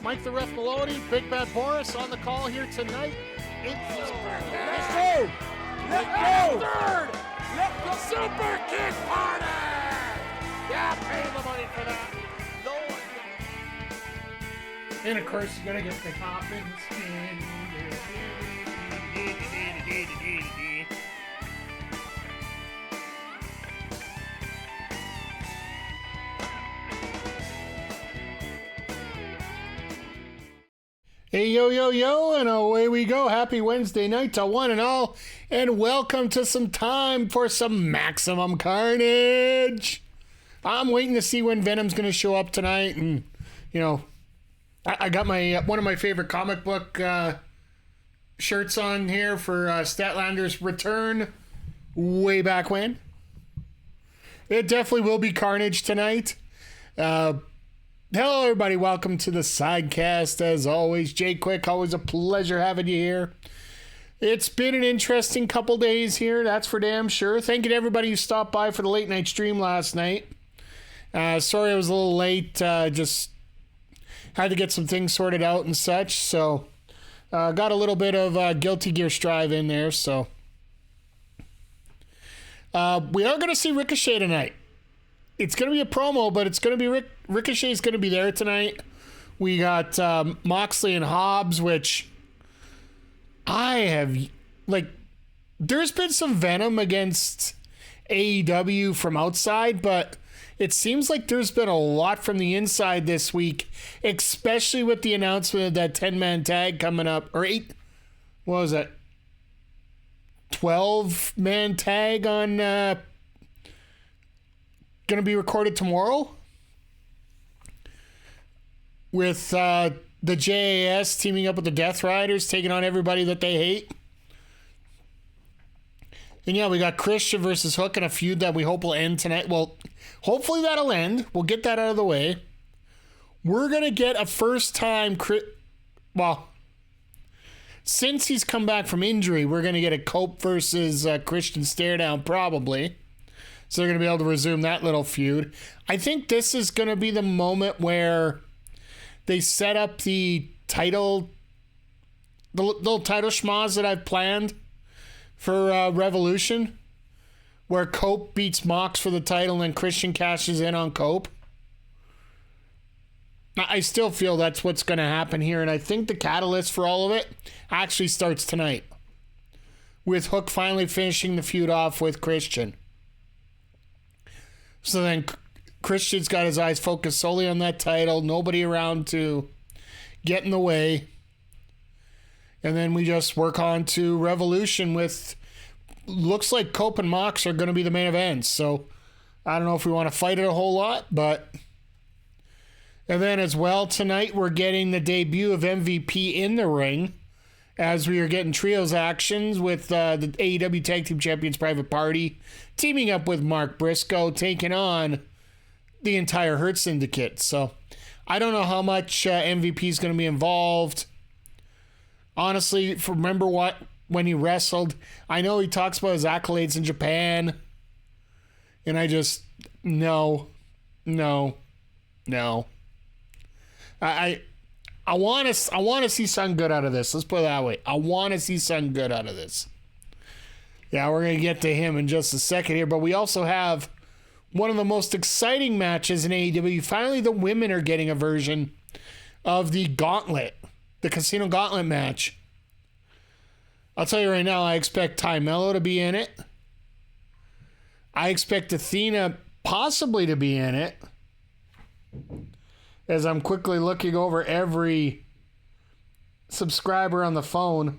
Mike the Ref Maloney, Big Bad Boris on the call here tonight. Let's go! Let's go! Third! Super Kick Party! Yeah, pay the money for that. No one. And of course, you gotta get the hop and spin. Hey, yo, yo, yo, and away we go. Happy Wednesday night to one and all, and welcome to some time for some Maximum Carnage. I'm waiting to see when Venom's going to show up tonight, and, you know, I got my one of my favorite comic book shirts on here for Statlander's return way back when. It definitely will be Carnage tonight. Hello, everybody. Welcome to the Sidecast. As always, Jay Quick. Always a pleasure having you here. It's been an interesting couple days here. That's for damn sure. Thank you to everybody who stopped by for the late night stream last night. Sorry I was a little late. Just had to get some things sorted out and such. So, got a little bit of Guilty Gear Strive in there. So, we are going to see Ricochet tonight. It's going to be a promo, but it's going to be Ricochet's going to be there tonight. We got Moxley and Hobbs, which I have, like, there's been some venom against AEW from outside, but it seems like there's been a lot from the inside this week, especially with the announcement of that 10-man tag coming up, or 8, what was that, 12-man tag on going to be recorded tomorrow with the JAS teaming up with the Death Riders, taking on everybody that they hate. And yeah, we got Christian versus Hook in a feud that we hope will end tonight. Well, hopefully that'll end. We'll get that out of the way. We're going to get a first time, since he's come back from injury, we're going to get a Cope versus Christian stare down probably. So they're going to be able to resume that little feud. I think this is going to be the moment where they set up the little title schmoz that I've planned for Revolution, where Cope beats Mox for the title and then Christian cashes in on Cope. I still feel that's what's going to happen here, and I think the catalyst for all of it actually starts tonight, with Hook finally finishing the feud off with Christian. So then Christian's got his eyes focused solely on that title. Nobody around to get in the way. And then we just work on to Revolution with... Looks like Cope and Mox are going to be the main events. So I don't know if we want to fight it a whole lot, but... And then as well, tonight we're getting the debut of MVP in the ring, as we are getting trios actions with the AEW Tag Team Champions Private Party teaming up with Mark Briscoe, taking on the entire Hurt Syndicate. So I don't know how much MVP is going to be involved. Honestly, remember when he wrestled, I know he talks about his accolades in Japan, and I just, no. I want to see something good out of this. Let's put it that way. I want to see something good out of this. Yeah, we're going to get to him in just a second here, but we also have one of the most exciting matches in AEW. Finally, the women are getting a version of the Gauntlet, the Casino Gauntlet match. I'll tell you right now, I expect Ty Mello to be in it. I expect Athena possibly to be in it. As I'm quickly looking over every subscriber on the phone.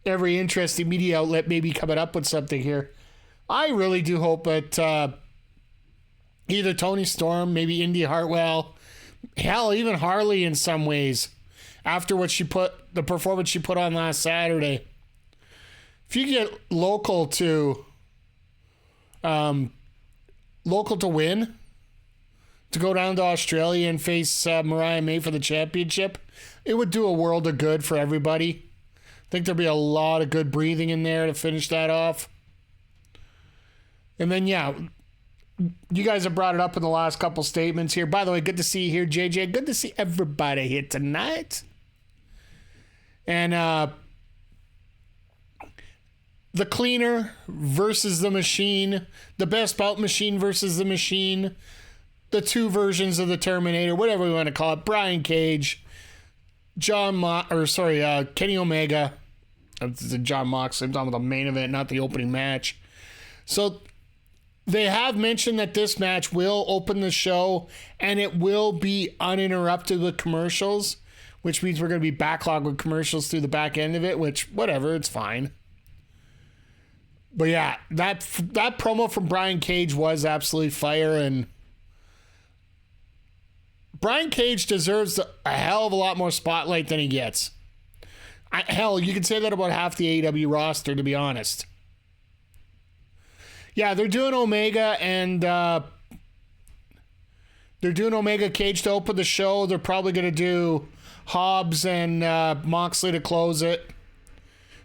Every interesting media outlet may be coming up with something here. I really do hope that either Toni Storm, maybe Indy Hartwell, hell, even Harley in some ways, after the performance she put on last Saturday. If you get local to win, to go down to Australia and face Mariah May for the championship, it would do a world of good for everybody. I think there'll be a lot of good breathing in there to finish that off. And then, yeah, you guys have brought it up in the last couple statements here. By the way, good to see you here, JJ. Good to see everybody here tonight. And the cleaner versus the machine, the best bout machine versus the machine, the two versions of the Terminator, whatever we want to call it. Brian Cage, Kenny Omega, Jon Moxley. I'm talking about the main event, not the opening match. So they have mentioned that this match will open the show and it will be uninterrupted with commercials, which means we're going to be backlogged with commercials through the back end of it, which, whatever, it's fine. But yeah, that promo from Brian Cage was absolutely fire, and Brian Cage deserves a hell of a lot more spotlight than he gets. Hell, you can say that about half the AEW roster, to be honest. Yeah, they're doing Omega and they're doing Omega Cage to open the show. They're probably going to do Hobbs and Moxley to close it.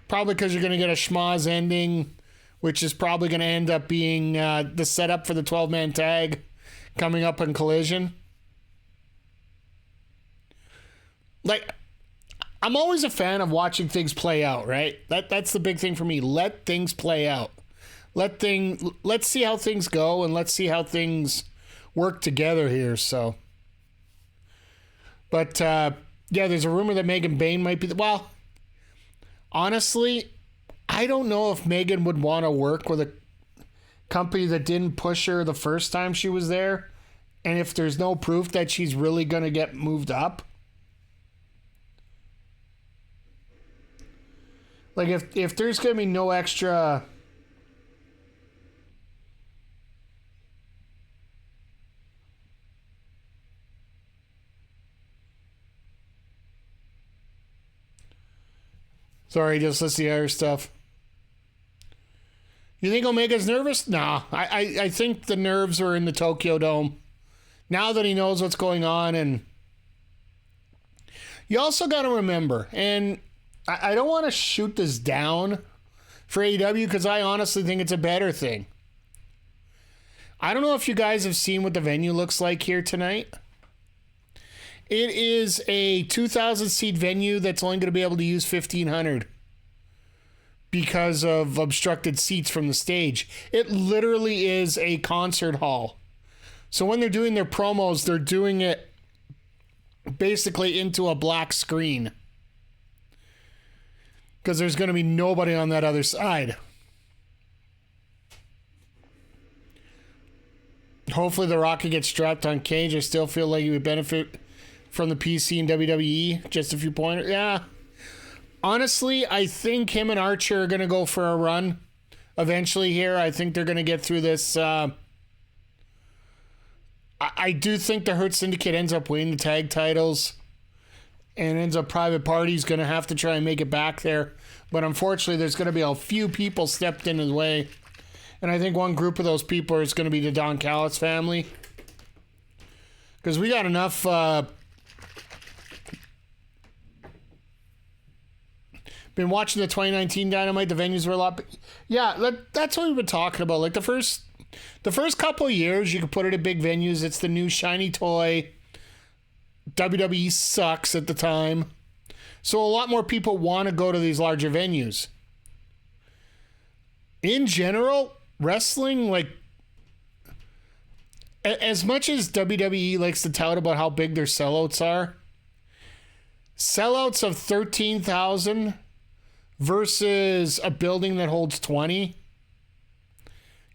Probably because you're going to get a schmoz ending, which is probably going to end up being the setup for the 12-man tag coming up in Collision. Like, I'm always a fan of watching things play out, right? That's the big thing for me. Let things play out. Let's see how things go, and let's see how things work together here. So, but yeah, there's a rumor that Megan Bayne might be. Well, honestly, I don't know if Megan would want to work with a company that didn't push her the first time she was there, and if there's no proof that she's really going to get moved up. Like, if there's going to be no extra... Sorry, just listen to the other stuff. You think Omega's nervous? Nah, I think the nerves are in the Tokyo Dome. Now that he knows what's going on, and... You also got to remember, and... I don't want to shoot this down for AEW because I honestly think it's a better thing. I don't know if you guys have seen what the venue looks like here tonight. It is a 2,000 seat venue that's only going to be able to use 1,500 because of obstructed seats from the stage. It literally is a concert hall. So when they're doing their promos, they're doing it basically into a black screen, because there's going to be nobody on that other side. Hopefully the Rocket gets strapped on Cage. I still feel like he would benefit from the PC and WWE. Just a few pointers. Yeah. Honestly, I think him and Archer are going to go for a run eventually here. I think they're going to get through this. I do think the Hurt Syndicate ends up winning the tag titles. And ends up Private Party's going to have to try and make it back there. But unfortunately, there's going to be a few people stepped in his way. And I think one group of those people is going to be the Don Callis family. Because we got enough... been watching the 2019 Dynamite. The venues were a lot... Yeah, that's what we've been talking about. Like, the first couple of years, you could put it at big venues. It's the new shiny toy... WWE sucks at the time. So a lot more people want to go to these larger venues. In general, wrestling, like, as much as WWE likes to tout about how big their sellouts are, sellouts of 13,000 versus a building that holds 20,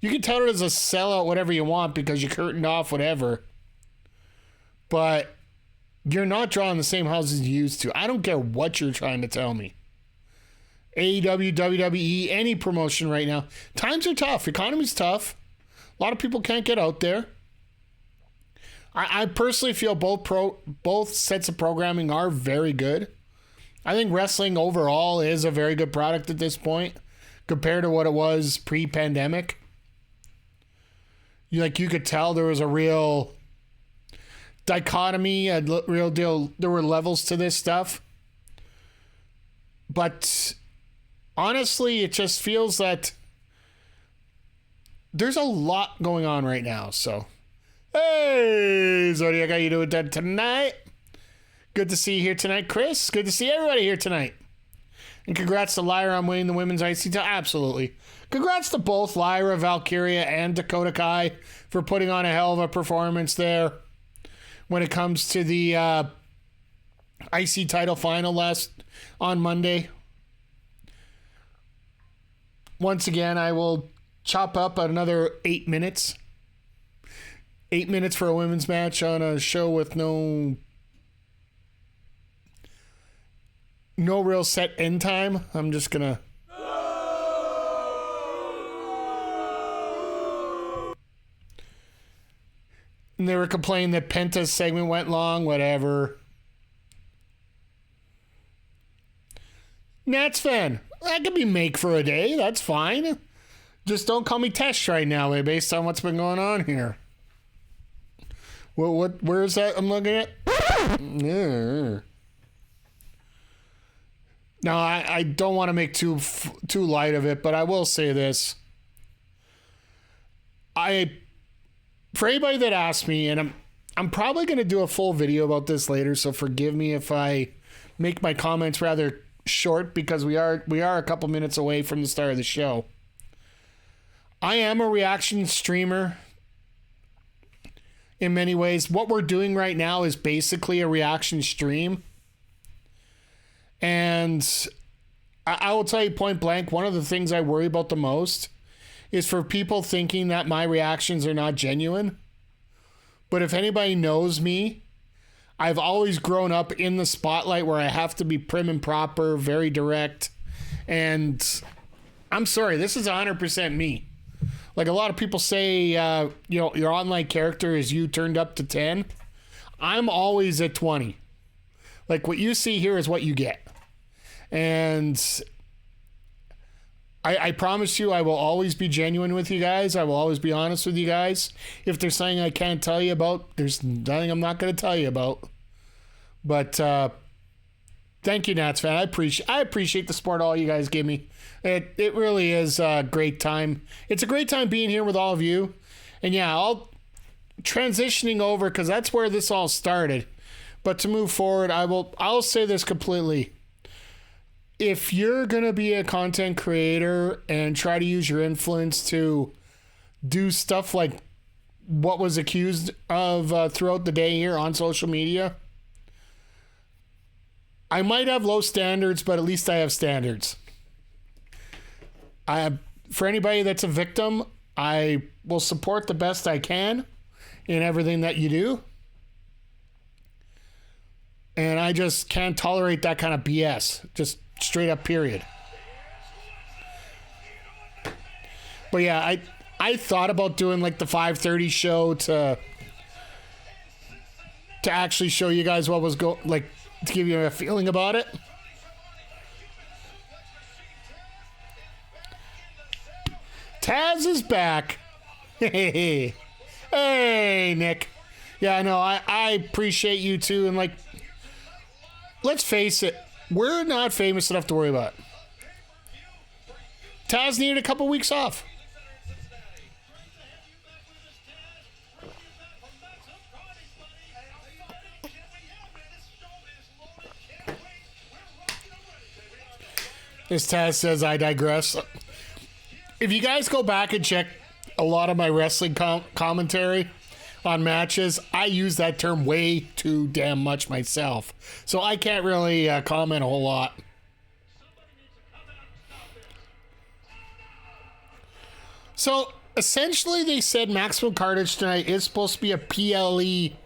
you can tout it as a sellout whatever you want because you curtained off whatever. But you're not drawing the same houses you used to. I don't care what you're trying to tell me. AEW, WWE, any promotion right now. Times are tough. Economy's tough. A lot of people can't get out there. I personally feel both sets of programming are very good. I think wrestling overall is a very good product at this point compared to what it was pre-pandemic. You could tell there was a real... dichotomy, a real deal. There were levels to this stuff, but honestly, it just feels that there's a lot going on right now. So, hey, Zodiac, how you doing tonight? Good to see you here tonight, Chris. Good to see everybody here tonight. And congrats to Lyra on winning the women's IC title. Absolutely. Congrats to both Lyra, Valkyria, and Dakota Kai for putting on a hell of a performance there when it comes to the IC title final on Monday. Once again, I will chop up another 8 minutes. 8 minutes for a women's match on a show with no real set end time. I'm just going to... And they were complaining that Penta's segment went long, whatever. Nats fan, that could be make for a day. That's fine. Just don't call me Tesh right now, based on what's been going on here. Where is that I'm looking at? Yeah. Now, I don't want to make too light of it, but I will say this. For anybody that asked me, and I'm probably going to do a full video about this later, so forgive me if I make my comments rather short, because we are a couple minutes away from the start of the show. I am a reaction streamer in many ways. What we're doing right now is basically a reaction stream. And I will tell you point blank, one of the things I worry about the most is for people thinking that my reactions are not genuine. But if anybody knows me, I've always grown up in the spotlight where I have to be prim and proper, very direct. And I'm sorry, this is 100% me. Like a lot of people say, your online character is you turned up to 10. I'm always at 20. Like what you see here is what you get. And I promise you, I will always be genuine with you guys. I will always be honest with you guys. If there's something I can't tell you about, there's nothing I'm not going to tell you about. But thank you, Nats fan. I appreciate the support all you guys give me. It really is a great time. It's a great time being here with all of you. And yeah, I'll transitioning over because that's where this all started. But to move forward, I'll say this completely. If you're going to be a content creator and try to use your influence to do stuff like what was accused of throughout the day here on social media, I might have low standards, but at least I have standards. For anybody that's a victim, I will support the best I can in everything that you do. And I just can't tolerate that kind of BS. Just straight up, period. But yeah, I thought about doing like the 5:30 show to actually show you guys what was to give you a feeling about it. Taz is back. Hey, Nick. Yeah, I know. I appreciate you too. And let's face it, we're not famous enough to worry about. Taz needed a couple weeks off. As Taz says, I digress. If you guys go back and check a lot of my wrestling commentary on matches, I use that term way too damn much myself. So I can't really comment a whole lot. So essentially they said Maximum Carnage tonight is supposed to be a PLE.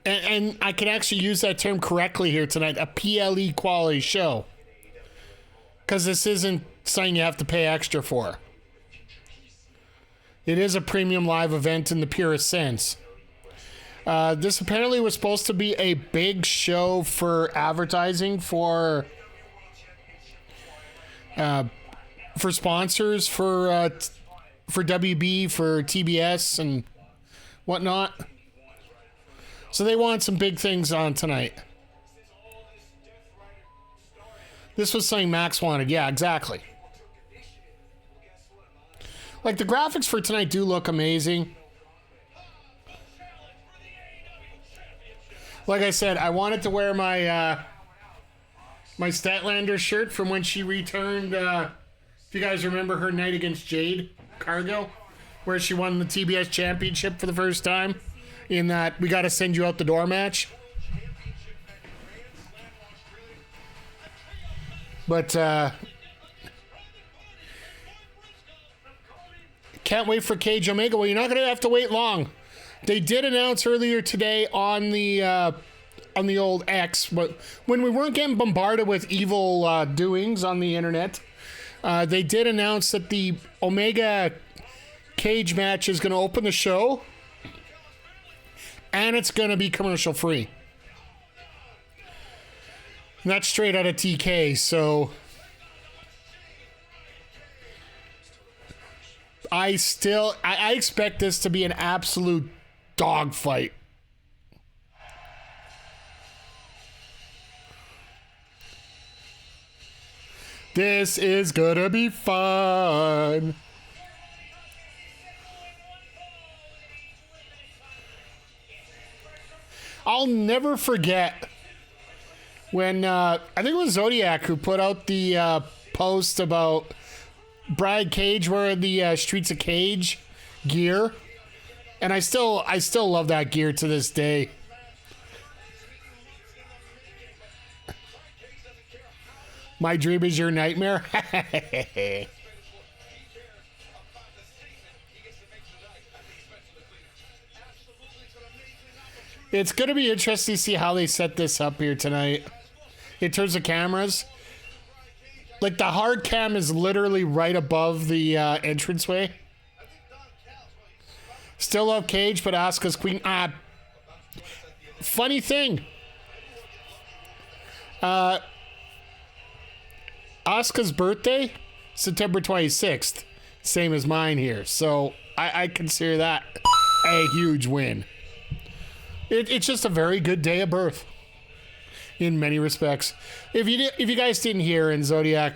And I can actually use that term correctly here tonight, a PLE quality show. Because this isn't something you have to pay extra for. It is a premium live event in the purest sense. This apparently was supposed to be a big show for advertising for sponsors for WB, for TBS and whatnot. So they want some big things on tonight. This was something Max wanted. Yeah, exactly. Like, the graphics for tonight do look amazing. Like I said, I wanted to wear my my Statlander shirt from when she returned. If you guys remember her night against Jade Cargill, where she won the TBS Championship for the first time in that "We Gotta Send You Out the Door" match. But can't wait for Cage Omega. Well, you're not going to have to wait long. They did announce earlier today on the old X, but when we weren't getting bombarded with evil doings on the internet, they did announce that the Omega Cage match is going to open the show, and it's going to be commercial free. And that's straight out of TK, so I expect this to be an absolute dogfight. This is gonna be fun. I'll never forget when I think it was Zodiac who put out the post about Brad Cage wearing the Streets of Cage gear, and I still love that gear to this day. My dream is your nightmare. It's going to be interesting to see how they set this up here tonight. In terms of cameras, like the hard cam is literally right above the entranceway. Still love Cage, but Asuka's queen. Funny thing. Asuka's birthday, September 26th. Same as mine here. So I consider that a huge win. It's just a very good day of birth in many respects. If you guys didn't hear and Zodiac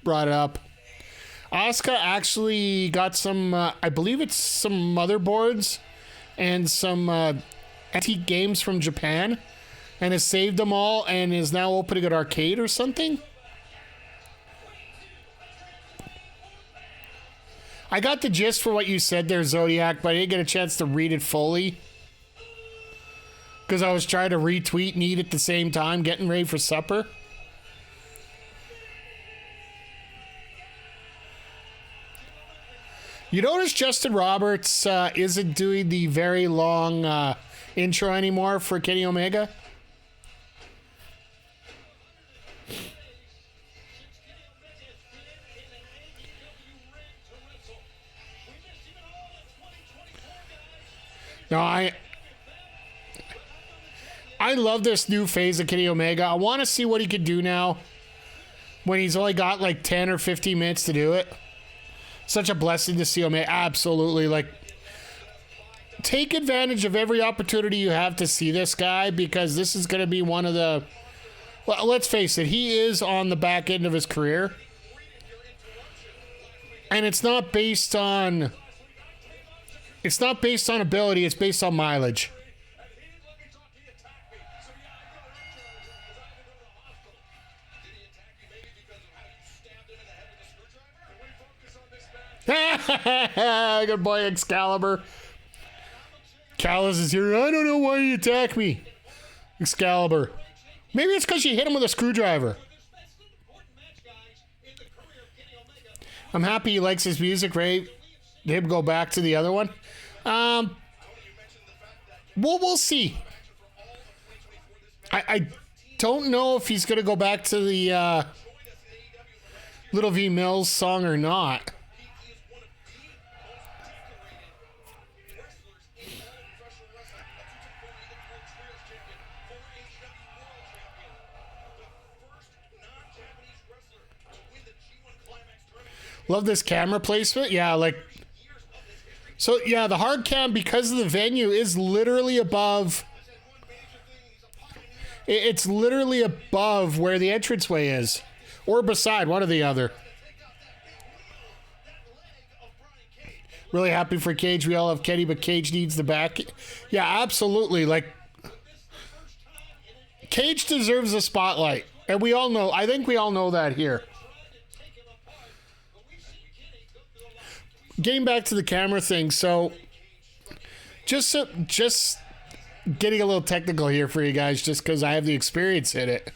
brought it up, Asuka actually got some, I believe it's some motherboards and some antique games from Japan, and has saved them all and is now opening an arcade or something. I got the gist for what you said there, Zodiac, but I didn't get a chance to read it fully because I was trying to retweet and eat at the same time, getting ready for supper. You notice Justin Roberts isn't doing the very long intro anymore for Kenny Omega? No, I love this new phase of Kenny Omega. I want to see what he can do now when he's only got like 10 or 15 minutes to do it. Such a blessing to see Omega. Absolutely. Like, take advantage of every opportunity you have to see this guy, because this is going to be one of the... Well, let's face it. He is on the back end of his career. And it's not based on... It's not based on ability. It's based on mileage. Good boy, Excalibur. Callis is here. I don't know why you attack me, Excalibur. Maybe it's because you hit him with a screwdriver. I'm happy he likes his music, right? Him go back to the other one. We'll see. I don't know if he's going to go back to the Little V Mills song or not. Love this camera placement. Yeah, like... So, yeah, the hard cam, because of the venue, is literally above... It's literally above where the entranceway is. Or beside, one or the other. Really happy for Cage. We all have Kenny, but Cage needs the back. Yeah, absolutely. Like, Cage deserves a spotlight. And we all know, I think we all know that here. Getting back to the camera thing, so just getting a little technical here for you guys, just because I have the experience in it.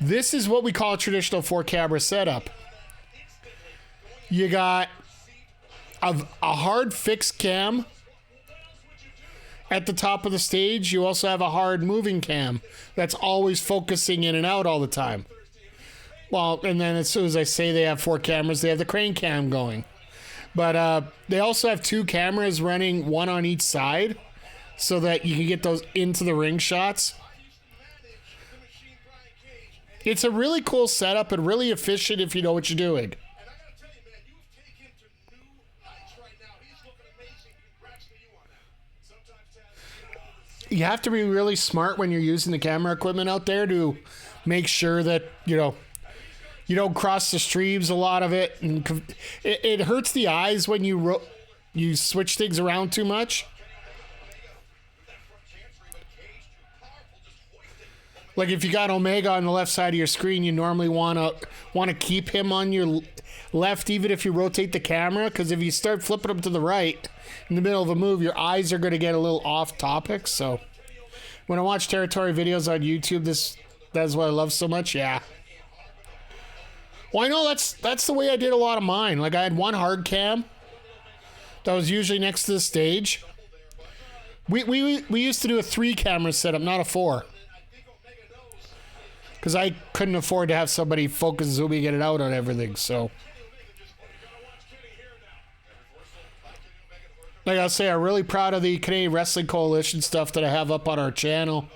This is what we call a traditional 4-camera setup. You got a hard fixed cam at the top of the stage. You also have a hard moving cam that's always focusing in and out all the time. Well, and then as soon as I say they have 4 cameras, they have the crane cam going. But they also have 2 cameras running, one on each side, so that you can get those into the ring shots. It's a really cool setup and really efficient if you know what you're doing. You have to be really smart when you're using the camera equipment out there to make sure that, you know, you don't cross the streams a lot of it. And it hurts the eyes when you switch things around too much. Like if you got Omega on the left side of your screen, you normally want to keep him on your left, even if you rotate the camera, because if you start flipping him to the right in the middle of a move, your eyes are going to get a little off topic. So when I watch territory videos on YouTube, that's what I love so much. Yeah. Well, I know that's the way I did a lot of mine. Like I had one hard cam that was usually next to the stage. We used to do a 3-camera setup, not a 4. Because I couldn't afford to have somebody focus zooming in and out on everything, so. Like I'll say, I'm really proud of the Canadian Wrestling Coalition stuff that I have up on our channel.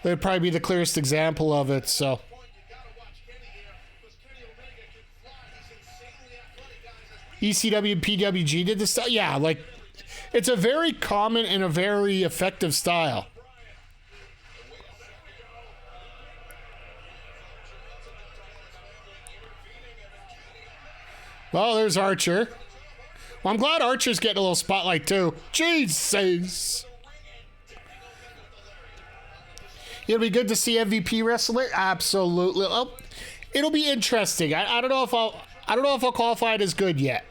They'd probably be the clearest example of it, so. ECW and PWG did this stuff. Yeah, like, it's a very common and a very effective style. Well, there's Archer. Well, I'm glad Archer's getting a little spotlight, too. Jesus. It'll be good to see MVP wrestler. Absolutely. Oh, it'll be interesting. I don't know if I'll qualify it as good yet.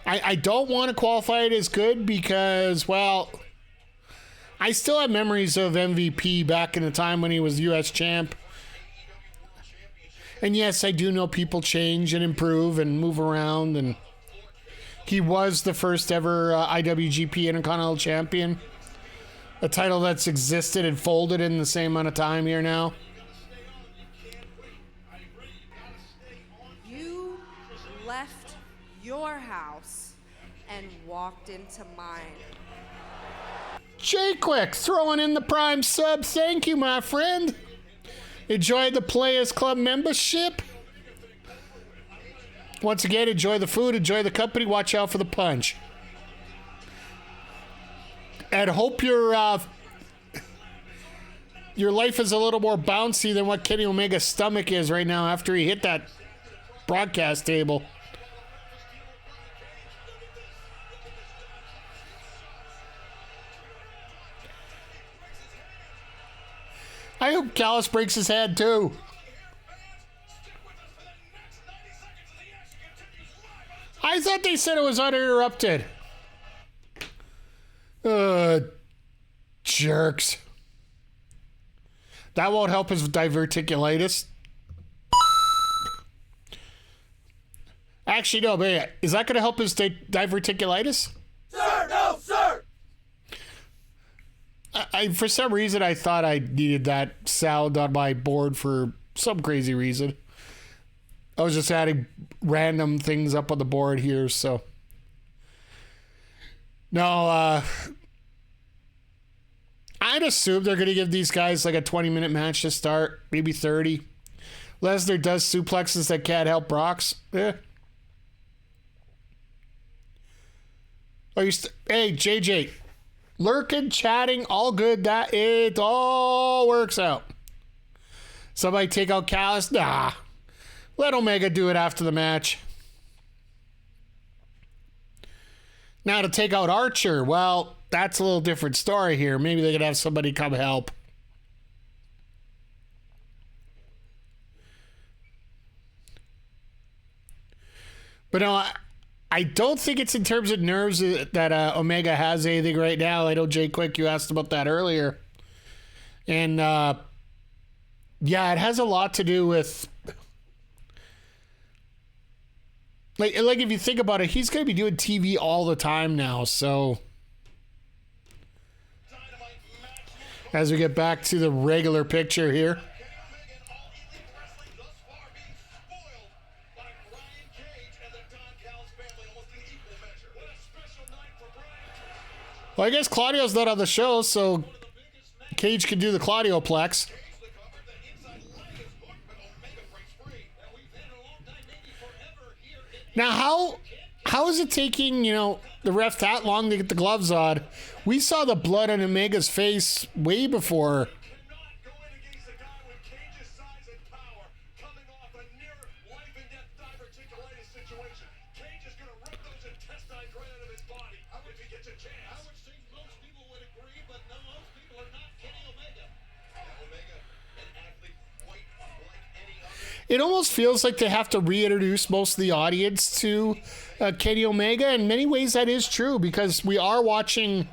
I don't want to qualify it as good because, well, I still have memories of MVP back in the time when he was U.S. champ. And yes, I do know people change and improve and move around. And he was the first ever IWGP Intercontinental Champion. A title that's existed and folded in the same amount of time here now. You left your house and walked into mine. Jay Quick throwing in the prime sub. Thank you, my friend. Enjoy the Players Club membership. Once again, enjoy the food, enjoy the company, watch out for the punch. And hope your life is a little more bouncy than what Kenny Omega's stomach is right now after he hit that broadcast table. I hope Callis breaks his head too. I thought they said it was uninterrupted. Jerks. That won't help his diverticulitis. Actually, no, but is that going to help his diverticulitis? Sir, no, sir! For some reason, I thought I needed that sound on my board for some crazy reason. I was just adding random things up on the board here, so. No, I'd assume they're going to give these guys like a 20-minute match to start, maybe 30. Lesnar does suplexes that can't help Brock's. Eh. Oh, hey, JJ. Lurking, chatting, all good. That it all works out. Somebody take out Callis? Nah. Let Omega do it after the match. Now to take out Archer, well, that's a little different story here. Maybe they could have somebody come help. But no, I don't think it's in terms of nerves that Omega has anything right now. I know, Jay Quick, you asked about that earlier. And, yeah, it has a lot to do with... Like if you think about it, he's going to be doing TV all the time now, so... As we get back to the regular picture here. Well, I guess Claudio's not on the show, so Cage can do the Claudioplex. Now, how is it taking, the ref that long to get the gloves on? We saw the blood on Omega's face way before. It almost feels like they have to reintroduce most of the audience to Kenny Omega. In many ways, that is true because we are watching,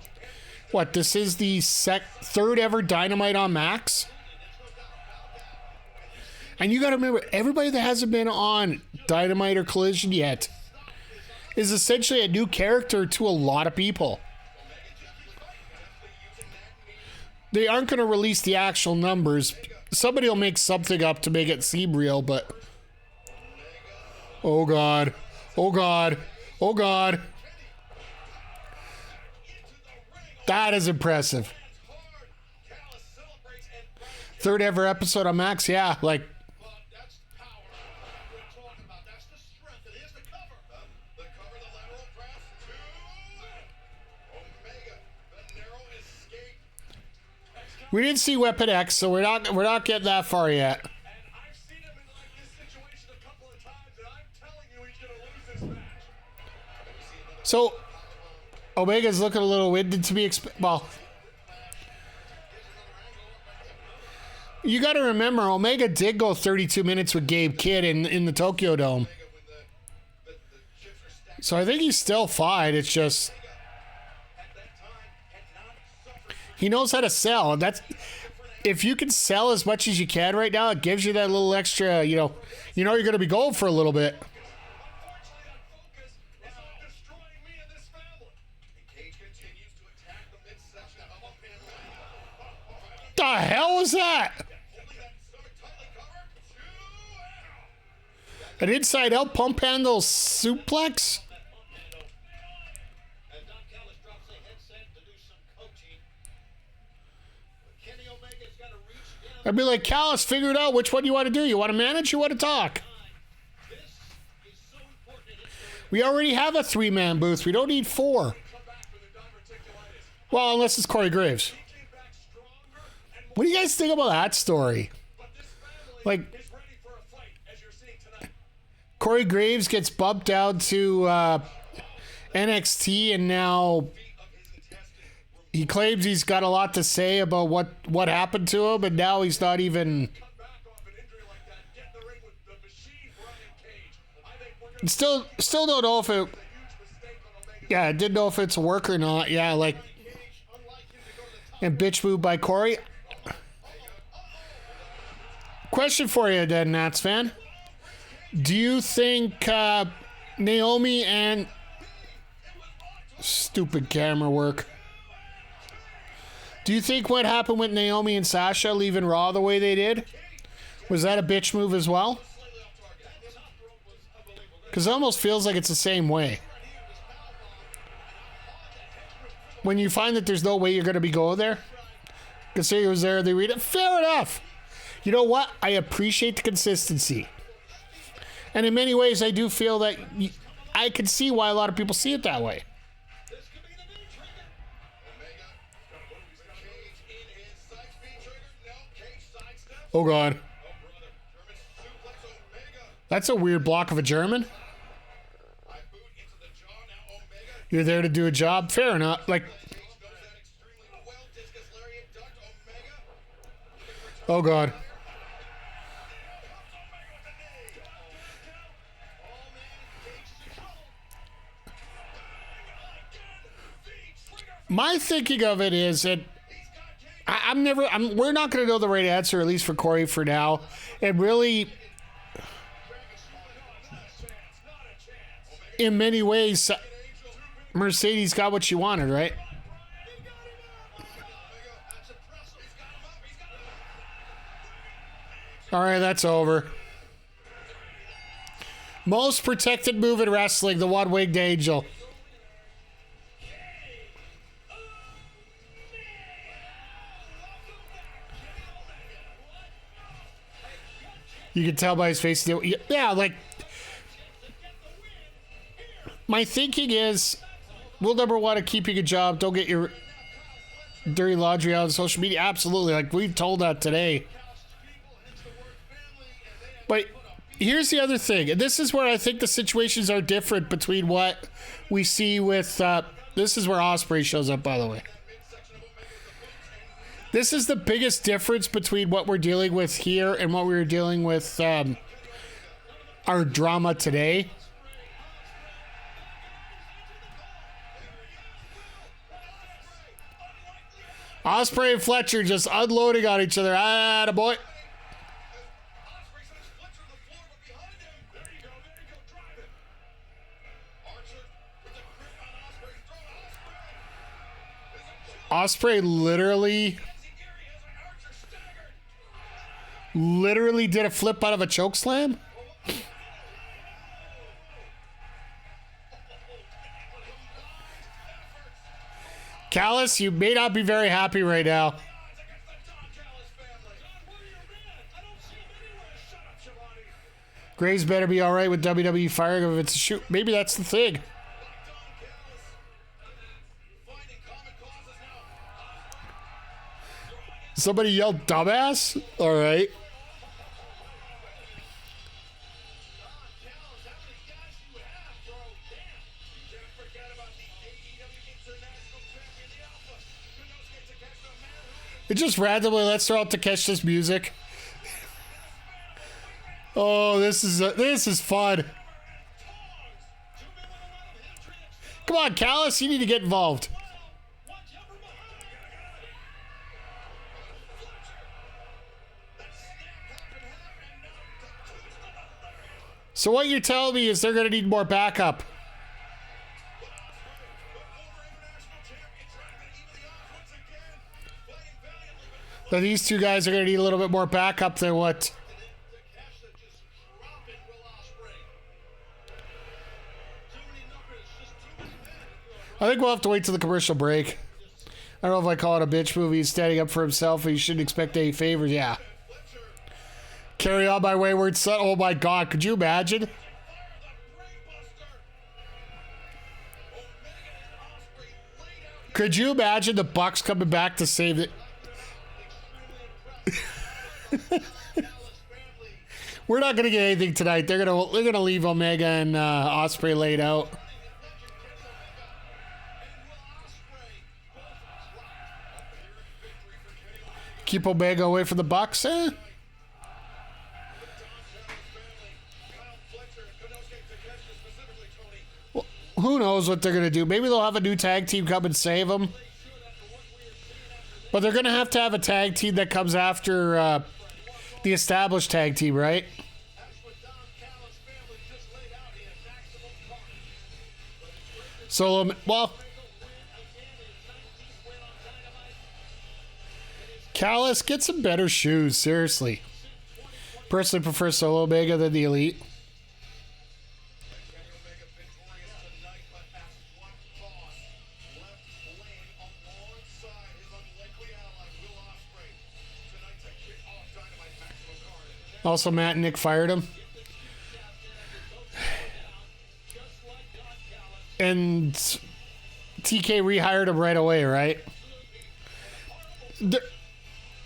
this is the third ever Dynamite on Max. And you got to remember, everybody that hasn't been on Dynamite or Collision yet is essentially a new character to a lot of people. They aren't going to release the actual numbers. Somebody will make something up to make it seem real, but... Oh, God. Oh, God. Oh, God. That is impressive. Third ever episode on Max, yeah, we didn't see Weapon X, so we're not getting that far yet. I've seen him in this situation a couple of times, and I'm telling you he's going to lose this match. So, Omega's looking a little winded to be you got to remember, Omega did go 32 minutes with Gabe Kidd in the Tokyo Dome. So I think he's still fine. It's just... He knows how to sell, and if you can sell as much as you can right now, it gives you that little extra, you're going to be going for a little bit. The hell was that? An inside out pump handle suplex? I'd be like, Callis, figure it out. Which one you want to do? You want to manage? You want to talk? We already have a 3-man booth. We don't need 4. Well, unless it's Corey Graves. What do you guys think about that story? Corey Graves gets bumped out to NXT, and now he claims he's got a lot to say about what happened to him, and now he's not even... Still don't know if it... Yeah, I didn't know if it's a work or not. Yeah, and bitch move by Corey. Question for you then, Nats fan. Do you think Naomi and... Stupid camera work. Do you think what happened with Naomi and Sasha leaving Raw the way they did, was that a bitch move as well? Because it almost feels like it's the same way. When you find that there's no way you're going to be going there, consider he was there, they read it, fair enough. You know what? I appreciate the consistency. And in many ways, I do feel that I can see why a lot of people see it that way. Oh, God. That's a weird block of a German. You're there to do a job. Fair enough. Like, oh God. My thinking of it is that we're not going to know the right answer, at least for Corey for now. And really, in many ways, Mercedes got what she wanted, right? All right, that's over. Most protected move in wrestling, the one-winged angel. You can tell by his face. Yeah, like, my thinking is, will number one, keeping a job, don't get your dirty laundry out on social media. Absolutely. Like, we've told that today. But here's the other thing. And this is where I think the situations are different between what we see with, this is where Ospreay shows up, by the way. This is the biggest difference between what we're dealing with here and what we were dealing with our drama today. Ospreay and Fletcher just unloading on each other. Attaboy. Ospreay literally did a flip out of a choke slam. Callis, you may not be very happy right now. Graves better be all right with WWE firing him if it's a shoot. Maybe that's the thing. Somebody yelled dumbass? All right. It just randomly lets her out to catch this music. Oh, this is fun. Come on, Callis, you need to get involved. So what you're telling me is they're going to need more backup. That these two guys are going to need a little bit more backup than what... I think we'll have to wait till the commercial break. I don't know if I call it a bitch movie. He's standing up for himself and he shouldn't expect any favors. Yeah. Carry on, my wayward son. Oh my God, could you imagine? Could you imagine the Bucks coming back to save it? We're not gonna get anything tonight. They're gonna leave Omega and Ospreay laid out. Keep Omega away from the Bucks, eh? Who knows what they're going to do? Maybe they'll have a new tag team come and save them. But they're going to have a tag team that comes after the established tag team, right? So, well... Callis, get some better shoes, seriously. Personally prefer Solo Omega than the Elite. Also, Matt and Nick fired him. And TK rehired him right away, right?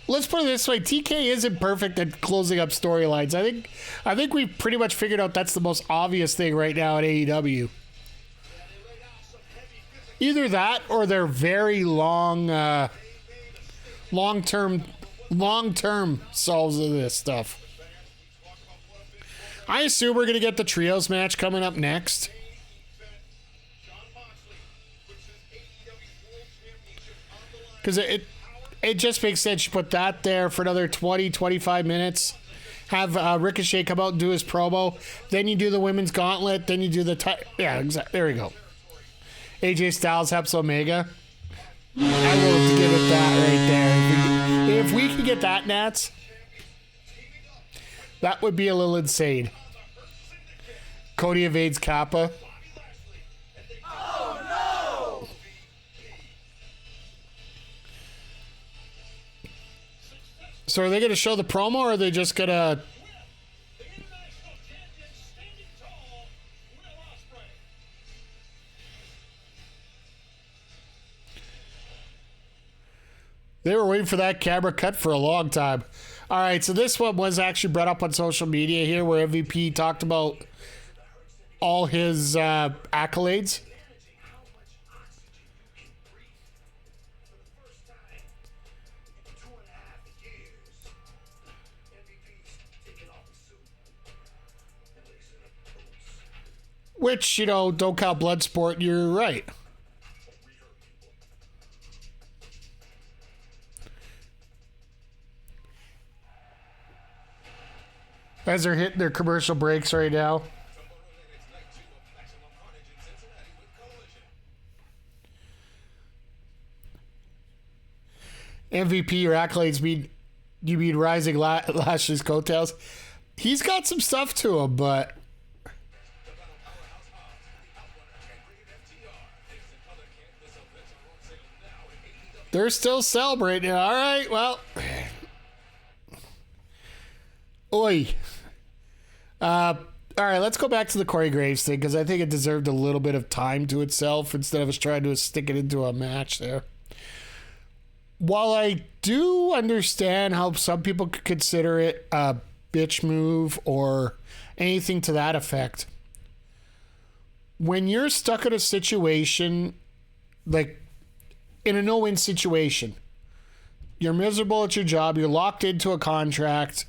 Let's put it this way. TK isn't perfect at closing up storylines. I think we've pretty much figured out that's the most obvious thing right now at AEW. Either that or they're very long-term solves of this stuff. I assume we're going to get the trios match coming up next. Because it just makes sense. You put that there for another 20, 25 minutes. Have Ricochet come out and do his promo. Then you do the women's gauntlet. Then you do the... yeah, exactly. There we go. AJ Styles helps Omega. I will give it that right there. If we could get that, Nats, that would be a little insane. Cody evades Kappa. Oh no! So are they going to show the promo, or are they just going to... The international champion standing tall, Will Ospreay. They were waiting for that camera cut for a long time. All right, so this one was actually brought up on social media here, where MVP talked about all his accolades. Which, you know, don't count Bloodsport, you're right. As they're hitting their commercial breaks right now. MVP, your accolades mean you mean rising Lashley's coattails. He's got some stuff to him, but they're still celebrating. All right, well. Oi. All right, let's go back to the Corey Graves thing, because I think it deserved a little bit of time to itself instead of us trying to stick it into a match there. While I do understand how some people could consider it a bitch move or anything to that effect, when you're stuck in a situation, like in a no-win situation, you're miserable at your job, you're locked into a contract,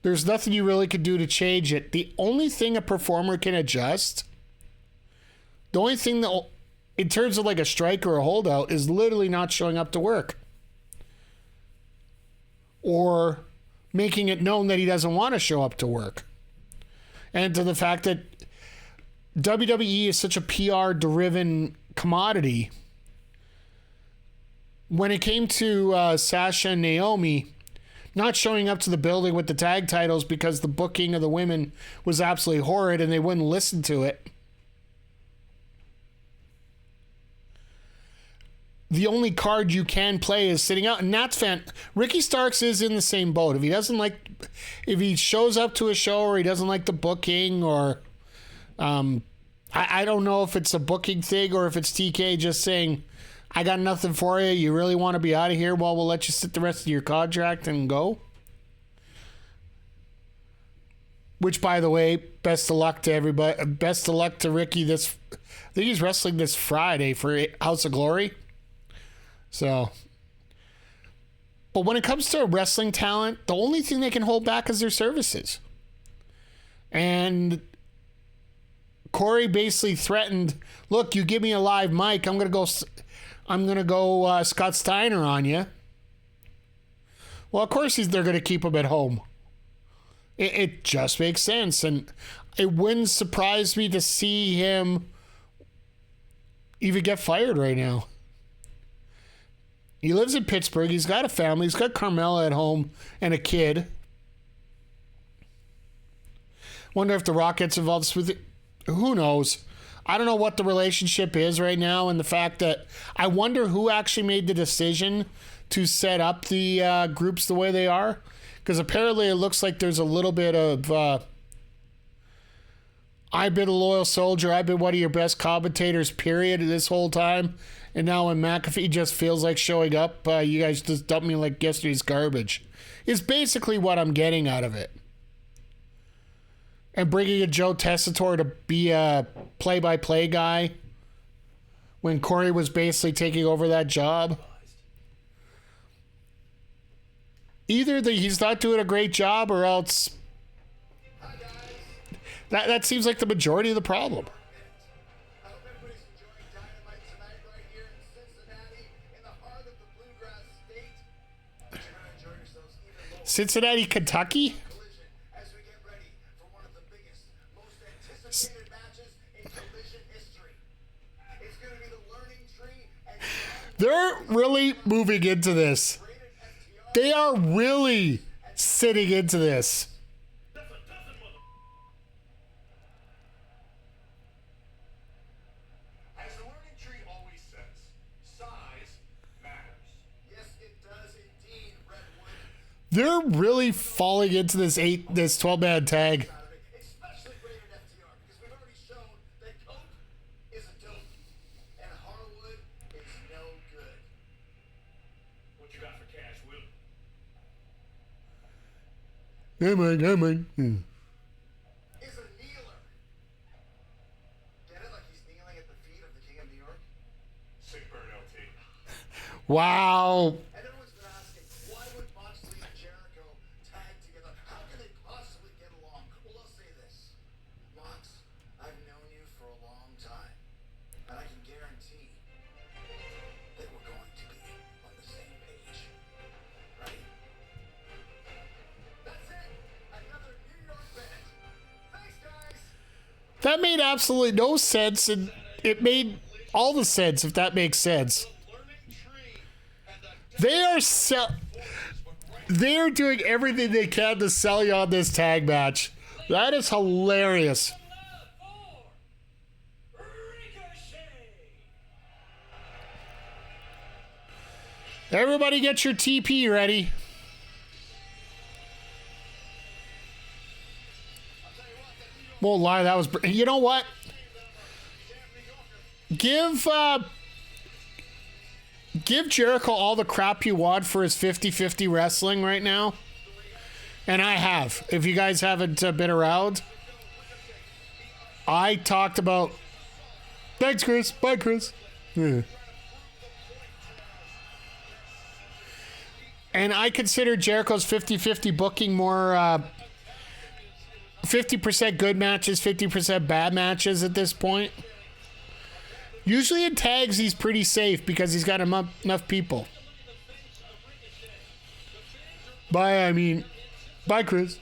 there's nothing you really could do to change it. The only thing a performer can adjust, the only thing that, in terms of like a strike or a holdout, is literally not showing up to work. Or making it known that he doesn't want to show up to work. And to the fact that WWE is such a PR-driven commodity. When it came to Sasha and Naomi not showing up to the building with the tag titles because the booking of the women was absolutely horrid and they wouldn't listen to it, the only card you can play is sitting out, and that's Ricky Starks is in the same boat. If he shows up to a show or he doesn't like the booking, or I don't know if it's a booking thing or if it's TK just saying, I got nothing for you. You really want to be out of here? Well, we'll let you sit the rest of your contract and go. Which, by the way, best of luck to everybody. Best of luck to Ricky. I think he's wrestling this Friday for House of Glory. So, but when it comes to wrestling talent, the only thing they can hold back is their services. And Corey basically threatened, look, you give me a live mic, I'm going to go Scott Steiner on you. Well, of course they're going to keep him at home. It just makes sense. And it wouldn't surprise me to see him even get fired right now. He lives in Pittsburgh. He's got a family. He's got Carmella at home and a kid. Wonder if The Rock gets involved with it. Who knows? I don't know what the relationship is right now, and the fact that I wonder who actually made the decision to set up the groups the way they are. Because apparently it looks like there's a little bit of I've been a loyal soldier. I've been one of your best commentators, period, this whole time. And now when McAfee just feels like showing up, you guys just dump me like yesterday's garbage. Is basically what I'm getting out of it. And bringing in Joe Tessitore to be a play-by-play guy when Corey was basically taking over that job. Either he's not doing a great job, or else that seems like the majority of the problem. I hope everybody's enjoying Dynamite tonight right here in Cincinnati, in the heart of the Bluegrass State. You're going to enjoy yourselves even more. Cincinnati, Kentucky? Collision as we get ready for one of the biggest, most anticipated matches in collision history. It's going to be the learning tree and They're really moving into this. They are really sitting into this. as the learning tree always says, size matters. Yes, it does indeed, Redwood. They're really falling into this 12-man tag. Especially rated FTR, because we've already shown that Coke is a dope and Harwood is no good. What you got for cash, Will? Come on. Is a kneeler. Get it? Like he's kneeling at the feet of the King of New York? Sick burn, LT. Wow. And everyone's been asking, why would Moxley and Jericho tag together? How can they possibly get along? Well, I'll say this. Mox, I've known you for a long time, and I can guarantee that we're going to be on the same page. Right? That's it. Another New York band. Thanks, guys. That made absolutely no sense, and it made all the sense, if that makes sense. They're doing everything they can to sell you on this tag match. That is hilarious. Everybody get your TP ready. Won't lie, that was... You know what? Give Jericho all the crap you want for his 50-50 wrestling right now. And I have. If you guys haven't been around, I talked about... Thanks, Chris. Bye, Chris. Yeah. And I consider Jericho's 50-50 booking more 50% good matches, 50% bad matches at this point. Usually in tags, he's pretty safe because he's got enough people. Bye, Chris.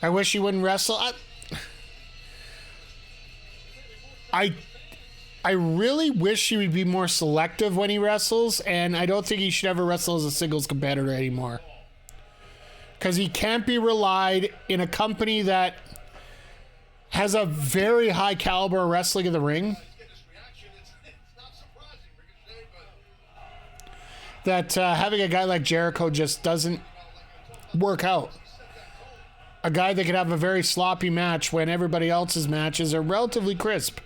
I wish he wouldn't wrestle. I really wish he would be more selective when he wrestles, and I don't think he should ever wrestle as a singles competitor anymore. Because he can't be relied in a company that has a very high caliber of wrestling in the ring. That having a guy like Jericho just doesn't work out. A guy that could have a very sloppy match when everybody else's matches are relatively crisp.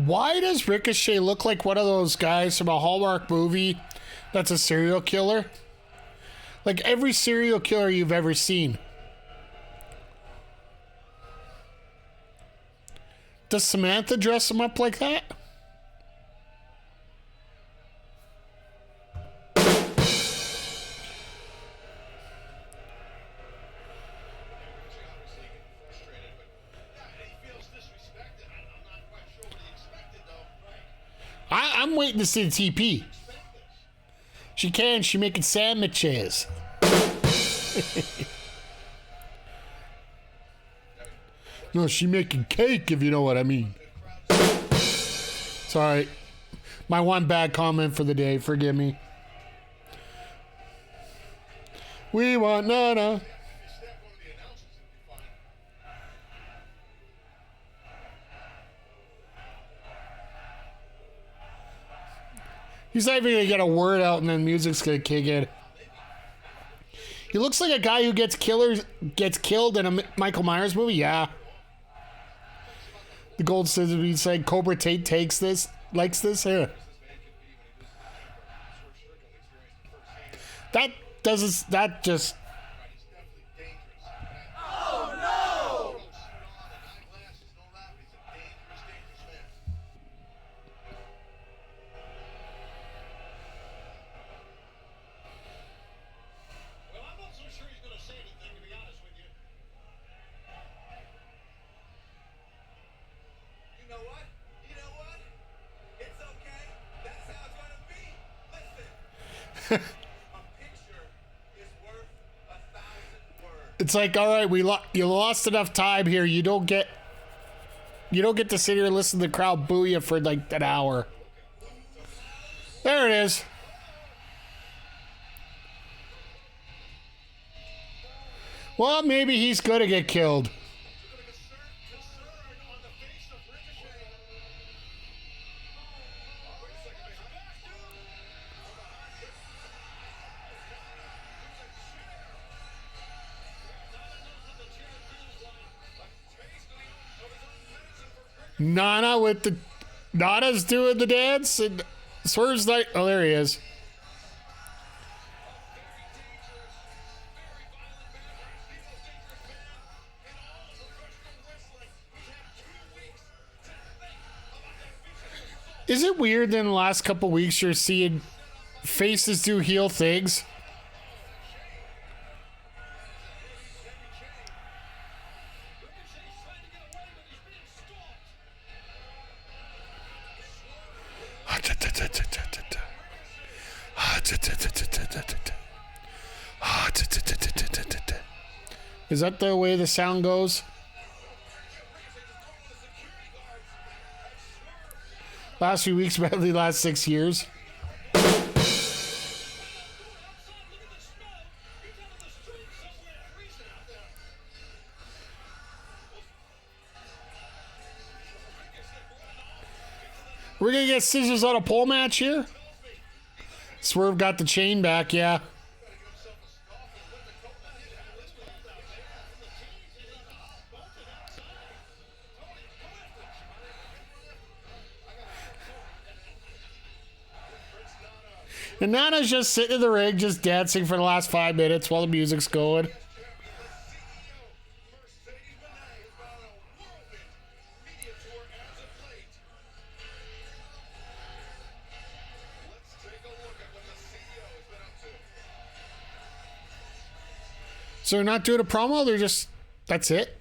Why does Ricochet look like one of those guys from a Hallmark movie that's a serial killer? Like every serial killer you've ever seen. Does Samantha dress him up like that? I'm waiting to see the TP. She making sandwiches. No, she making cake, if you know what I mean. Sorry. My one bad comment for the day. Forgive me. We want Nana. He's not even going to get a word out and then music's going to kick in. He looks like a guy who gets killed in a Michael Myers movie. Yeah. The Gold Scissors, he said Cobra Tate likes this here. That just. Oh no! Well, I'm not so sure he's going to say anything, to be honest with you. You know what? It's okay. That's how it's gonna be. Listen. A picture is worth 1,000 words. It's like, all right, you lost enough time here. You don't get to sit here and listen to the crowd boo you for like an hour. There it is. Well, maybe he's gonna get killed. Nana's doing the dance and Swerve's like, oh, there he is. Is it weird that in the last couple weeks you're seeing faces do heel things? Is that the way the sound goes? Last few weeks, about the last 6 years. We're gonna get scissors on a pole match here. Swerve got the chain back, yeah. And Nana's just sitting in the ring, just dancing for the last 5 minutes while the music's going. So they're not doing a promo, they're just, that's it.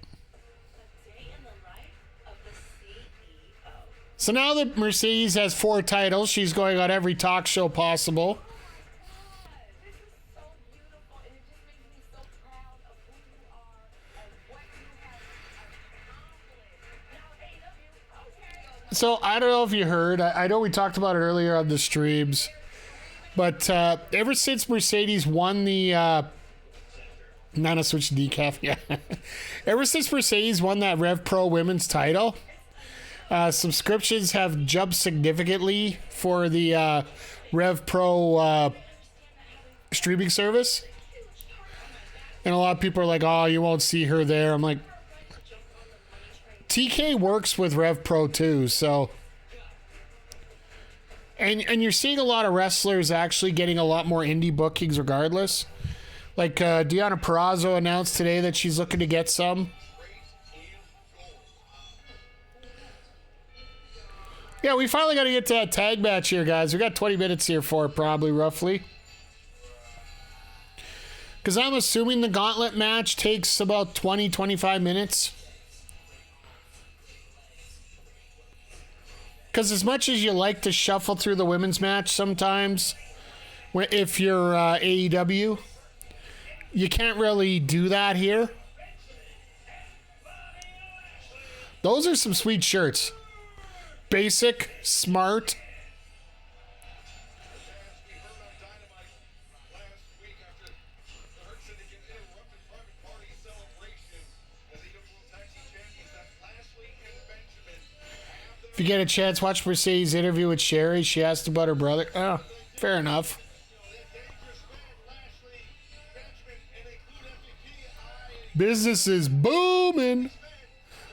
So now that Mercedes has 4 titles, she's going on every talk show possible. So I don't know if you heard, I know we talked about it earlier on the streams, but ever since Mercedes won the Nana switch decaf, yeah. Ever since Mercedes won that Rev Pro Women's title, subscriptions have jumped significantly for the Rev Pro streaming service. And a lot of people are like, oh, you won't see her there. I'm like, TK works with Rev Pro too, so. And you're seeing a lot of wrestlers actually getting a lot more indie bookings regardless. Like Deonna Purrazzo announced today that she's looking to get some. Yeah, we finally got to get to that tag match here, guys. We got 20 minutes here for it, probably, roughly. Because I'm assuming the Gauntlet match takes about 20, 25 minutes. Because as much as you like to shuffle through the women's match sometimes, if you're AEW, you can't really do that here. Those are some sweet shirts. Basic, smart. If you get a chance, watch Mercedes' interview with Sherry. She asked about her brother. Oh, fair enough. Business is booming.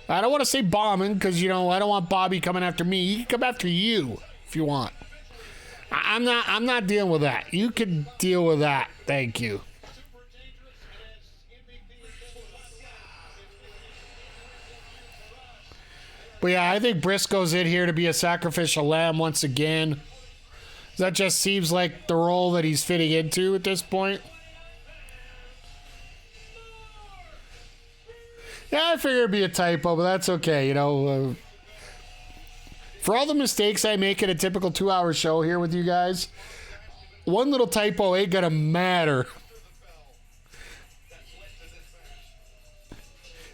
I don't want to say bombing because, I don't want Bobby coming after me. He can come after you if you want. I'm not dealing with that. You can deal with that. Thank you. But yeah, I think Briscoe's in here to be a sacrificial lamb once again. That just seems like the role that he's fitting into at this point. Yeah, I figured it'd be a typo, but that's okay, for all the mistakes I make in a typical 2-hour show here with you guys, one little typo ain't gonna matter.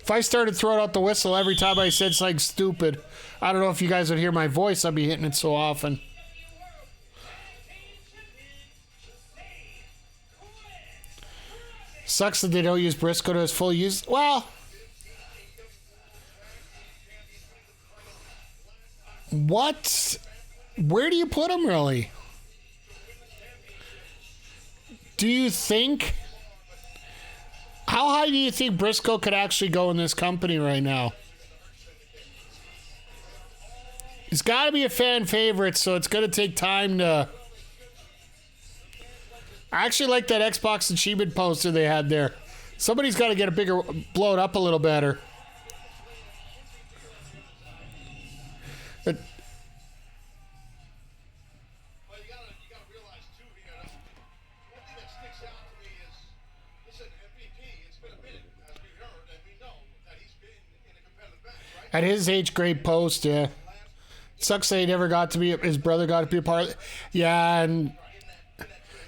If I started throwing out the whistle every time I said something stupid, I don't know if you guys would hear my voice. I'd be hitting it so often. Sucks that they don't use Briscoe to his full use. Well, what? Where do you put him, really? Do you think... How high do you think Briscoe could actually go in this company right now? He's got to be a fan favorite, so it's going to take time to... I actually like that Xbox achievement poster they had there. Somebody's got to get a bigger... blow it up a little better. But... Well, you gotta realize too here. One thing that sticks out to me is, listen, MVP. It's been a minute, as we heard, and we know that he's been in a competitive match, right? At his age, great post, yeah. Sucks that he never got to be... His brother got to be a part of it. Yeah, and...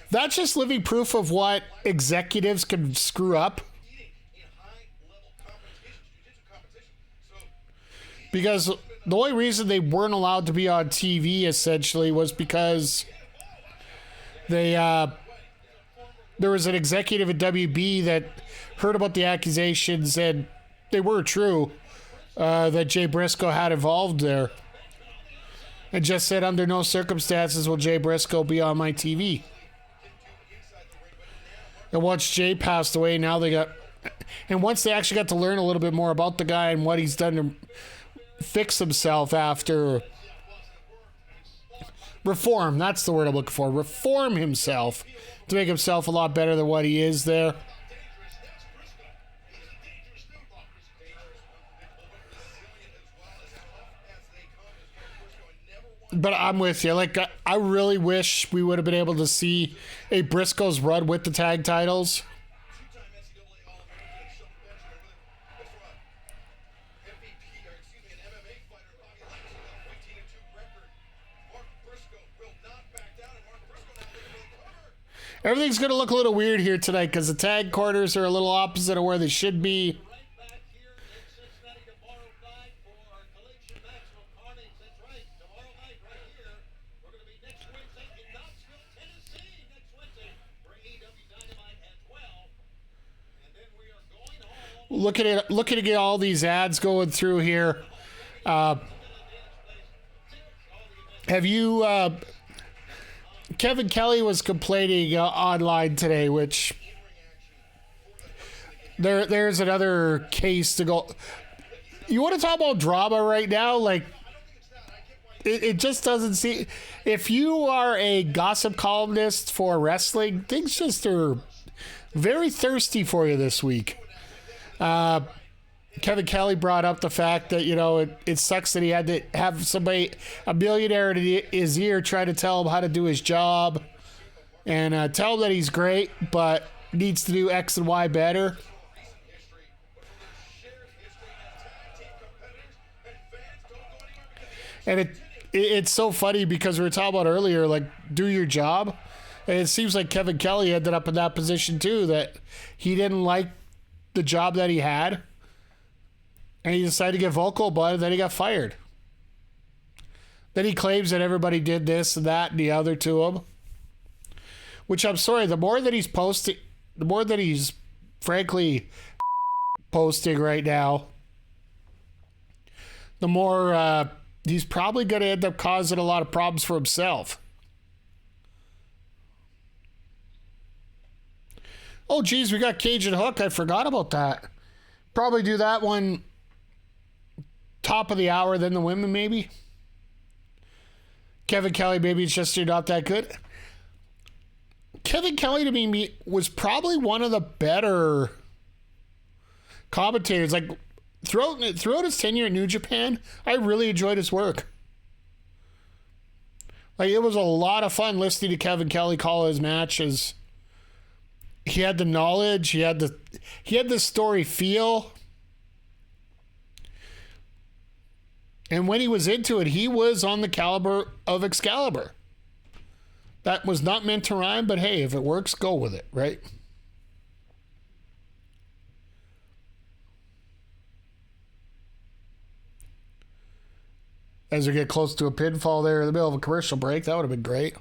That's just living proof of what executives can screw up. Because the only reason they weren't allowed to be on TV, essentially, was because they there was an executive at WB that heard about the accusations, and they were true, that Jay Briscoe had involved there. And just said, under no circumstances will Jay Briscoe be on my TV. And once Jay passed away, now they got... And once they actually got to learn a little bit more about the guy and what he's done to fix himself after... Reform, that's the word I'm looking for. Reform himself to make himself a lot better than what he is there. But I'm with you. Like, I really wish we would have been able to see a Briscoe's run with the tag titles. Everything's going to look a little weird here tonight because the tag quarters are a little opposite of where they should be. Right back here in Cincinnati tomorrow night for our collection Maximum Carnage. That's right. Tomorrow night right here. We're going to be next Wednesday in Knoxville, Tennessee. Next Wednesday for AEW Dynamite as well. And then we are going home. Looking at all these ads going through here. Have you... Kevin Kelly was complaining online today, which there's another case to go. You want to talk about drama right now? Like, it just doesn't seem... If you are a gossip columnist for wrestling, things just are very thirsty for you this week. Kevin Kelly brought up the fact that, it sucks that he had to have somebody, a millionaire in his ear, try to tell him how to do his job and tell him that he's great, but needs to do X and Y better. And it's so funny because we were talking about earlier, like, do your job. And it seems like Kevin Kelly ended up in that position too, that he didn't like the job that he had. And he decided to get vocal about it, then he got fired. Then he claims that everybody did this and that and the other to him. Which, I'm sorry, the more that he's posting, the more that he's frankly posting right now, the more he's probably going to end up causing a lot of problems for himself. Oh, geez, we got Cage and Hook. I forgot about that. Probably do that one top of the hour, then the women maybe. Kevin Kelly, maybe it's just you're not that good. Kevin Kelly to me was probably one of the better commentators. Like throughout his tenure at New Japan, I really enjoyed his work. Like it was a lot of fun listening to Kevin Kelly call his matches. He had the knowledge, he had the story feel. And when he was into it, he was on the caliber of Excalibur. That was not meant to rhyme, but hey, if it works, go with it, right? As we get close to a pinfall there in the middle of a commercial break, that would have been great.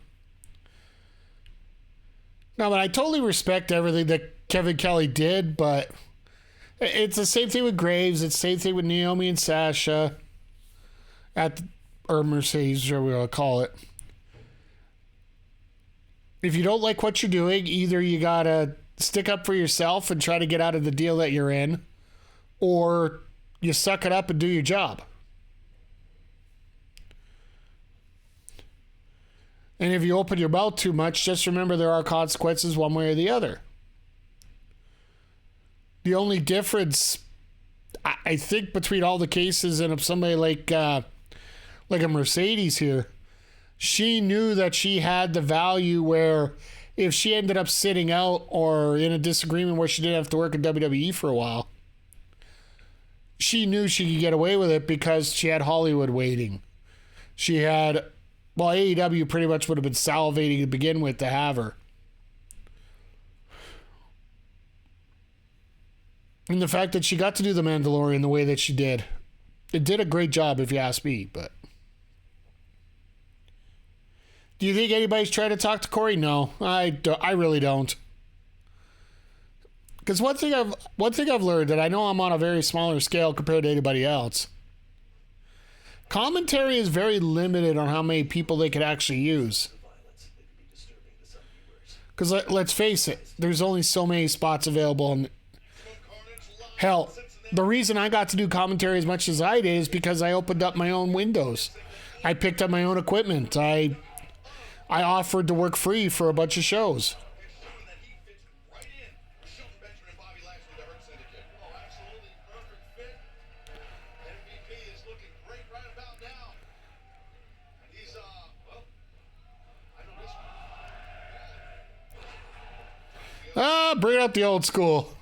No, but I totally respect everything that Kevin Kelly did, but it's the same thing with Graves. It's the same thing with Naomi and Sasha. Or Mercedes, whatever we want to call it. If you don't like what you're doing, either you gotta stick up for yourself and try to get out of the deal that you're in, or you suck it up and do your job. And if you open your mouth too much, just remember there are consequences one way or the other. The only difference, I think, between all the cases and of somebody like a Mercedes here, she knew that she had the value where if she ended up sitting out or in a disagreement where she didn't have to work in WWE for a while, she knew she could get away with it because she had Hollywood waiting. She had, well, AEW pretty much would have been salivating to begin with to have her. And the fact that she got to do The Mandalorian the way that she did, it did a great job if you ask me, but... Do you think anybody's trying to talk to Corey? No, I really don't. Because one thing I've learned, and I know I'm on a very smaller scale compared to anybody else, commentary is very limited on how many people they could actually use. Because let's face it, there's only so many spots available. And hell, the reason I got to do commentary as much as I did is because I opened up my own windows. I picked up my own equipment. I offered to work free for a bunch of shows. Bring out the old school.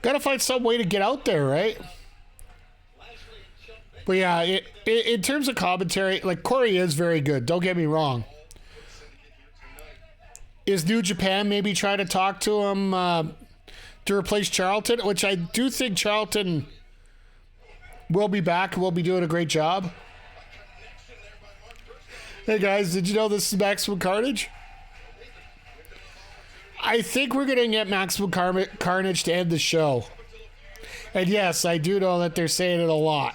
Gotta find some way to get out there, right? But yeah, in terms of commentary, like Corey is very good. Don't get me wrong. Is New Japan maybe try to talk to him to replace Charlton? Which I do think Charlton will be back and will be doing a great job. Hey guys, did you know this is Maximum Carnage? I think we're going to get Maximum Carnage to end the show. And yes, I do know that they're saying it a lot.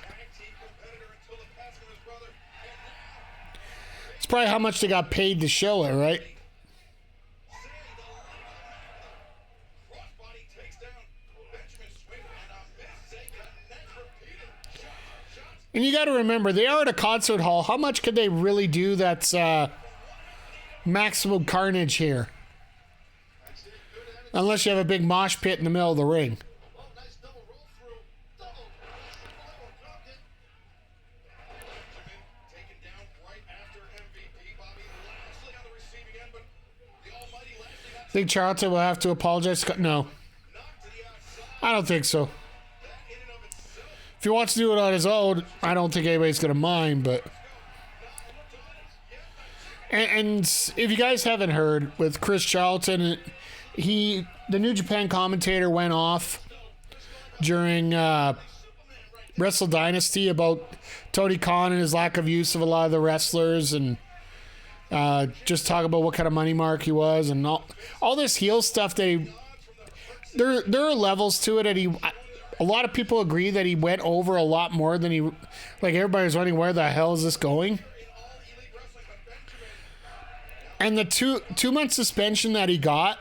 It's probably how much they got paid to show it, right? And you got to remember, they are at a concert hall. How much could they really do that's Maximum Carnage here? Unless you have a big mosh pit in the middle of the ring. Think Charlton will have to apologize? No. I don't think so. If he wants to do it on his own, I don't think anybody's going to mind, but... And if you guys haven't heard, with Chris Charlton... the New Japan commentator went off during Wrestle Dynasty about Tony Khan and his lack of use of a lot of the wrestlers, and just talk about what kind of money mark he was, and all this heel stuff that there are levels to it, and a lot of people agree that he went over a lot more than he, like, everybody's wondering where the hell is this going. And the 2-month suspension that he got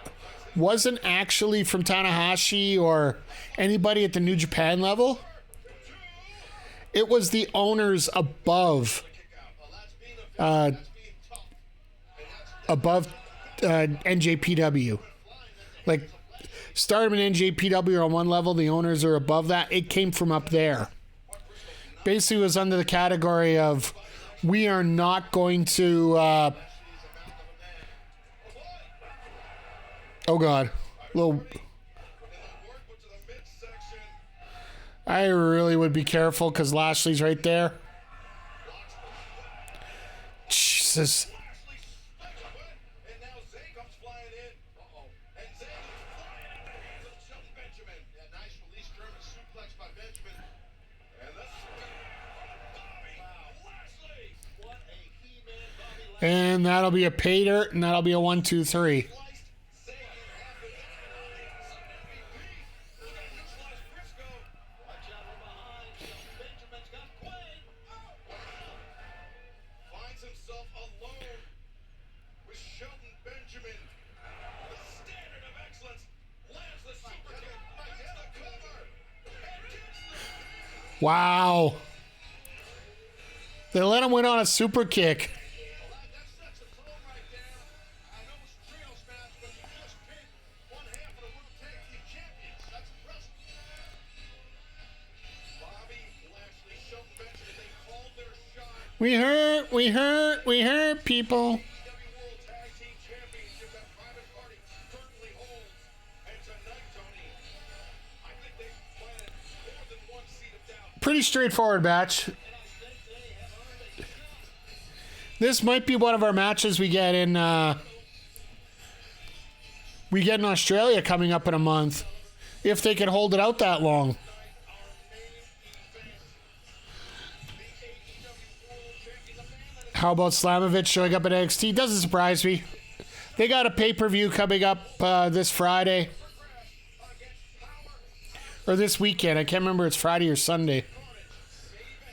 wasn't actually from Tanahashi or anybody at the New Japan level. It was the owners above NJPW. Like, Stardom and NJPW are on one level, the owners are above that. It came from up there. Basically, it was under the category of, we are not going to... oh, God. I really would be careful because Lashley's right there. Jesus. And that'll be a pay dirt, and that'll be a 1, 2, 3. Wow. They let him win on a super kick. We hurt people. Pretty straightforward match. This might be one of our matches we get in Australia coming up in a month, if they can hold it out that long. How about Slamovich showing up at NXT? Doesn't surprise me. They got a pay-per-view coming up this Friday. Or this weekend. I can't remember if it's Friday or Sunday.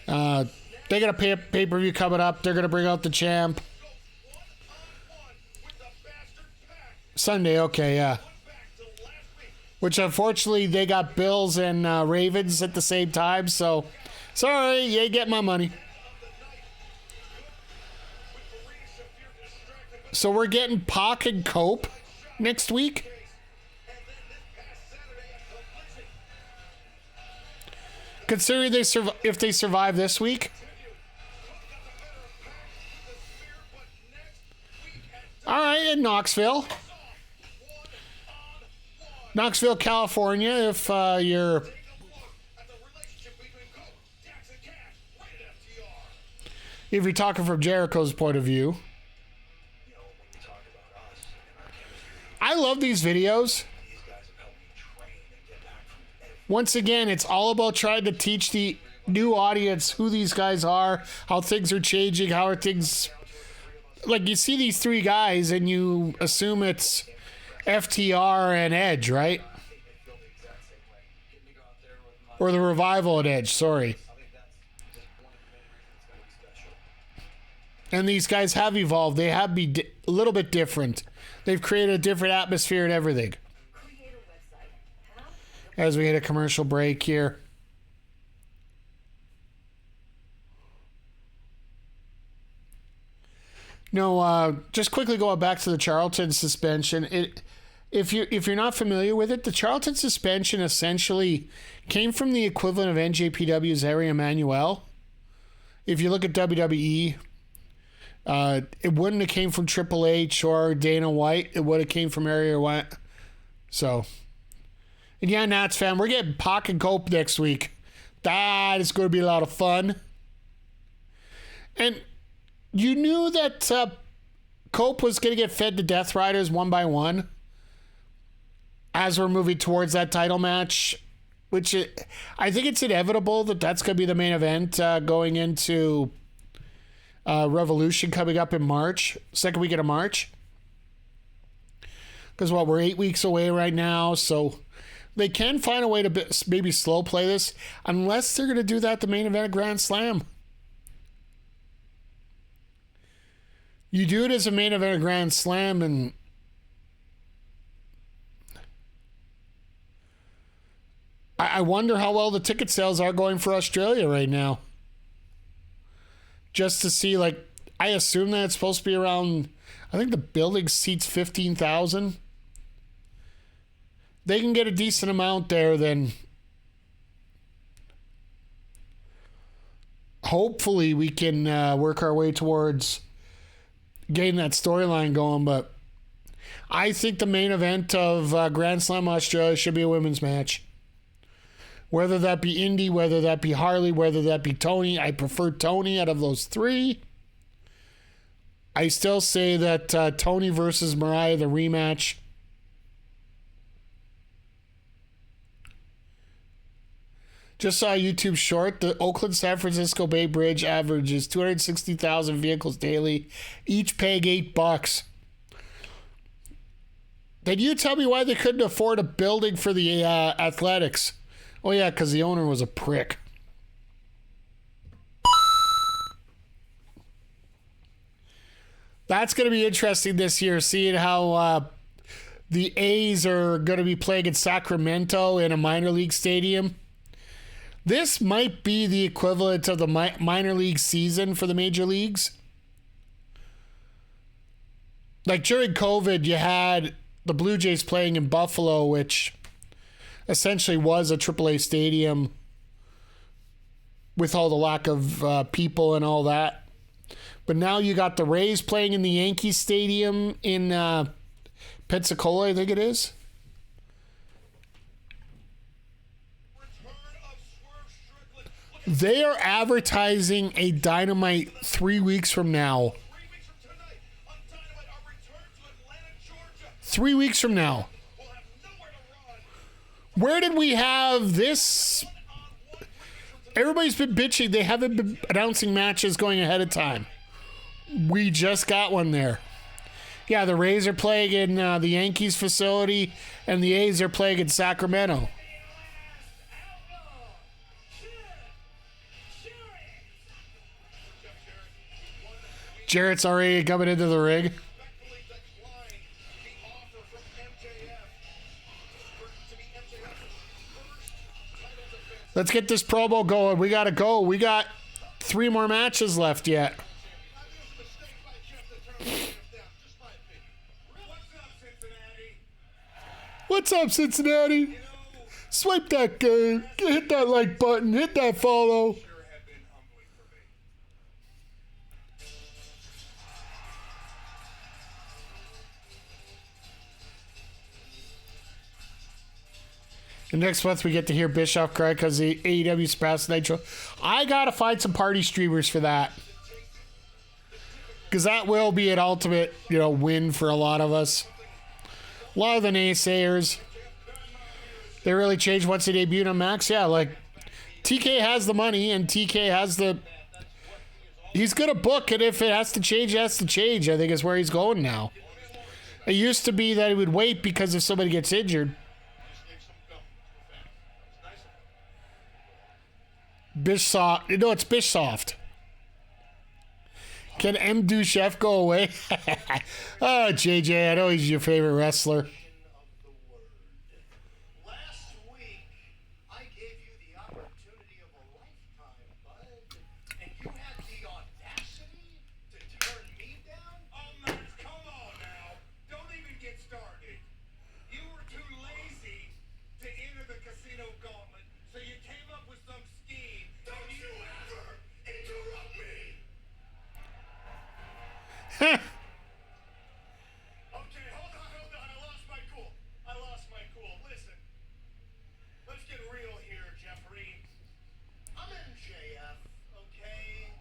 They got a pay-per-view coming up. They're going to bring out the champ. Sunday, okay, yeah. Which, unfortunately, they got Bills and Ravens at the same time, so... Sorry, you ain't get my money. So we're getting Pac and Cope next week. Considering if they survive this week. All right, in Knoxville, California, if you're talking from Jericho's point of view. I love these videos. Once again, it's all about trying to teach the new audience who these guys are, how things are changing, how are things... Like, you see these three guys and you assume it's FTR and Edge, right? Or the Revival and Edge, sorry. And these guys have evolved. They have been a little bit different. They've created a different atmosphere and everything. As we hit a commercial break here. No, just quickly going back to the Charlton suspension. If you're not familiar with it, the Charlton suspension essentially came from the equivalent of NJPW's Ari Emanuel. If you look at WWE, it wouldn't have came from Triple H or Dana White. It would have came from Ari White. So, and yeah, Nats fan, we're getting Pac and Cope next week. That is going to be a lot of fun. And you knew that Cope was going to get fed to Death Riders one by one as we're moving towards that title match, which I think it's inevitable that that's going to be the main event going into Revolution coming up in March, second weekend of March. Because we're 8 weeks away right now, so They can find a way to maybe slow play this, unless they're going to do that the main event of Grand Slam. You do it as a main event of Grand Slam, and I wonder how well the ticket sales are going for Australia right now. Just to see, like, I assume that it's supposed to be around, I think the building seats 15,000. They can get a decent amount there, then hopefully we can work our way towards getting that storyline going. But I think the main event of Grand Slam Australia should be a women's match. Whether that be Indy, whether that be Harley, whether that be Tony. I prefer Tony out of those three. I still say that Tony versus Mariah, the rematch. Just saw a YouTube short. The Oakland-San Francisco Bay Bridge averages 260,000 vehicles daily, each paying $8. Then you tell me why they couldn't afford a building for the athletics. Oh, yeah, because the owner was a prick. That's going to be interesting this year, seeing how the A's are going to be playing in Sacramento in a minor league stadium. This might be the equivalent of the minor league season for the major leagues. Like during COVID, you had the Blue Jays playing in Buffalo, which essentially was a AAA stadium with all the lack of people and all that. But now you got the Rays playing in the Yankee Stadium in Pensacola, I think it is. They are advertising a Dynamite 3 weeks from now. 3 weeks from now. Where did we have this? Everybody's been bitching. They haven't been announcing matches going ahead of time. We just got one there. Yeah, the Rays are playing in the Yankees facility, and the A's are playing in Sacramento. Jarrett's already coming into the ring. Let's get this promo going. We got to go. We got 3 more matches left yet. What's up, Cincinnati? Swipe that game. Hit that like button. Hit that follow. And next month we get to hear Bischoff cry because the AEW's past Nitro. I gotta find some party streamers for that, because that will be an ultimate, win for a lot of us. A lot of the naysayers, they really changed once they debuted on Max. Yeah, like TK has the money and TK has the. He's gonna book it. If it has to change, it has to change. I think is where he's going now. It used to be that he would wait because if somebody gets injured. Bishsoft. It's Bishsoft. Can M. Do Chef go away? Oh, JJ, I know he's your favorite wrestler. Last week, I gave you the opportunity of a lifetime, bud, and you had the audacity to turn me down? Oh, man, come on now. Don't even get started. You were too lazy to enter the casino gauntlet, so you came up with some scheme. Don't you ever interrupt me! Heh. Okay, hold on. I lost my cool. Listen, let's get real here, Jeffrey. I'm MJF, okay?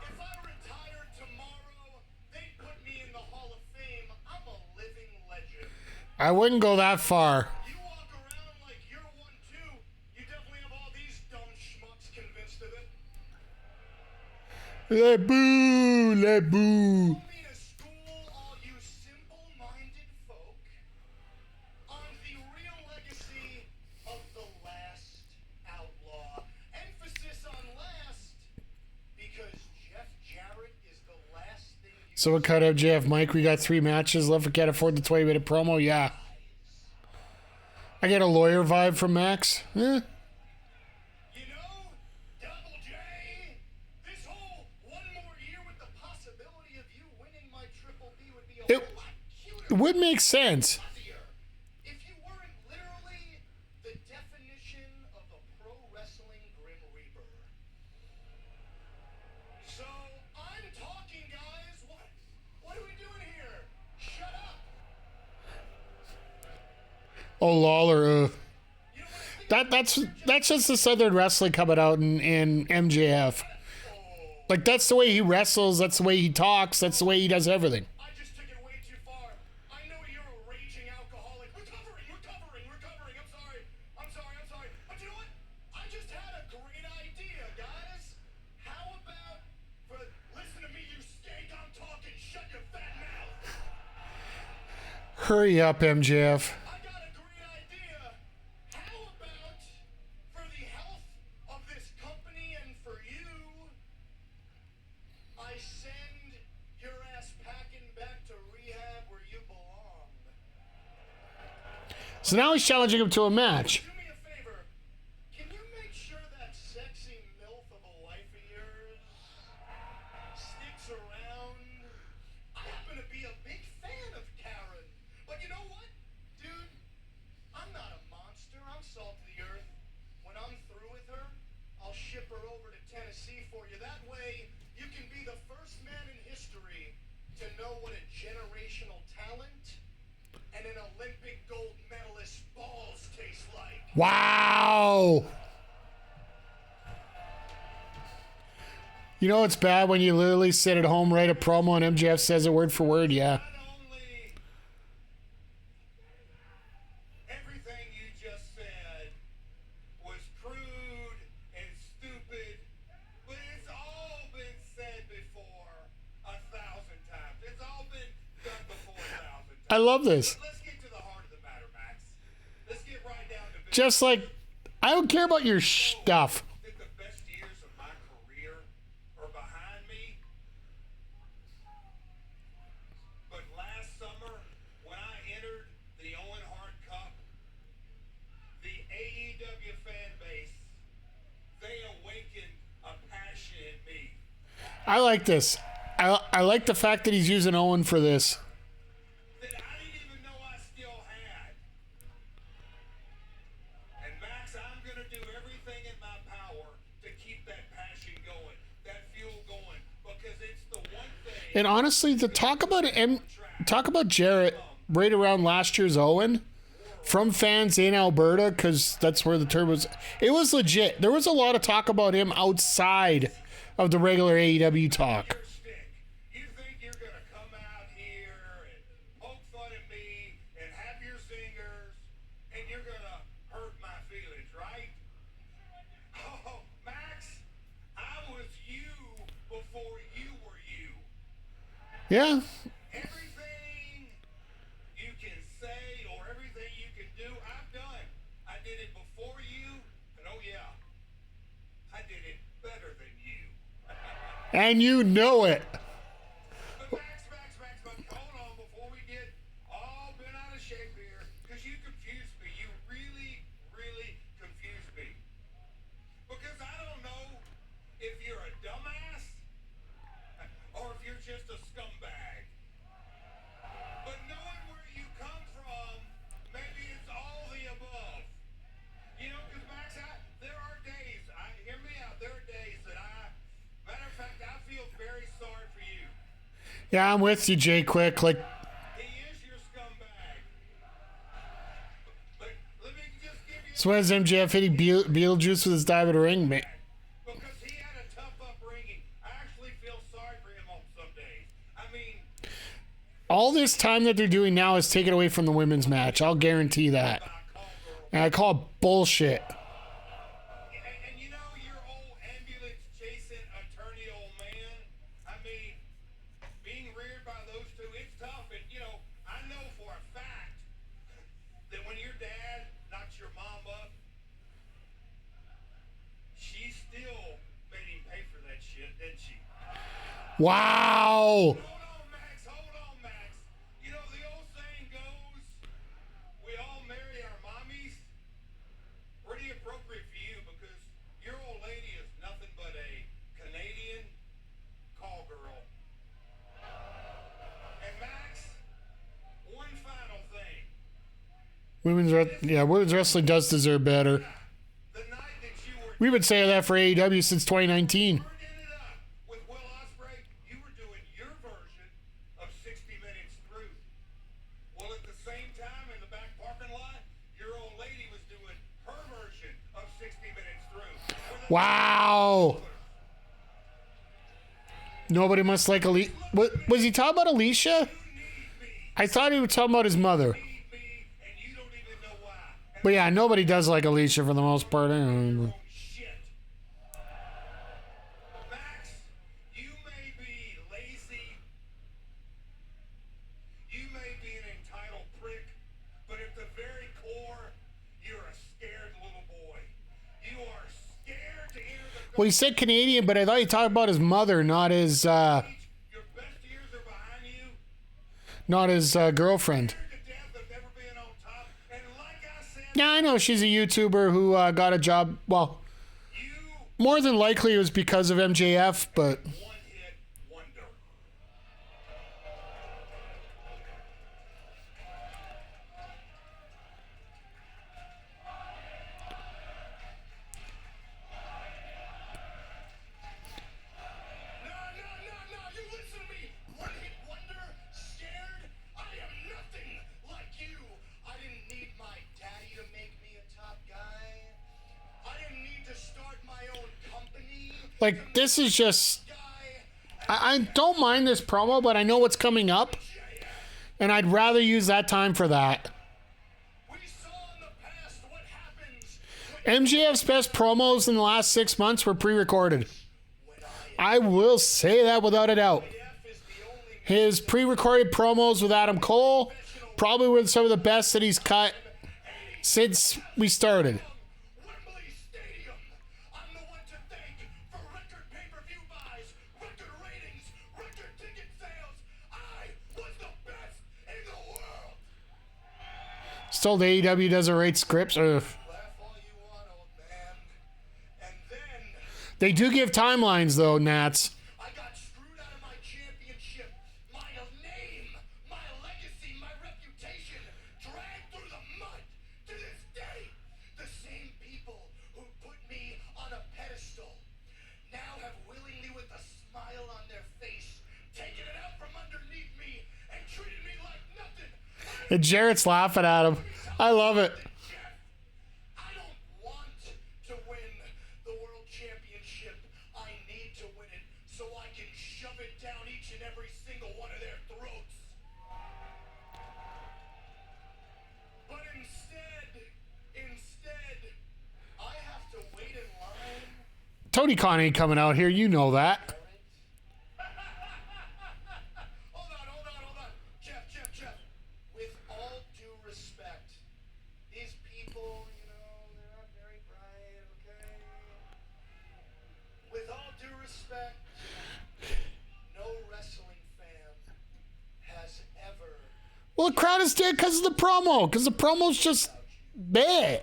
If I retired tomorrow, they'd put me in the Hall of Fame. I'm a living legend. I wouldn't go that far. You walk around like you're one too. You definitely have all these dumb schmucks convinced of it. Le boo, le boo. Want me to school all you simple-minded folk on the real legacy So what cut MJF? Mike, we got 3 matches left. We can't afford the 20-minute promo. Yeah. I get a lawyer vibe from Max. Eh. You know, Double J, this whole one more year with the possibility of you winning my Triple B would be a It, whole lot cuter. it would make sense. If you weren't literally the definition of a pro wrestling Grim Reaper. So I'm talking, guys. What are we doing here? Shut up. Oh, Lawler. You know what I think? That's just the Southern wrestling coming out in MJF. Like, that's the way he wrestles. That's the way he talks. That's the way he does everything. I just took it way too far. I know you're a raging alcoholic. Recovering. I'm sorry. But you know what? I just had a great idea, guys. How about listen to me, you steak. I'm talking. Shut your fat mouth. Hurry up, MJF. I got a great idea. How about for the health of this company and for you, I send your ass packing back to rehab where you belong. So now he's challenging him to a match. Do me a favor. Can you make sure that sexy MILF of a wife of yours sticks around? I happen to be a big fan of Karen. But you know what, dude? I'm not a monster. I'm salt of the earth. When I'm through with her, I'll ship her over to Tennessee for you. That way, you can be the first man in history to know what a generational talent and an Olympic gold medalist balls taste like. Wow. You know it's bad when you literally sit at home, write a promo, and MJF says it word for word. Yeah. Not only everything you just said was crude and stupid, but it's all been said before 1,000 times. It's all been done before 1,000 times. I love this. Let's get to the heart of the matter, Max. Let's get right down to business. Just like, I don't care about your stuff. That the best years of my career are behind me. But last summer, when I entered the Owen Hart Cup, the AEW fan base, they awakened a passion in me I like this. I like the fact that he's using Owen for this. that I didn't even know I still had. And Max, I'm going to do everything in my power to keep that passion going, that fuel going, because it's the one thing. And honestly, the talk about Jarrett right around last year's Owen from fans in Alberta, because that's where the term was. It was legit. There was a lot of talk about him outside of the regular AEW talk. Your stick. You think you're going to come out here and poke fun at me and have your zingers, and you're going to hurt my feelings, right? Oh, Max, I was you before you were you. Yeah. Everything you can say or everything you can do, I've done. I did it before you, and oh yeah, I did it better than you. And you know it. But Max, hold on before we get all bent out of shape here, because you confused me. You really, really confused me. Because I don't know if you're a dumbass or if you're just a scumbag. But knowing where you come from, maybe it's all the above. You know, because Max, there are days, hear me out, there are days that matter of fact, I feel very sorry for you. Yeah, I'm with you, Jay Quick. Like, He is your scumbag. But let me just give you so when is MJF hitting Beetlejuice with his diamond ring, mate? because he had a tough upbringing. I actually feel sorry for him on some days. I mean, All this time that they're doing now is taken away from the women's match. I'll guarantee that. I call girl. And I call it bullshit. And you know, your old ambulance chasing attorney old man. I mean, being reared by those two, it's tough. And you know, I know for a fact that when your dad knocked your mom up, she still made him pay for that shit, didn't she? Wow. Hold on, Max. Women's wrestling does deserve better. The night that you were We've been saying that for AEW since 2019. ended up with Will Ospreay, you were doing your version of 60 Minutes through. Well, at the same time, in the back parking lot, your old lady was doing her version of 60 Minutes through. Wow. Nobody must like Alicia. Was he talking about Alicia? I thought he was talking about his mother. Me, and you don't even know why. And But yeah, nobody does like Alicia for the most part. shit. Max, you may be lazy. You may be an entitled prick, but at the very core, you're a scared little boy. You are scared to enter the Well, he said Canadian, but I thought he talked about his mother, not his Your best years are behind you. girlfriend. Scared to death of never being on top. And like I said, Yeah, I know she's a YouTuber who got a job. Well, you more than likely it was because of MJF, but one-hit wonder. No, you listen to me. One-hit wonder, scared. I am nothing like you. I didn't need my daddy to make me a top guy. I didn't need to start my own company. like this is just. Guy, I don't mind this promo, but I know what's coming up, and I'd rather use that time for that. we saw in the past what happens MJF's best promos in the last 6 months were pre-recorded. when I will say that without a doubt. IF is the only His pre-recorded promos with Adam Cole probably were some of the best that he's cut since we started. Wembley Stadium. I'm the one to thank for record pay-per-view buys, record ratings, record ticket sales. I was the best in the world. Still, the AEW doesn't rate scripts. Ugh. Laugh all you want, old man. And then They do give timelines, though, Nats. I got screwed out of my championship, my name, my legacy, my reputation, dragged through the mud. To this day, the same people who put me on a pedestal now have willingly, with a smile on their face, taken it out from underneath me and treated me like nothing. And Jarrett's laughing at him. I love it. Jeff, I don't want to win the world championship. I need to win it so I can shove it down each and every single one of their throats. But instead, I have to wait in line. Tony Khan ain't coming out here. You know that. Hold on. Jeff. With all due respect, these people, they're not very bright, okay? With all due respect, no wrestling fan has ever Well, the crowd is dead because of the promo. Because the promo's just bad.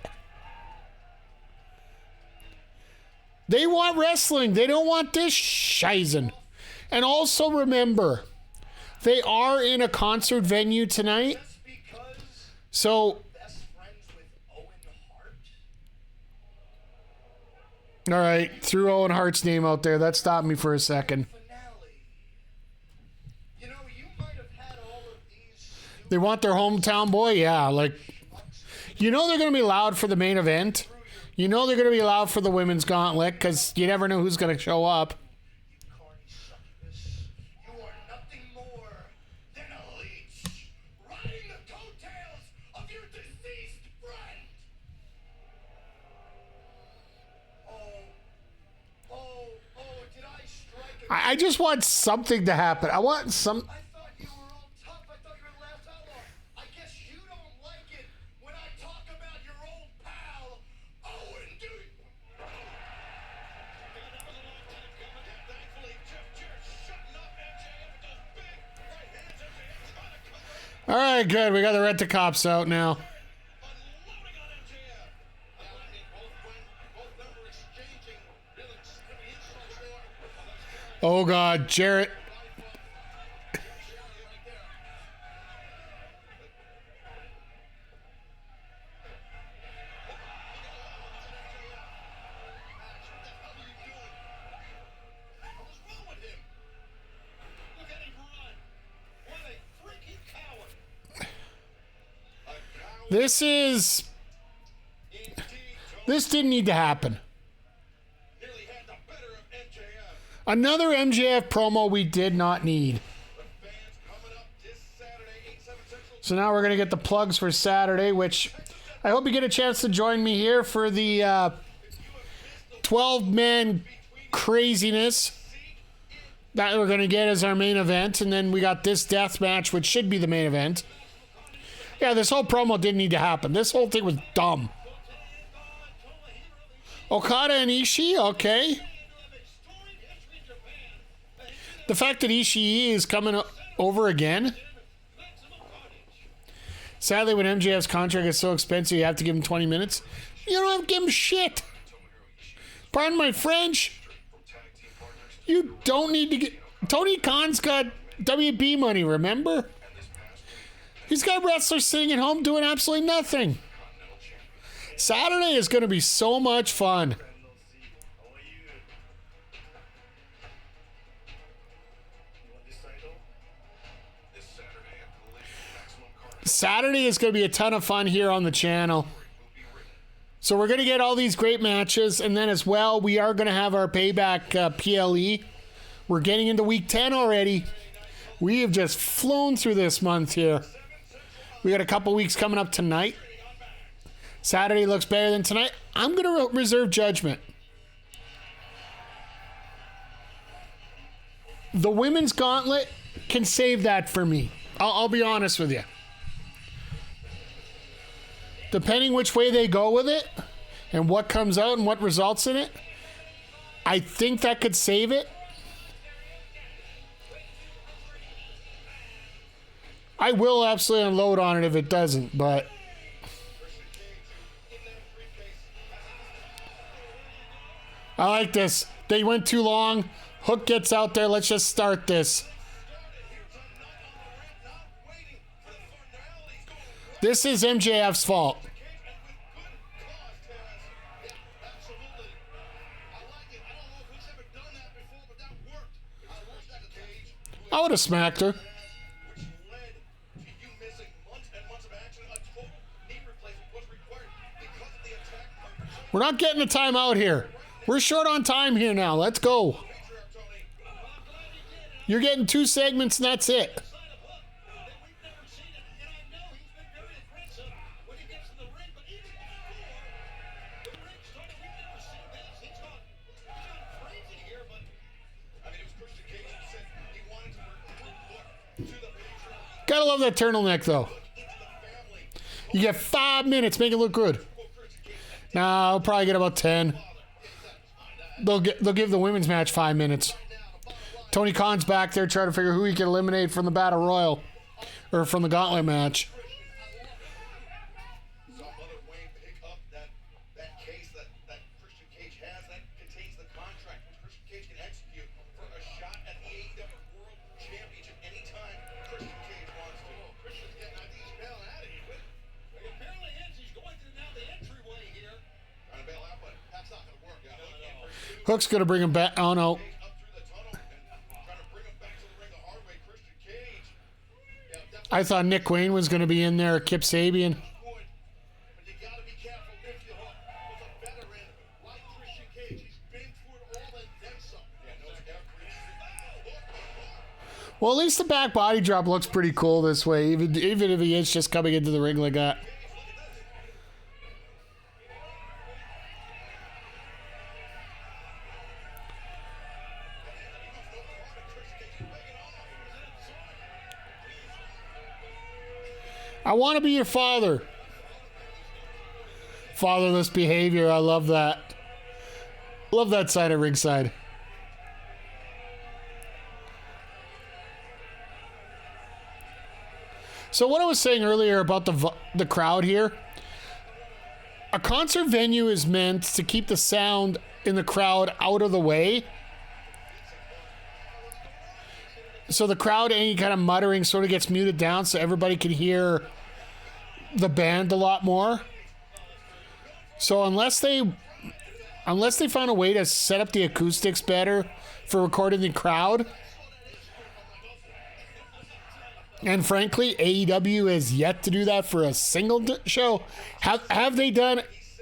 They want wrestling. They don't want this shizen. And also remember, they are in a concert venue tonight. just because So, best friends with Owen Hart. all right, threw Owen Hart's name out there. That stopped me for a second. Finale. You might have had all of these They want their hometown boy? Yeah, like, you know they're going to be loud for the main event. You know they're going to be loud for the women's gauntlet because you never know who's going to show up. carny succubus. You are nothing more than a leech riding the coattails of your deceased friend. Did I strike a I just want something to happen. I want some. I thought you were all tough. I thought you were the last outlaw. I guess you don't like it when I talk about your old pal, Owen, do you? That was a long time coming. Thankfully, Jeff Jarrett shutting up MJF with those big right hands. MJF trying to cover. All right, good. We got the Rent-A-Cops out now. Unloading on MJF. Both men were exchanging really heavy insults there. Oh, God. Jarrett. This didn't need to happen. Nearly had the better of MJF. Another MJF promo we did not need. But fans coming up this Saturday, 8/7 Central. So now we're going to get the plugs for Saturday, which I hope you get a chance to join me here for the 12-man craziness that we're going to get as our main event. And then we got this death match, which should be the main event. Yeah, this whole promo didn't need to happen. This whole thing was dumb. Okada and Ishii, okay. The fact that Ishii is coming over again. Sadly, when MJF's contract is so expensive, you have to give him 20 minutes. You don't have to give him shit. Pardon my French. You don't need to get... Tony Khan's got WB money, remember? He's got wrestlers sitting at home doing absolutely nothing. Saturday is going to be so much fun. Saturday is going to be a ton of fun here on the channel. So we're going to get all these great matches. And then as well, we are going to have our Payback PLE. We're getting into week 10 already. We have just flown through this month here. We got a couple weeks coming up tonight. Saturday looks better than tonight. I'm going to reserve judgment. The women's gauntlet can save that for me. I'll be honest with you. Depending which way they go with it and what comes out and what results in it, I think that could save it. I will absolutely unload on it if it doesn't, but I like this. They went too long. Hook gets out there. Let's just start this. This is MJF's fault. I would have smacked her. We're not getting a timeout here. We're short on time here now. Let's go. You're getting 2 segments and that's it. Gotta love that turtleneck though. You get 5 minutes, make it look good. Nah, I'll probably get about 10. They'll give the women's match 5 minutes. Tony Khan's back there trying to figure who he can eliminate from the Battle Royal. Or from the Gauntlet match. Some other way pick up that case that Christian Cage has that contains the contract which Christian Cage can execute for a shot at the AEW World Championship anytime Christian Cage wants to. Christian's getting, I think he's bailing out of here. But he apparently is. He's going through now the entryway here. Trying to bail out, but that's not going to work. Hook's gonna bring him back. Oh no. Up through the tunnel and trying to bring him back to the ring the hard way. Christian Cage. Yeah, I thought Nick Wayne was gonna be in there. Kip Sabian. but you gotta be careful if you hook. Was a veteran like Christian Cage. He's been through it all and then some. Yeah, knows every. Well, at least the back body drop looks pretty cool this way, even if he is just coming into the ring like that. I want to be your father. Fatherless behavior. I love that. Love that side of ringside. So what I was saying earlier about the crowd here, a concert venue is meant to keep the sound in the crowd out of the way. So the crowd, any kind of muttering sort of gets muted down so everybody can hear the band a lot more. So unless they find a way to set up the acoustics better for recording the crowd, And frankly, AEW has yet to do that for a single show. Have they done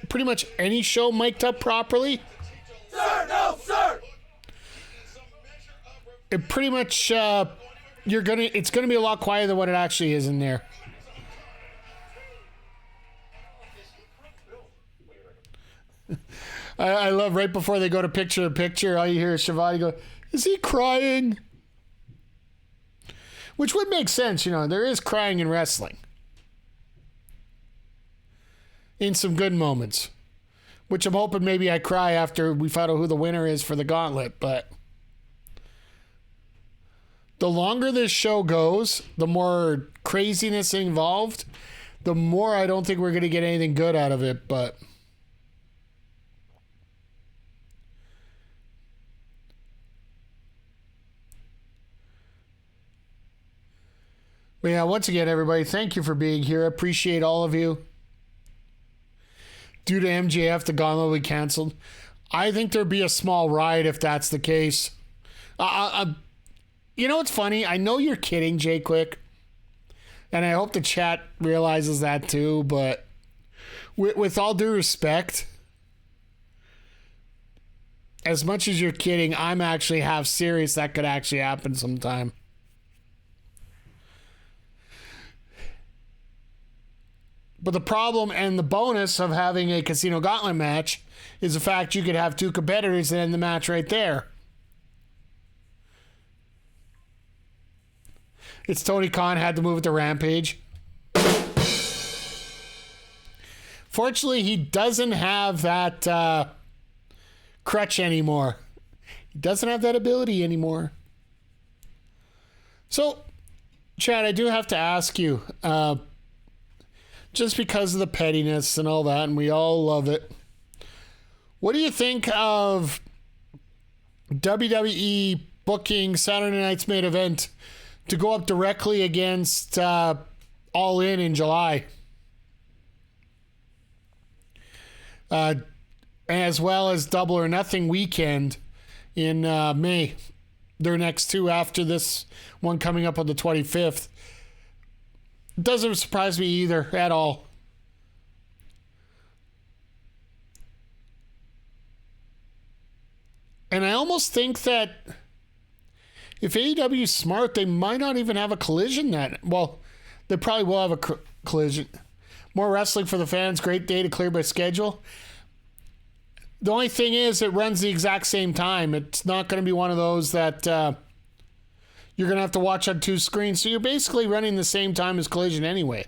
pretty much any show mic'd up properly? Sir, no, sir! It pretty much it's gonna be a lot quieter than what it actually is in there. I love right before they go to picture in picture, all you hear is Shivani go, "Is he crying?" Which would make sense, you know. There is crying in wrestling. In some good moments. Which I'm hoping maybe I cry after we find out who the winner is for the Gauntlet. But the longer this show goes, the more craziness involved, the more I don't think we're going to get anything good out of it. But yeah, once again, everybody, thank you for being here. I appreciate all of you. Due to MJF, the Gauntlet will be canceled. I think there'd be a small riot if that's the case. You know what's funny? I know you're kidding, Jay Quick. And I hope the chat realizes that too. But with all due respect, as much as you're kidding, I'm actually half serious that could actually happen sometime. But the problem and the bonus of having a Casino Gauntlet match is the fact you could have two competitors and end the match right there. It's Tony Khan had to move it to Rampage. Fortunately, he doesn't have that crutch anymore. He doesn't have that ability anymore. So, Chad, I do have to ask you, just because of the pettiness and all that, and we all love it, what do you think of WWE booking Saturday night's main event to go up directly against All In July? As well as Double or Nothing weekend in May. Their next two after this one coming up on the 25th. Doesn't surprise me either at all. And I almost think that if AEW is smart, they might not even have a collision that... Well, they probably will have a collision. More wrestling for the fans. Great day to clear by schedule. The only thing is it runs the exact same time. It's not going to be one of those that you're going to have to watch on two screens. So you're basically running the same time as Collision anyway.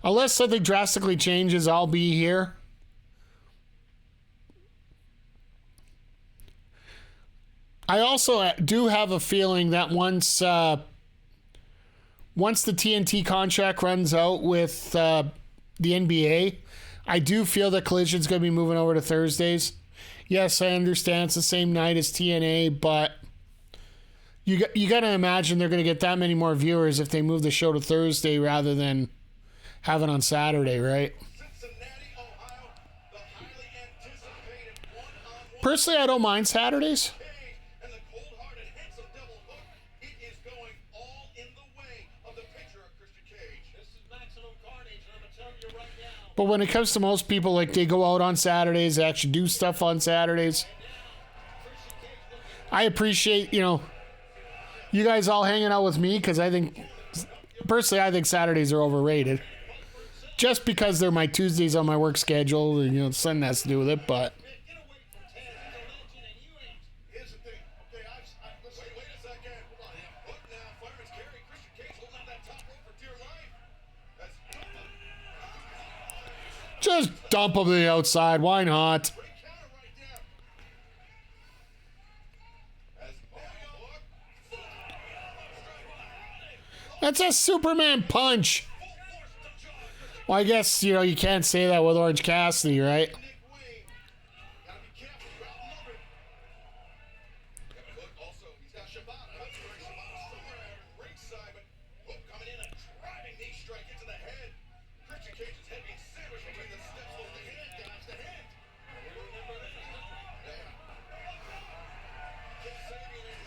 Unless something drastically changes, I'll be here. I also do have a feeling that once the TNT contract runs out with the NBA, I do feel that Collision's going to be moving over to Thursdays. Yes, I understand it's the same night as TNA, but you got to imagine they're going to get that many more viewers if they move the show to Thursday rather than have it on Saturday, right? Cincinnati, Ohio, the highly anticipated one-on-one Personally, I don't mind Saturdays. and the cold-hearted, handsome double hook. It is going all in the way of the picture of Christian Cage. This is Maximum Carnage, and I'm going to tell you right now. But when it comes to most people, like, they go out on Saturdays, they actually do stuff on Saturdays. I appreciate, you guys all hanging out with me because I think Saturdays are overrated. Just because they're my Tuesdays on my work schedule, and, something has to do with it, but... Get away from Ted. He's a legend, and you ain't. Here's the thing. Okay, wait a second. Hold on. Look now, fireman's carry. Christian Cage holding on that top rope for dear life. That's Just dump him to the outside. Why not? great counter right there. That's a Superman punch. Well, I guess, you can't say that with Orange Cassidy, right? Nick Wayne. Gotta be careful. You're outnumbered. Look, also, he's got Shibata. Shibata somewhere at ringside, but Hook coming in and driving knee strike into the head. Christian Cage's head being sandwiched between the steps. Look, the hand, guys, the hand. Remember that. Yeah. Kip Sabian in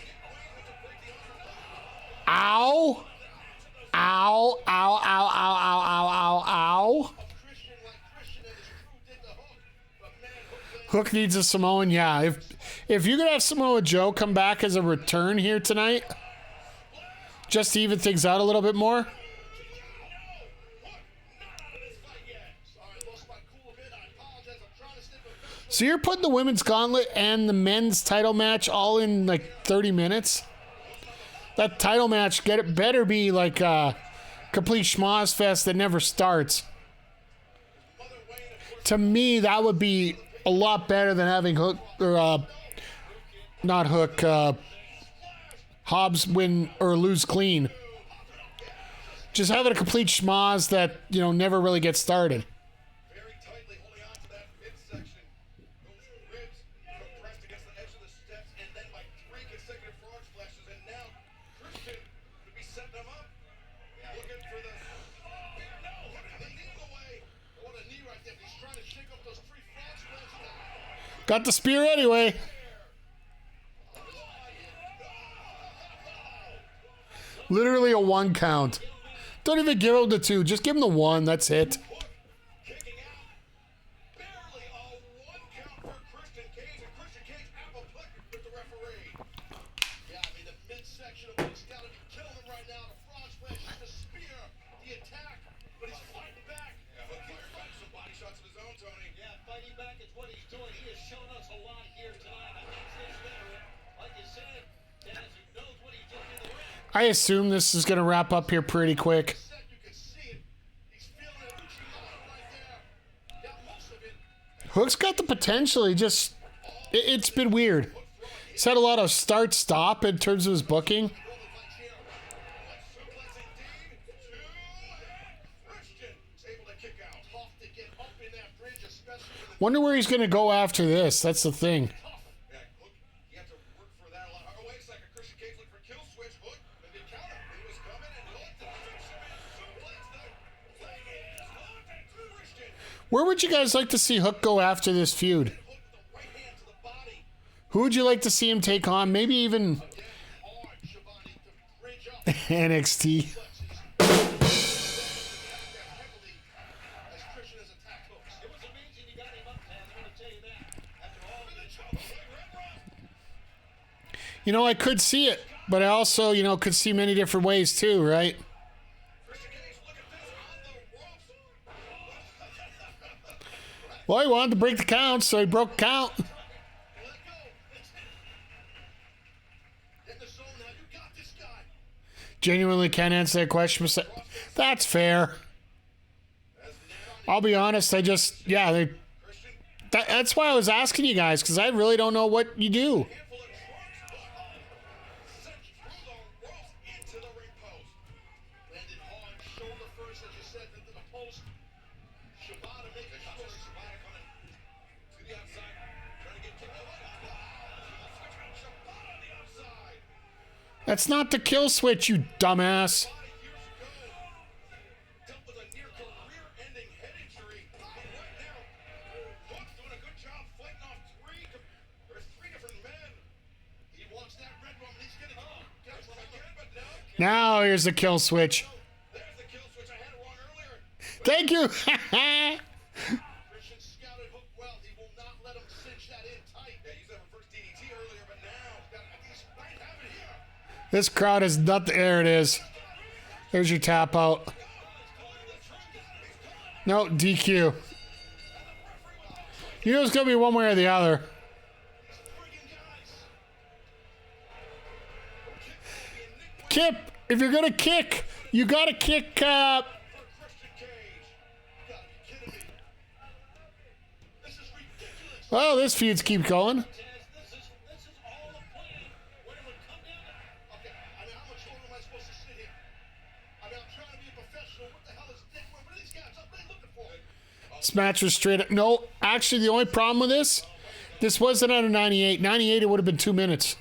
No. Christian like Christian and his crew did to Hook. But man, Hook needs a Samoan. Yeah. If you're going to have Samoa Joe come back as a return here tonight, just to even things out a little bit more. So you're putting the women's gauntlet and the men's title match all in like 30 minutes? That title match, better be like a complete schmoz fest that never starts. To me, that would be a lot better than having Hook, or not Hook, Hobbs win or lose clean. Just having a complete schmoz that, never really gets started. very tightly holding on to that midsection. Those ribs compressed against the edge of the steps, and then by 3 consecutive frog splashes, and now Christian could be setting them up. Looking for the the knee away. What a knee right there. He's trying to shake up those 3 frog splashes. Got the spear anyway. Literally a 1 count. Don't even give him the 2. Just give him the 1. That's it. Kicking out. Barely a 1 count for Christian Cage, and Christian Cage apoplectic with the referee. Yeah, I mean, the midsection of Hook's got to be killing him right now. The frog splash, the spear, the attack, but he's fighting back. Hook firing some body shots of his own, Tony. Yeah, fighting back is what he's doing. He has shown us a lot here tonight against this veteran. Like you said, Daz, he knows what he's doing in the ring. I assume this is going to wrap up here pretty quick. You can see it. He's feeling it. Right there. Got most of it. Hook's got the potential. It's been weird. He's had a lot of start-stop in terms of his booking. Wonder where he's going to go after this. That's the thing. Where would you guys like to see Hook go after this feud? Who would you like to see him take on? Maybe even NXT. I could see it, but I also, could see many different ways too, right? Well, he wanted to break the count, so he broke count. Genuinely can't answer that question. That's fair. I'll be honest, that's why I was asking you guys, because I really don't know what you do. That's not the kill switch, you dumbass. Now here's the kill switch. Thank you. This crowd is nothing. There it is. There's your tap out. No, DQ. You know it's going to be one way or the other. Kip, if you're going to kick, you got to kick. Oh, this feud's keep going. This match was straight up. No, actually, the only problem with this wasn't at a 98. 98, it would have been 2 minutes.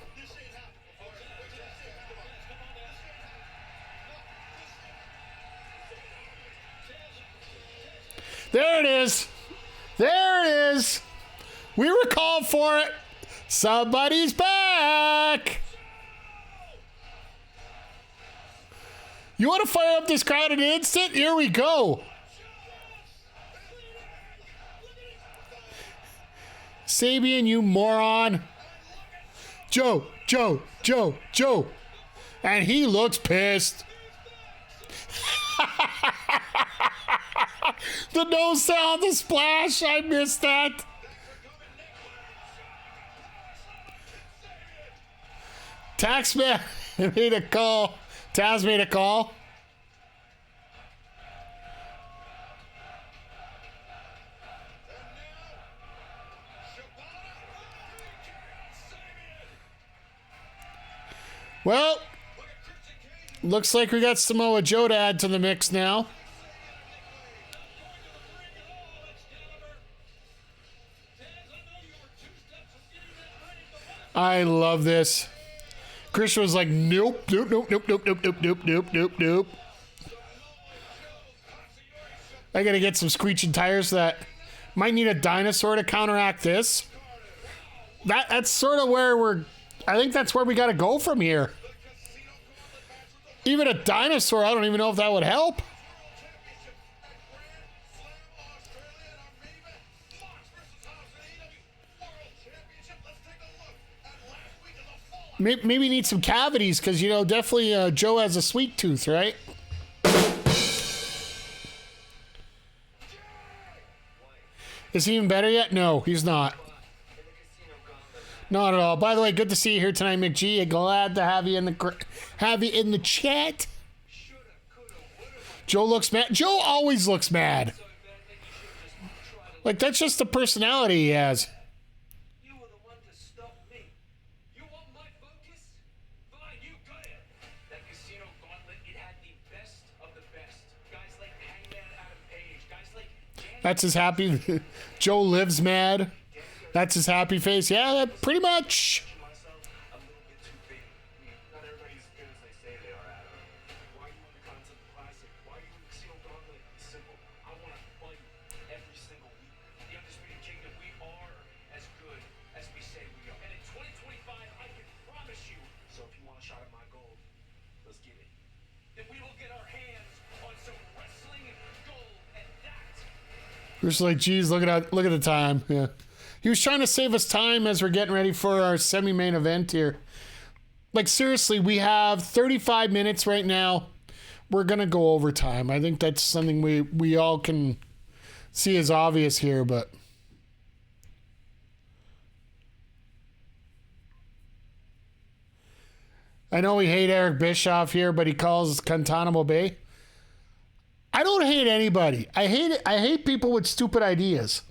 There it is. There it is. We were called for it. Somebody's back. You want to fire up this crowd in an instant? Here we go. Sabian, you moron. Joe. And he looks pissed. The nose sound, the splash. I missed that. Taxman made a call. Taz made a call. Well, looks like we got Samoa Joe to add to the mix now. I love this. Christian was like, nope. I gotta get some screeching tires that might need a dinosaur to counteract this. That's sort of where I think that's where we gotta go from here. Even a dinosaur, I don't even know if that would help. Maybe need some cavities because, definitely Joe has a sweet tooth, right? Is he even better yet? No, he's not. Not at all. By the way, good to see you here tonight, McGee. Glad to have you in the chat. Joe looks mad. Joe always looks mad. Like, that's just the personality he has. You were the one to stop me. You want my focus? Fine, you got it. That casino gauntlet, it had the best of the best. Guys like Hangman Adam Page, guys like That's his happy. Joe lives mad. That's his happy face. Yeah, pretty much. myself a little bit too big. Not everybody's as good as they say they are, Adam. Why are you in the Concept Classic? Why are you in the casino gauntlet? It's simple. I want to fight every single week. The Undisputed Kingdom, we are as good as we say we are. And in 2025, I can promise you. So if you want a shot at my gold, let's get it. Then we will get our hands on some wrestling gold, and that. Just like, geez, look at the time. Yeah. He was trying to save us time as we're getting ready for our semi-main event here. Like, seriously, we have 35 minutes right now. We're going to go overtime. I think that's something we all can see as obvious here, but... I know we hate Eric Bischoff here, but he calls Guantanamo Bay. I don't hate anybody. I hate people with stupid ideas.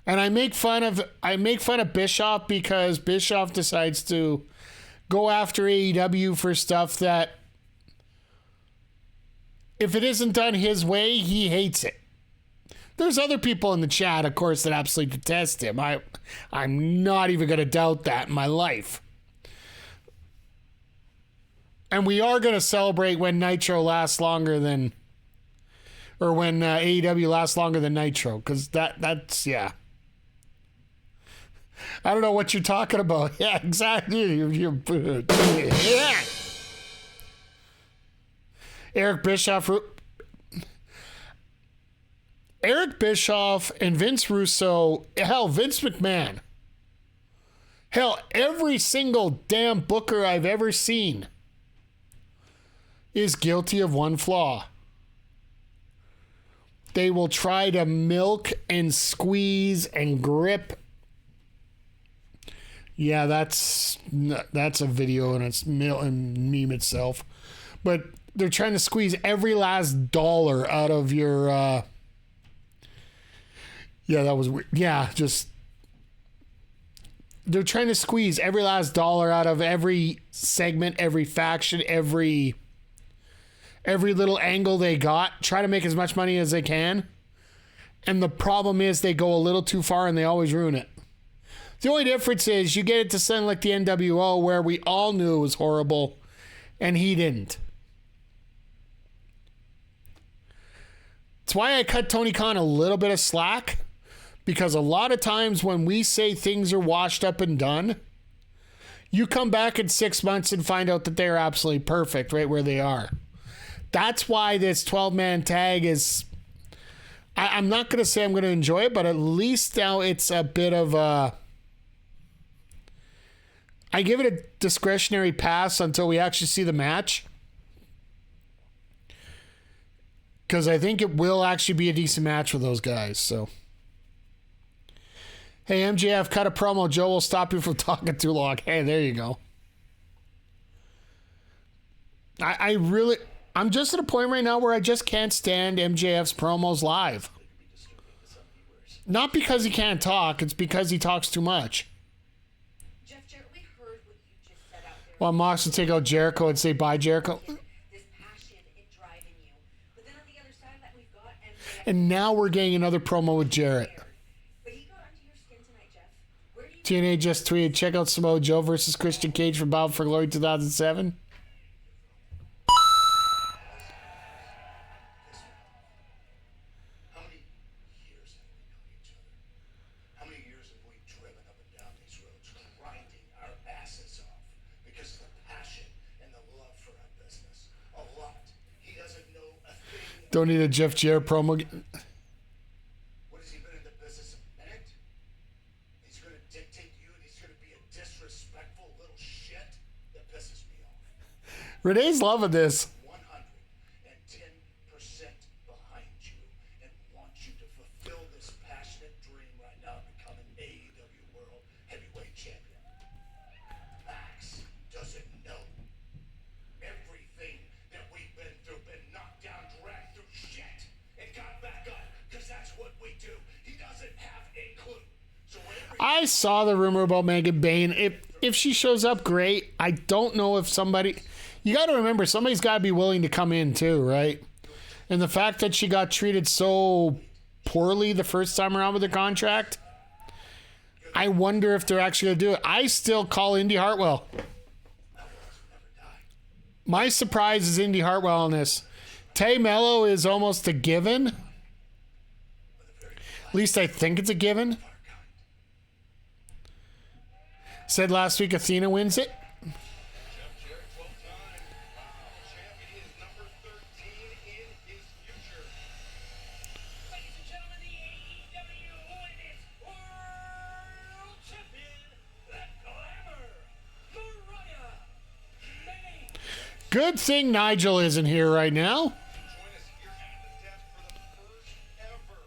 And I make fun of Bischoff because Bischoff decides to go after AEW for stuff that, if it isn't done his way, he hates it. There's other people in the chat, of course, that absolutely detest him. I'm not even going to doubt that in my life. And we are going to celebrate when Nitro lasts longer than, or when AEW lasts longer than Nitro, because that's yeah. I don't know what you're talking about. Yeah, exactly. Yeah. Eric Bischoff and Vince Russo, hell, Vince McMahon. Hell, every single damn booker I've ever seen is guilty of one flaw. They will try to milk and squeeze and grip. Yeah, that's a video and it's and meme itself. But they're trying to squeeze every last dollar out of your... Yeah, that was weird. Yeah, just... They're trying to squeeze every last dollar out of every segment, every faction, every little angle they got. Try to make as much money as they can. And the problem is they go a little too far and they always ruin it. The only difference is you get it to sound like the NWO where we all knew it was horrible and he didn't. That's why I cut Tony Khan a little bit of slack, because a lot of times when we say things are washed up and done, you come back in 6 months and find out that they're absolutely perfect right where they are. That's why this 12-man tag is... I'm not going to say I'm going to enjoy it, but at least now it's a bit of a... I give it a discretionary pass until we actually see the match. Because I think it will actually be a decent match with those guys, so... Hey, MJF, cut a promo. Joe will stop you from talking too long. Hey, there you go. I'm just at a point right now where I just can't stand MJF's promos live. Not because he can't talk, it's because he talks too much. Jeff Jarrett, we heard what you just said out there. Well, Mox will take out Jericho and say bye, Jericho. This passion in driving you. But then on the other side of that, we've got MJF. And now we're getting another promo with Jarrett. But he got under your skin tonight, Jeff. Where do you TNA just tweeted, check out Samoa Joe versus Christian Cage for Bound for Glory 2007. How many years have we known each other? How many years have we driven up and down these roads, grinding our asses off because of the passion and the love for our business? A lot. He doesn't know a thing. Don't need a Jeff Jarrett promo. What has he been in the business of minute? He's going to dictate you, and he's going to be a disrespectful little shit that pisses me off. Renee's loving this. 110% behind you and want you to fulfill this passionate dream right now of becoming AEW World Heavyweight Champion. Max doesn't know everything that we've been through, been knocked down, dragged through shit, and got back up, because that's what we do. He doesn't have a clue. So whenever I saw the rumor about Megan Bain. If she shows up, great. I don't know if somebody... You got to remember, somebody's got to be willing to come in too, right? And the fact that she got treated so poorly the first time around with her contract, I wonder if they're actually going to do it. I still call Indy Hartwell. My surprise is Indy Hartwell on this. Tay Mello is almost a given. At least I think it's a given. Said last week Athena wins it. Jeff Jarrett, 12-time champion, is number 13 in his future. Ladies and gentlemen, the AEW Women's World Champion, the Glamour, Mariah May. Good thing Nigel isn't here right now. Join us here at the desk for the first ever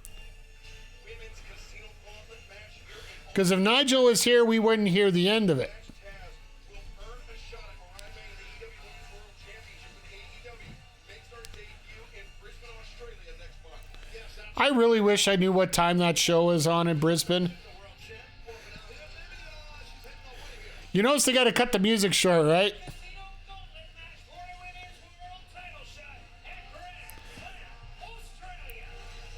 women's casino gauntlet match here in Because if Nigel was here, we wouldn't hear the end of it. Taz will earn a shot at Mariah May in the AEW Women's World Championship with AEW. Makes our debut in Brisbane, Australia next month. Yes, that's I really wish I knew what time that show is on in Brisbane. the world champ. Well, but now she's heading away here. You notice they got to cut the music short, right? Casino gauntlet match for a women's world title shot at Gauntlet, Australia.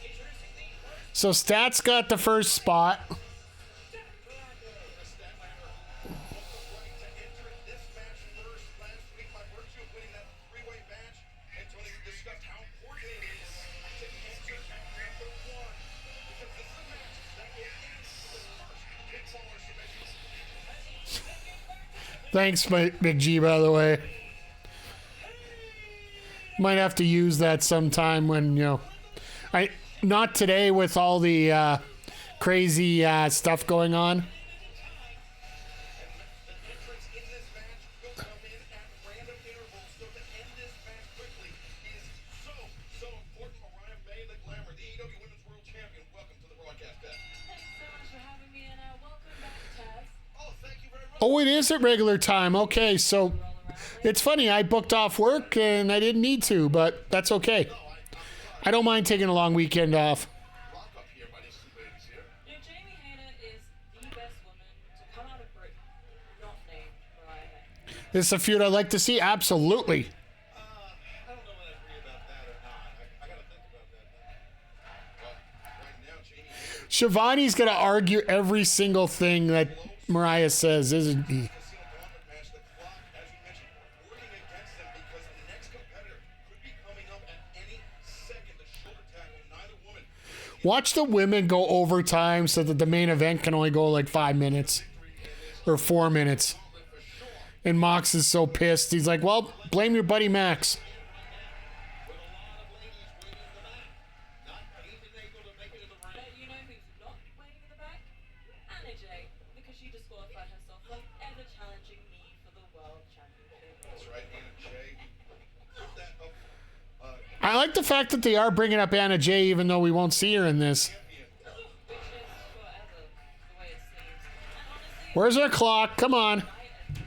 Introducing the first So Stats got the first spot. Statlander. Statlander won the right to enter this match first last week by virtue of winning that three-way match. And Tony discussed how important it is to enter at number one, because this is a match that will end with the first pinfall or submission. Thanks, Big G, by the way. Might have to use that sometime when, not today with all the crazy stuff going on. The entrance in this match will come in at random intervals, so to end this match quickly is so important. Mariah May, the Glamour, the AEW Women's World Champion. Welcome to the broadcast desk. Thanks so much for having me, and welcome back, Taz. Oh, thank you very much. Oh, it is at regular time. Okay, so it's funny. I booked off work and I didn't need to, but that's okay. I don't mind taking a long weekend off. Rock up here by these two ladies here. You know, Jamie Hayter is the best woman to come out of Britain, not named Mariah May. This is a feud I'd like to see. Absolutely. I don't know whether I agree about that or not. I gotta think about that. But right now, Jamie Hayter Shivani's going to argue every single thing that Mariah says, isn't he? casino gauntlet match. The clock, as you mentioned, working against them because the next competitor could be coming up at any second. The shoulder tackle, neither woman Watch the women go overtime so that the main event can only go like 5 minutes or 4 minutes. And Mox is so pissed. He's like, well, blame your buddy Max. with a lot of ladies waiting in the back, not even able to the fact that they are bringing up Anna Jay, even though we won't see her in this. Which is forever, the way it seems. And honestly, Where's our clock? Come on. I and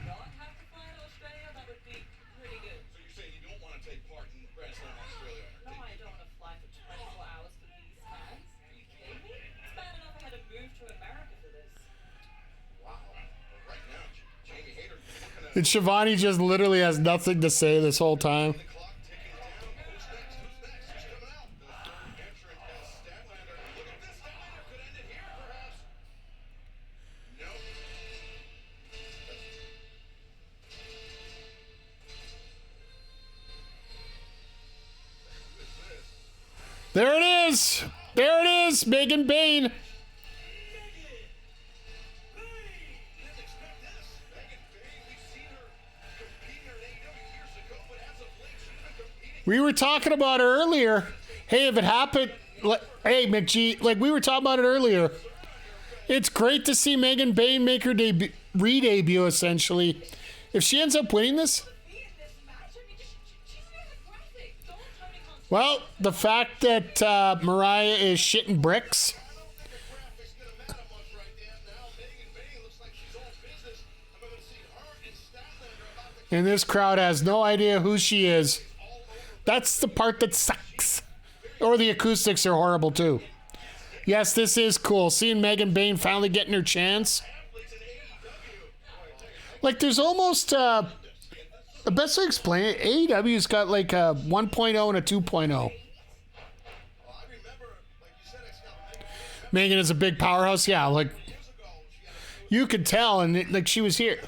don't have to fly to Australia, that would be pretty good. So you're saying you don't want to take part in Grand Slam Australia? No, I don't want to fly for 24 hours for these fans. Are you kidding me? It's bad enough I had to move to America for this. Wow. Right now, Jamie Hayter looking at And Shivani just literally has nothing to say this whole time. the clock ticking down. Who's next? Who's next? Who's coming out? The third entrant is Statlander. Look at this. Statlander could end it here, perhaps. No. Who is this? There it is. There it is. Megan Bain. Didn't expect this. Megan Bain, we've seen her compete here in AEW years ago, but as of late, she's been competing. We were talking about her earlier. Hey, if it happened, hey, McG, like we were talking about it earlier. It's great to see Megan Bain make her re-debut, essentially. If she ends up winning this, Be in this match, I mean, she's aggressive. Don't Tony Khan. well, the fact that Mariah is shitting bricks. Graphics gonna matter much right there. Now Megan Bain looks like she's all business. I'm gonna see her and Statlander about to And this crowd has no idea who she is. That's the part that sucks. Or the acoustics are horrible too. Yes, this is cool. Seeing Megan Bain finally getting her chance. Like there's almost the best way to explain it, AEW's got like a 1.0 and a 2.0. I remember, like you said, Megan is a big powerhouse. Yeah, like you could tell, and like she was here.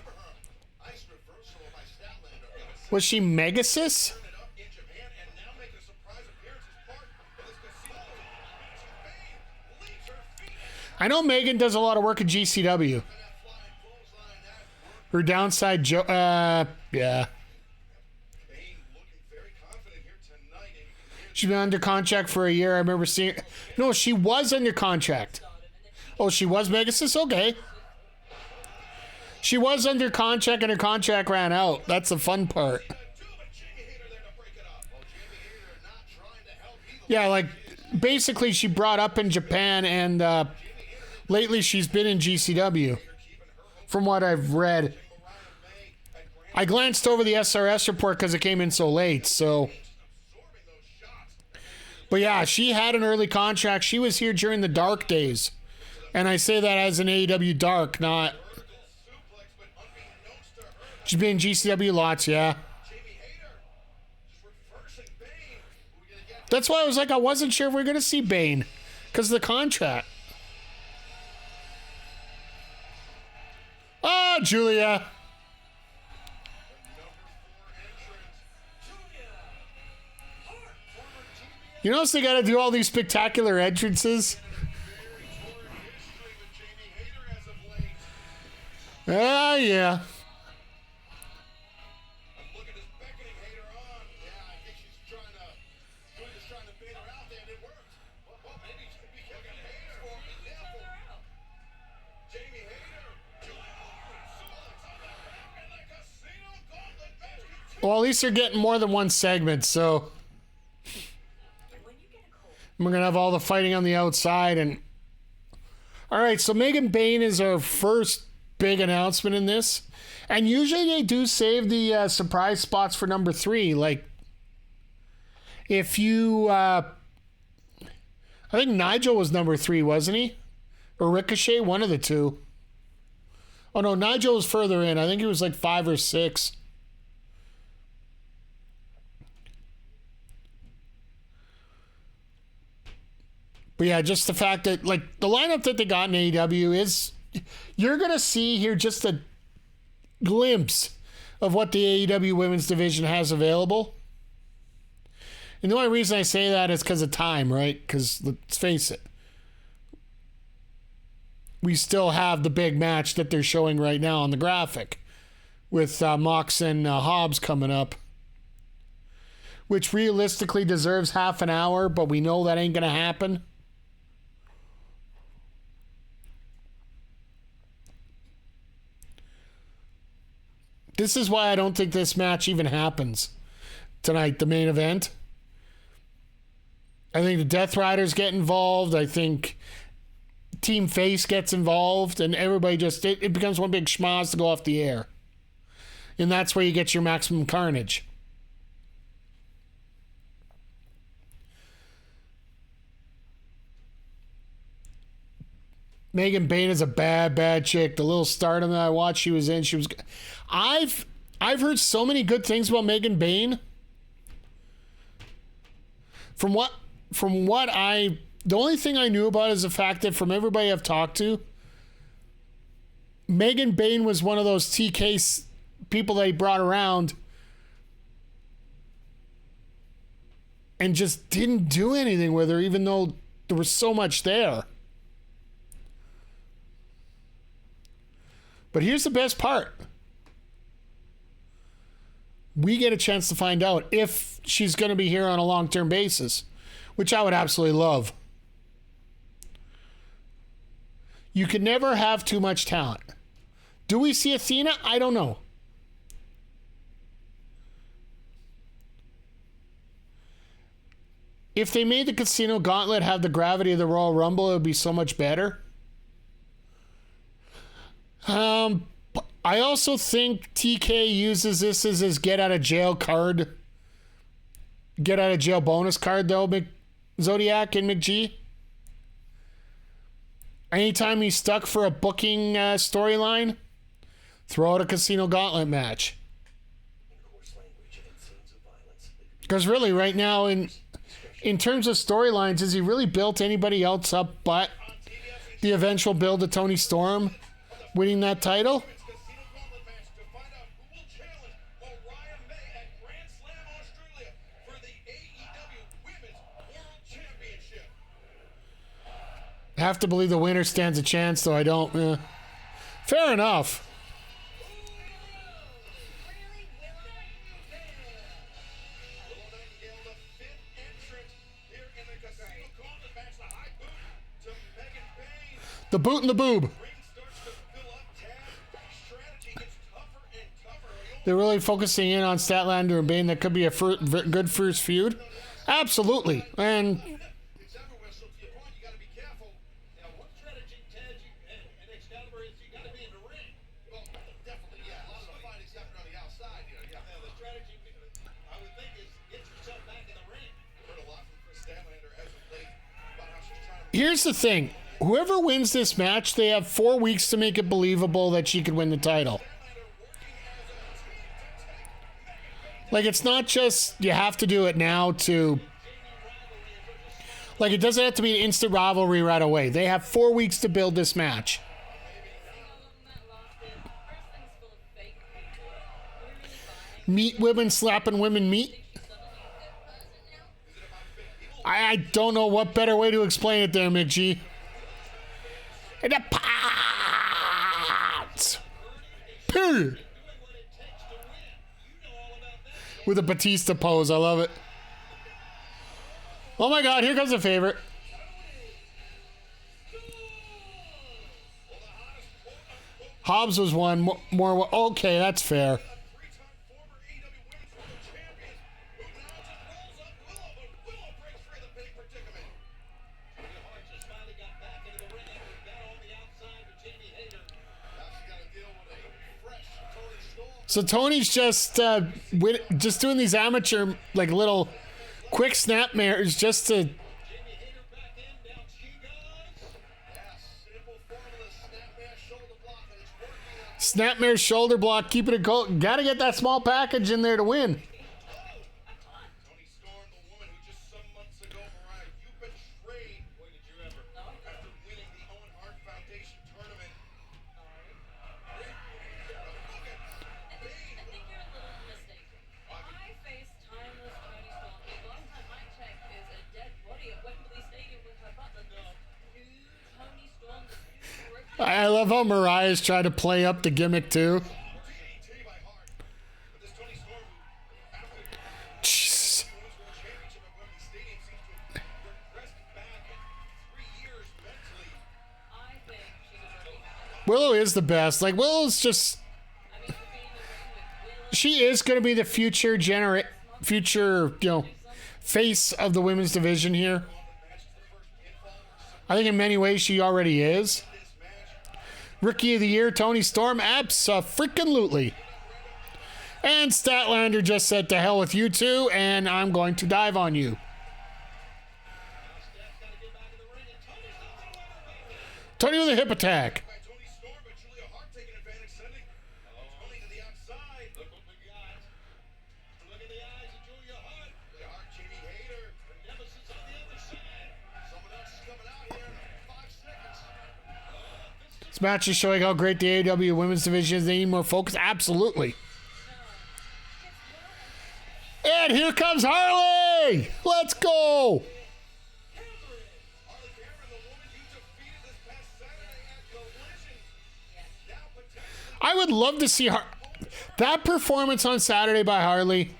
ice reversal by Statlander. Was she Megasis? It up in Japan and now making a surprise appearance as part of this casino. Bain leaves her feet. I know Megan does a lot of work at GCW. That flying clothesline, that work. Her downside, yeah. Bain looking very confident here tonight. And you can hear She's been under contract for a year. I remember seeing. No, she was under contract. Oh, she was Megasis? Okay. She was under contract and her contract ran out. That's the fun part. but Jamie Hayter there to break it up. Well, Jamie Hayter not trying to help either. Yeah, like basically she brought up in Japan and lately she's been in GCW. From what I've read. Mariah May at Grand I glanced over the SRS report because it came in so late, so. absorbing those shots. But yeah, she had an early contract. She was here during the dark days. And I say that as an AEW dark, not. Vertical suplex, but unbeknownst to her, She's been in GCW lots, yeah. Jamie Hayter just reversing Bain. Who we gonna get? That's why I was like, I wasn't sure if we were going to see Bane because of the contract. Ah, Julia. You notice they got to do all these spectacular entrances? Ah, yeah. Look at this beckoning Hayter on. Yeah, I think she's trying to. Julia's trying to bait her out there, and it worked. Well, maybe she could be kicking Hayter for an example. Jamie Hayter. Julia suplex on the back and the casino gauntlet match. Well, at least they're getting more than one segment, so we're going to have all the fighting on the outside. And all right, so Megan Bain is our first big announcement in this. And usually they do save the surprise spots for number 3. Like, if you, I think Nigel was number 3, wasn't he? Or Ricochet, one of the two. Oh no, Nigel was further in. I think he was like 5 or 6. But yeah, just the fact that, like, the lineup that they got in AEW is, you're going to see here just a glimpse of what the AEW women's division has available. And the only reason I say that is because of time, right? Because let's face it, we still have the big match that they're showing right now on the graphic with Mox and Hobbs coming up, which realistically deserves half an hour, but we know that ain't going to happen. This is why I don't think this match even happens tonight, the main event. I think the Death Riders get involved. I think Team Face gets involved, and everybody just it becomes one big schmoz to go off the air. And that's where you get your Maximum Carnage. Megan Bayne is a bad chick. The little Stardom that I watched she was in, I've heard so many good things about Megan Bayne. From what the only thing I knew about is the fact that from everybody I've talked to, Megan Bayne was one of those TK people that he brought around and just didn't do anything with her, even though there was so much there. But here's the best part. We get a chance to find out if she's going to be here on a long-term basis, which I would absolutely love. You can never have too much talent. Do we see Athena? I don't know. If they made the Casino Gauntlet have the gravity of the Royal Rumble, it would be so much better. I also think TK uses this as his get out of jail bonus card, though, Zodiac and McGee. Anytime he's stuck for a booking storyline, throw out a Casino Gauntlet match. Because really, right now, in terms of storylines, has he really built anybody else up but the eventual build of Tony Storm winning that title? Casino Gauntlet match to find out who will challenge Mariah May at Grand Slam Australia for the AEW Women's World Championship. I have to believe the winner stands a chance, though I don't. Fair enough. Willow Nightingale, the fifth entrant here in the Casino Gauntlet match. The high boot to Megan Bayne. The boot and the boob. Ring starts to fill up. Tag strategy gets tougher and tougher. They're really focusing in on Statlander and Bane. That could be a good first feud. Absolutely. And It's everywhere, so to your point, you got to be careful. Now, what strategy, Ted, and Excalibur is you got to be in the ring. Well, definitely, yeah. A lot of the fight is happening on the outside here. Yeah, the strategy, I would think, is get yourself back in the ring. Heard a lot from Chris Statlander as of late about how she's trying to. here's the thing. Whoever wins this match, they have 4 weeks to make it believable that she could win the title. Like, it's not just you have to do it now to... Like, it doesn't have to be an instant rivalry right away. They have 4 weeks to build this match. Meat women slapping women meat. I don't know what better way to explain it there, McG. And the pots. Period. With a Batista pose. I love it. Oh my God, here comes a favorite. Hobbs was one more. Okay, that's fair. So Tony's just doing these amateur, like, little quick snapmares just to snapmare shoulder block, keep it a goal. Gotta get that small package in there to win. Tony Storm, the woman who just some months ago, Mariah, you betrayed. Boy, did you ever. After winning the Owen Hart Foundation tournament. I think you're a little mistaken. I faced timeless Tony Storm. The last time I checked is a dead body at Wembley Stadium with her butler. New Tony Storm, the new rookie. I love how Mariah's trying to play up the gimmick too. TNT by heart. But this Tony Storm, who after Jeez. the Women's World Championship at Wembley Stadium, seems to have regressed back in 3 years mentally. I think she's a rookie. Willow is the best. Like, Willow's just... I mean, to be in the ring with Will She is going to be the future, face of the women's division here. I think in many ways she already is. Rookie of the Year, Toni Storm, abso-freaking-lutely. And Statlander just said to hell with you two, and I'm going to dive on you. Tony with a hip attack. Tony Storm, but Julia Hart taking advantage, sending Tony to the outside. Look what we got. Look at the eyes of Julia Hart. Julia Hart, Jamie Hayter. Her nemesis on the other side. Someone else is coming out here in 5 seconds. This match is showing how great the AEW women's division is. They need more focus. Absolutely. And here comes Harley. Let's go. Harley Cameron, the woman you defeated this past Saturday at Collision. Now potentially I would love to see that performance on Saturday by Harley.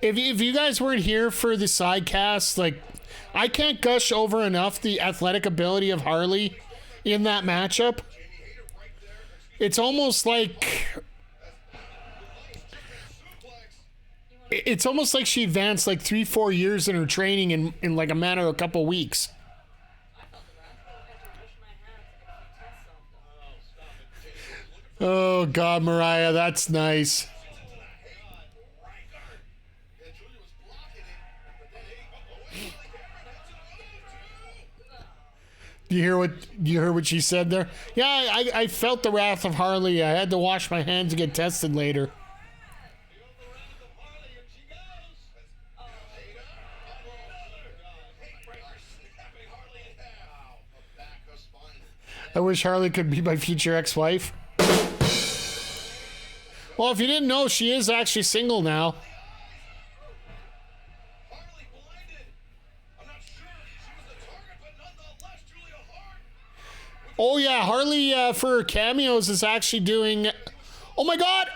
If you guys weren't here for the sidecast, like, I can't gush over enough the athletic ability of Harley in that matchup. It's almost like she advanced like 3-4 years in her training in like a matter of a couple weeks. Oh God, Mariah, that's nice. and Julia was blocking it, but then Harley Cameron gets it. You hear what she said there? Yeah, I felt the wrath of Harley. I had to wash my hands to get tested later. I wish Harley could be my future ex-wife. Well, if you didn't know, she is actually single now. Harley blinded. I'm not sure she was the target, but nonetheless, Julia Hart. Oh yeah, Harley for her cameos is actually doing. Oh my God!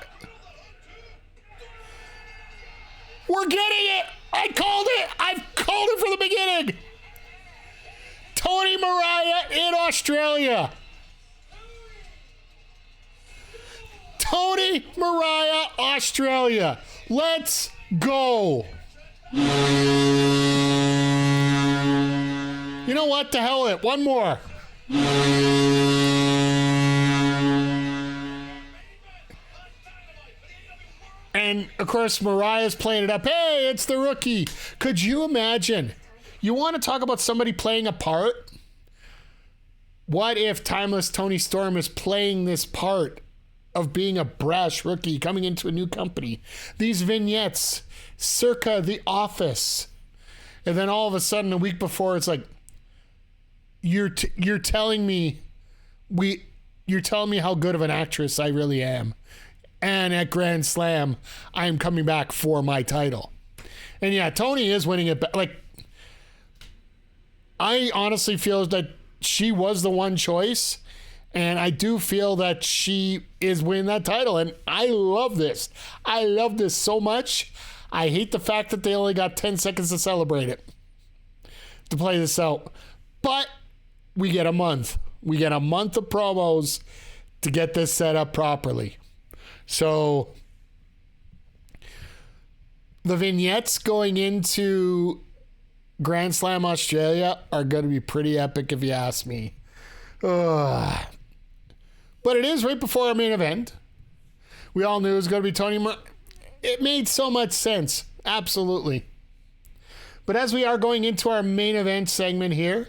We're getting it! I called it! I've called it from the beginning! Tony Mariah in Australia. Tony Mariah, Australia. Let's go. You know what? The hell with it. One more. And of course, Mariah's playing it up. Hey, it's the rookie. Could you imagine? You want to talk about somebody playing a part? What if Timeless Toni Storm is playing this part of being a brash rookie coming into a new company? These vignettes, circa The Office. And then all of a sudden, a week before, it's like, you're telling me how good of an actress I really am. And at Grand Slam, I am coming back for my title. And yeah, Tony is winning it. Like, I honestly feel that she was the one choice, and I do feel that she is winning that title, and I love this. I love this so much. I hate the fact that they only got 10 seconds to celebrate it, to play this out. But we get a month. We get a month of promos to get this set up properly. So the vignettes going into Grand Slam Australia are going to be pretty epic if you ask me. But it is right before our main event. We all knew it was going to be Tony It made so much sense. Absolutely. But as we are going into our main event segment here,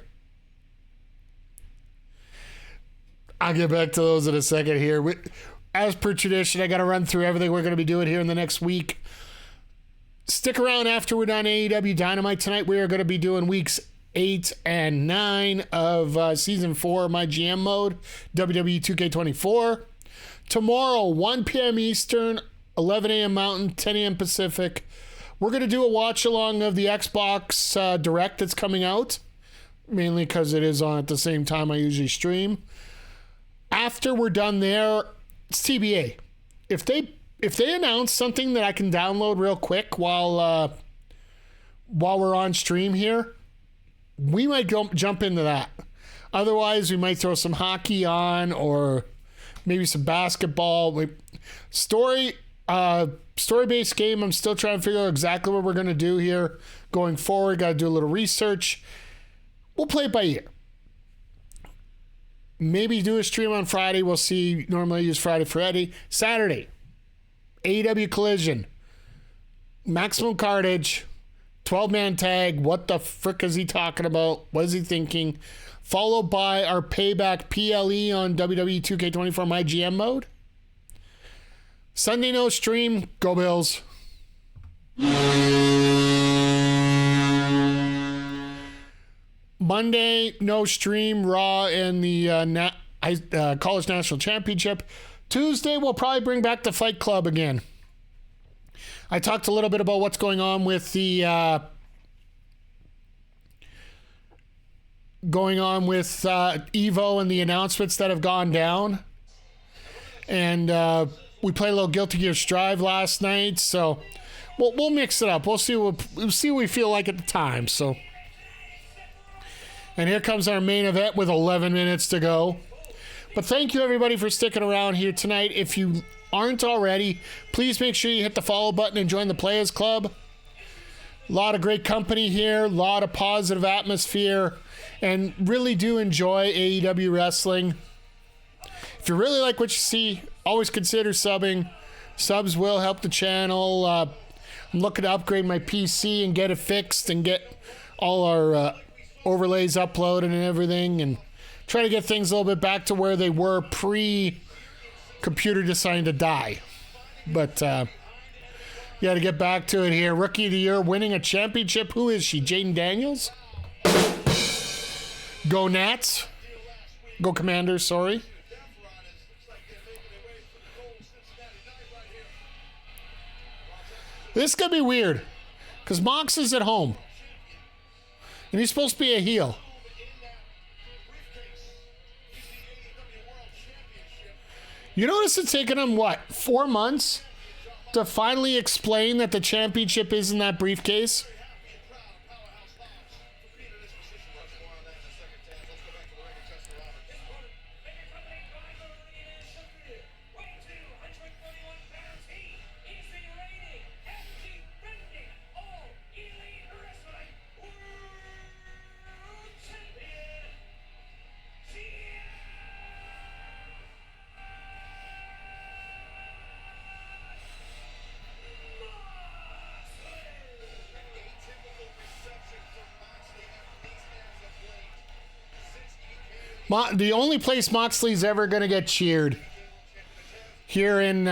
I'll get back to those in a second here. As per tradition, I got to run through everything we're going to be doing here in the next week. Stick around after we're done AEW Dynamite tonight. We are going to be doing weeks 8 and 9 of season 4 of my GM mode, WWE 2K24. Tomorrow, 1 p.m. Eastern, 11 a.m. Mountain, 10 a.m. Pacific. We're going to do a watch along of the Xbox Direct that's coming out, mainly because it is on at the same time I usually stream. After we're done there, it's TBA. If they announce something that I can download real quick while we're on stream here, we might jump into that. Otherwise, we might throw some hockey on or maybe some basketball. Story Story-based game. I'm still trying to figure out exactly what we're going to do here going forward. Got to do a little research. We'll play it by ear. Maybe do a stream on Friday. We'll see. Normally I use Friday for Eddie. Saturday, AEW Collision. Maximum Carnage. 12-man tag. What the frick is he talking about? What is he thinking? Followed by our Payback PLE on WWE 2K24 My GM mode. Sunday no stream. Go Bills. Monday no stream. Raw and the College National Championship. Tuesday we'll probably bring back the Fight Club again. I talked a little bit about what's going on with the Evo and the announcements that have gone down. And we played a little Guilty Gear Strive last night, so we'll mix it up. We'll see what we feel like at the time. So, and here comes our main event with 11 minutes to go. But thank you everybody for sticking around here tonight. If you aren't already, please make sure you hit the follow button and join the Players Club. A lot of great company here, a lot of positive atmosphere, and really do enjoy AEW wrestling. If you really like what you see, always consider subbing. Subs will help the channel. I'm looking to upgrade my PC and get it fixed and get all our overlays uploaded and everything, and try to get things a little bit back to where they were pre-computer deciding to die. But got to get back to it here. Rookie of the Year winning a championship. Who is she? Jaden Daniels? Go Nats. Go Commanders, sorry. This is going to be weird because Mox is at home. And he's supposed to be a heel. You notice it's taken him, 4 months to finally explain that the championship is in that briefcase? The only place Moxley's ever going to get cheered here in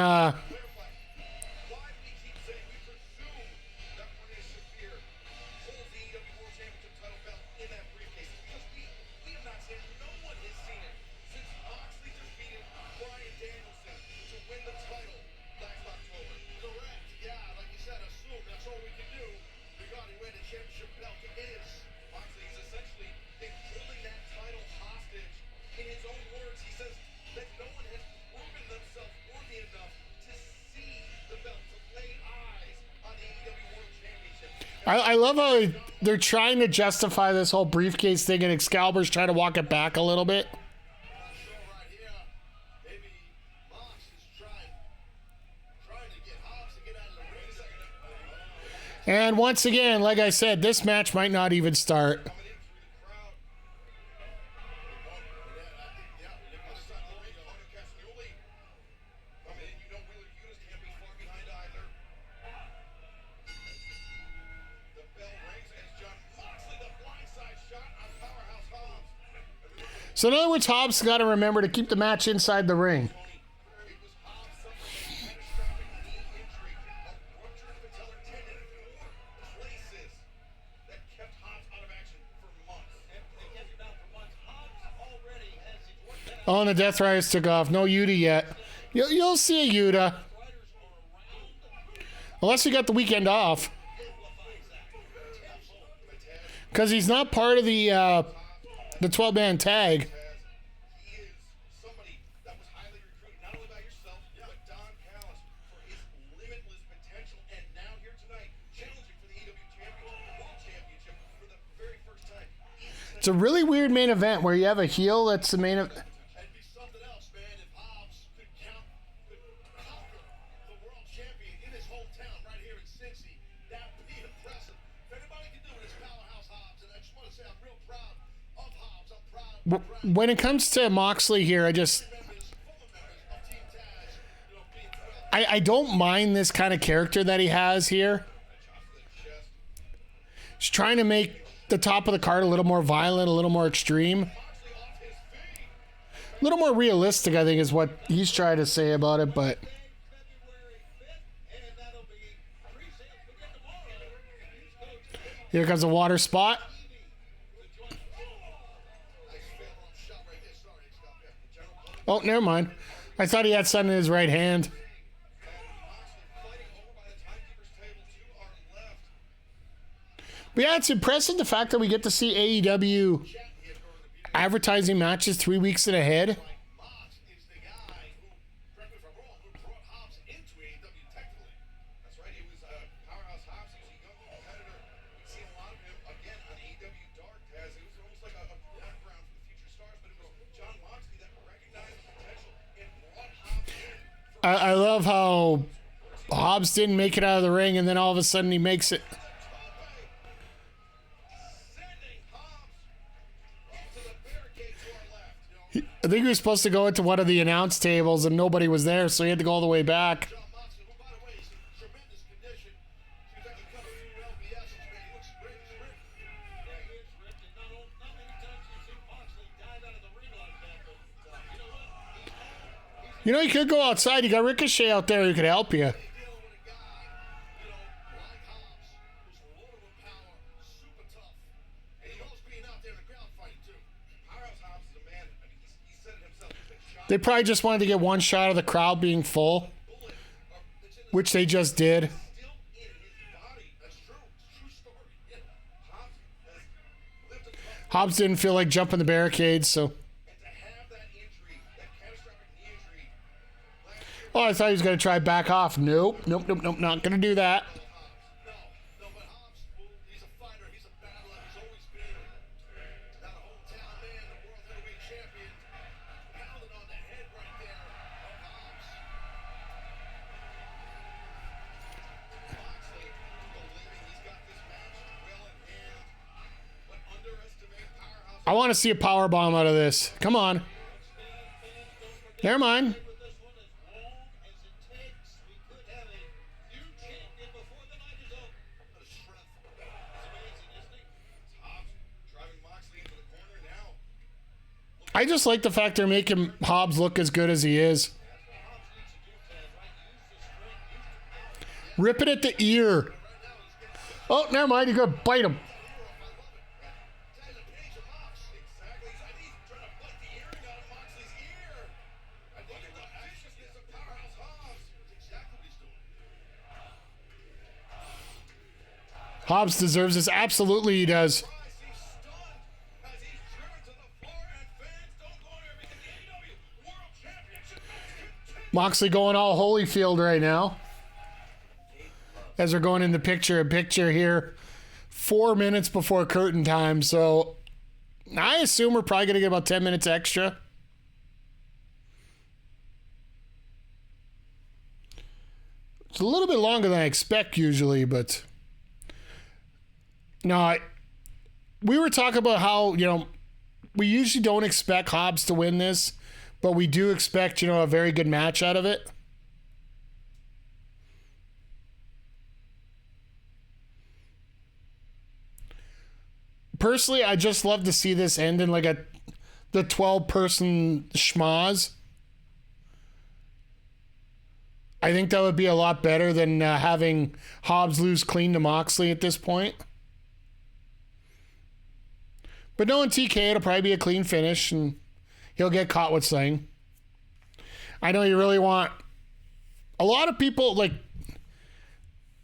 I love how they're trying to justify this whole briefcase thing, and Excalibur's trying to walk it back a little bit. And once again, like I said, this match might not even start. So in other words, Hobbs got to remember to keep the match inside the ring. Oh, and the Death Riders took off. No Yuta yet. You'll see a Yuta. Unless you got the weekend off. Because he's not part of the 12-man tag. It's a really weird main event where you have a heel that's the main event. It'd be something else, man, if Hobbs could conquer the world championship when it comes to Moxley here, I don't mind this kind of character that he has here. He's trying to make the top of the card a little more violent, a little more extreme. A little more realistic, I think, is what he's trying to say about it, but... Here comes a water spot. Oh, never mind. I thought he had something in his right hand. But yeah, it's impressive the fact that we get to see AEW advertising matches 3 weeks in ahead. Mox is the guy who, correct me if I'm wrong, who brought Hobbs into AEW technically. That's right, he was Powerhouse Hobbs. He was a young competitor. We've seen a lot of him again on AEW Dark. Taz. It was almost like a background for the future stars, but it was Jon Moxley that recognized the potential and brought Hobbs in. I love how Hobbs didn't make it out of the ring, and then all of a sudden he makes it. I think he was supposed to go into one of the announce tables and nobody was there, so he had to go all the way back. Jon Moxley, who, by the way, is in tremendous condition. Seems like he comes through LBS. He looks great. He's ripped. Yeah, he is ripped, and not many times you've seen Moxley dive out of the ring like that, but you know what? You know, you could go outside. You got Ricochet out there who could help you. They deal with a guy, like Hobbs, who's loaded with power, super tough, and he knows being out there in a ground fight too. Powerhouse Hobbs is a man. I mean, he said it himself. He's been shot. They probably just wanted to get one shot of the crowd being full, which they just did. Still in his body. That's true. It's a true story. Yeah. Hobbs has lived a tough Hobbs didn't feel like jumping the barricades, so... and to have that injury, that catastrophic knee injury, Oh, I thought he was going to try back off. Nope, not going to do that. Hobbs. No, but Hobbs, he's a fighter. He's a battler. He's always been that hometown man, the world heavyweight champion, pounding on the head right there of Hobbs. Moxley believing he's got this match well in hand, but underestimate Powerhouse. I want to see a power bomb out of this. Come on. Never mind. With this one, as long as it takes, we could have a new champion before the night is over. What a strength. It's amazing, isn't it? Hobbs driving Moxley into the corner now. I just like the fact they're making Hobbs look as good as he is. That's what Hobbs needs to do, Taz, right? Use the strength, use the power. Rip it at the ear. Oh, never mind. You got to bite him. Tell the page of Mox. Exactly. He's trying to bite the earring out of Moxley's ear. I think it's the viciousness of Powerhouse Hobbs. That's exactly what he's doing. Hobbs deserves this. Absolutely he does. Rise, he's stunned as he's driven to the floor, and fans don't go there because the AEW World Championship match continues. Moxley going all Holyfield right now. As we're going into picture here. 4 minutes before curtain time, so I assume we're probably going to get about 10 minutes extra. It's a little bit longer than I expect usually, but no, we were talking about how, we usually don't expect Hobbs to win this, but we do expect, a very good match out of it. Personally, I just love to see this end in like the 12-person schmoz. I think that would be a lot better than having Hobbs lose clean to Moxley at this point. But knowing TK, it'll probably be a clean finish, and he'll get caught with something. I know you really want... A lot of people, like...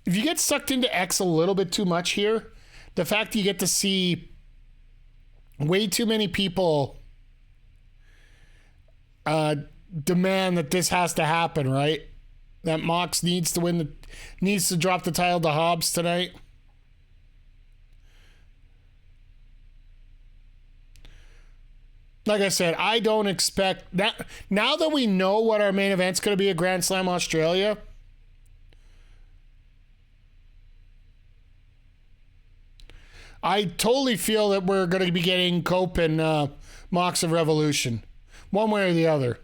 If you get sucked into X a little bit too much here, the fact that you get to see way too many people demand that this has to happen, right? That Mox needs to drop the title to Hobbs tonight. Like I said, I don't expect that. Now that we know what our main event's going to be at Grand Slam Australia, I totally feel that we're going to be getting Cope and Mox of Revolution, one way or the other.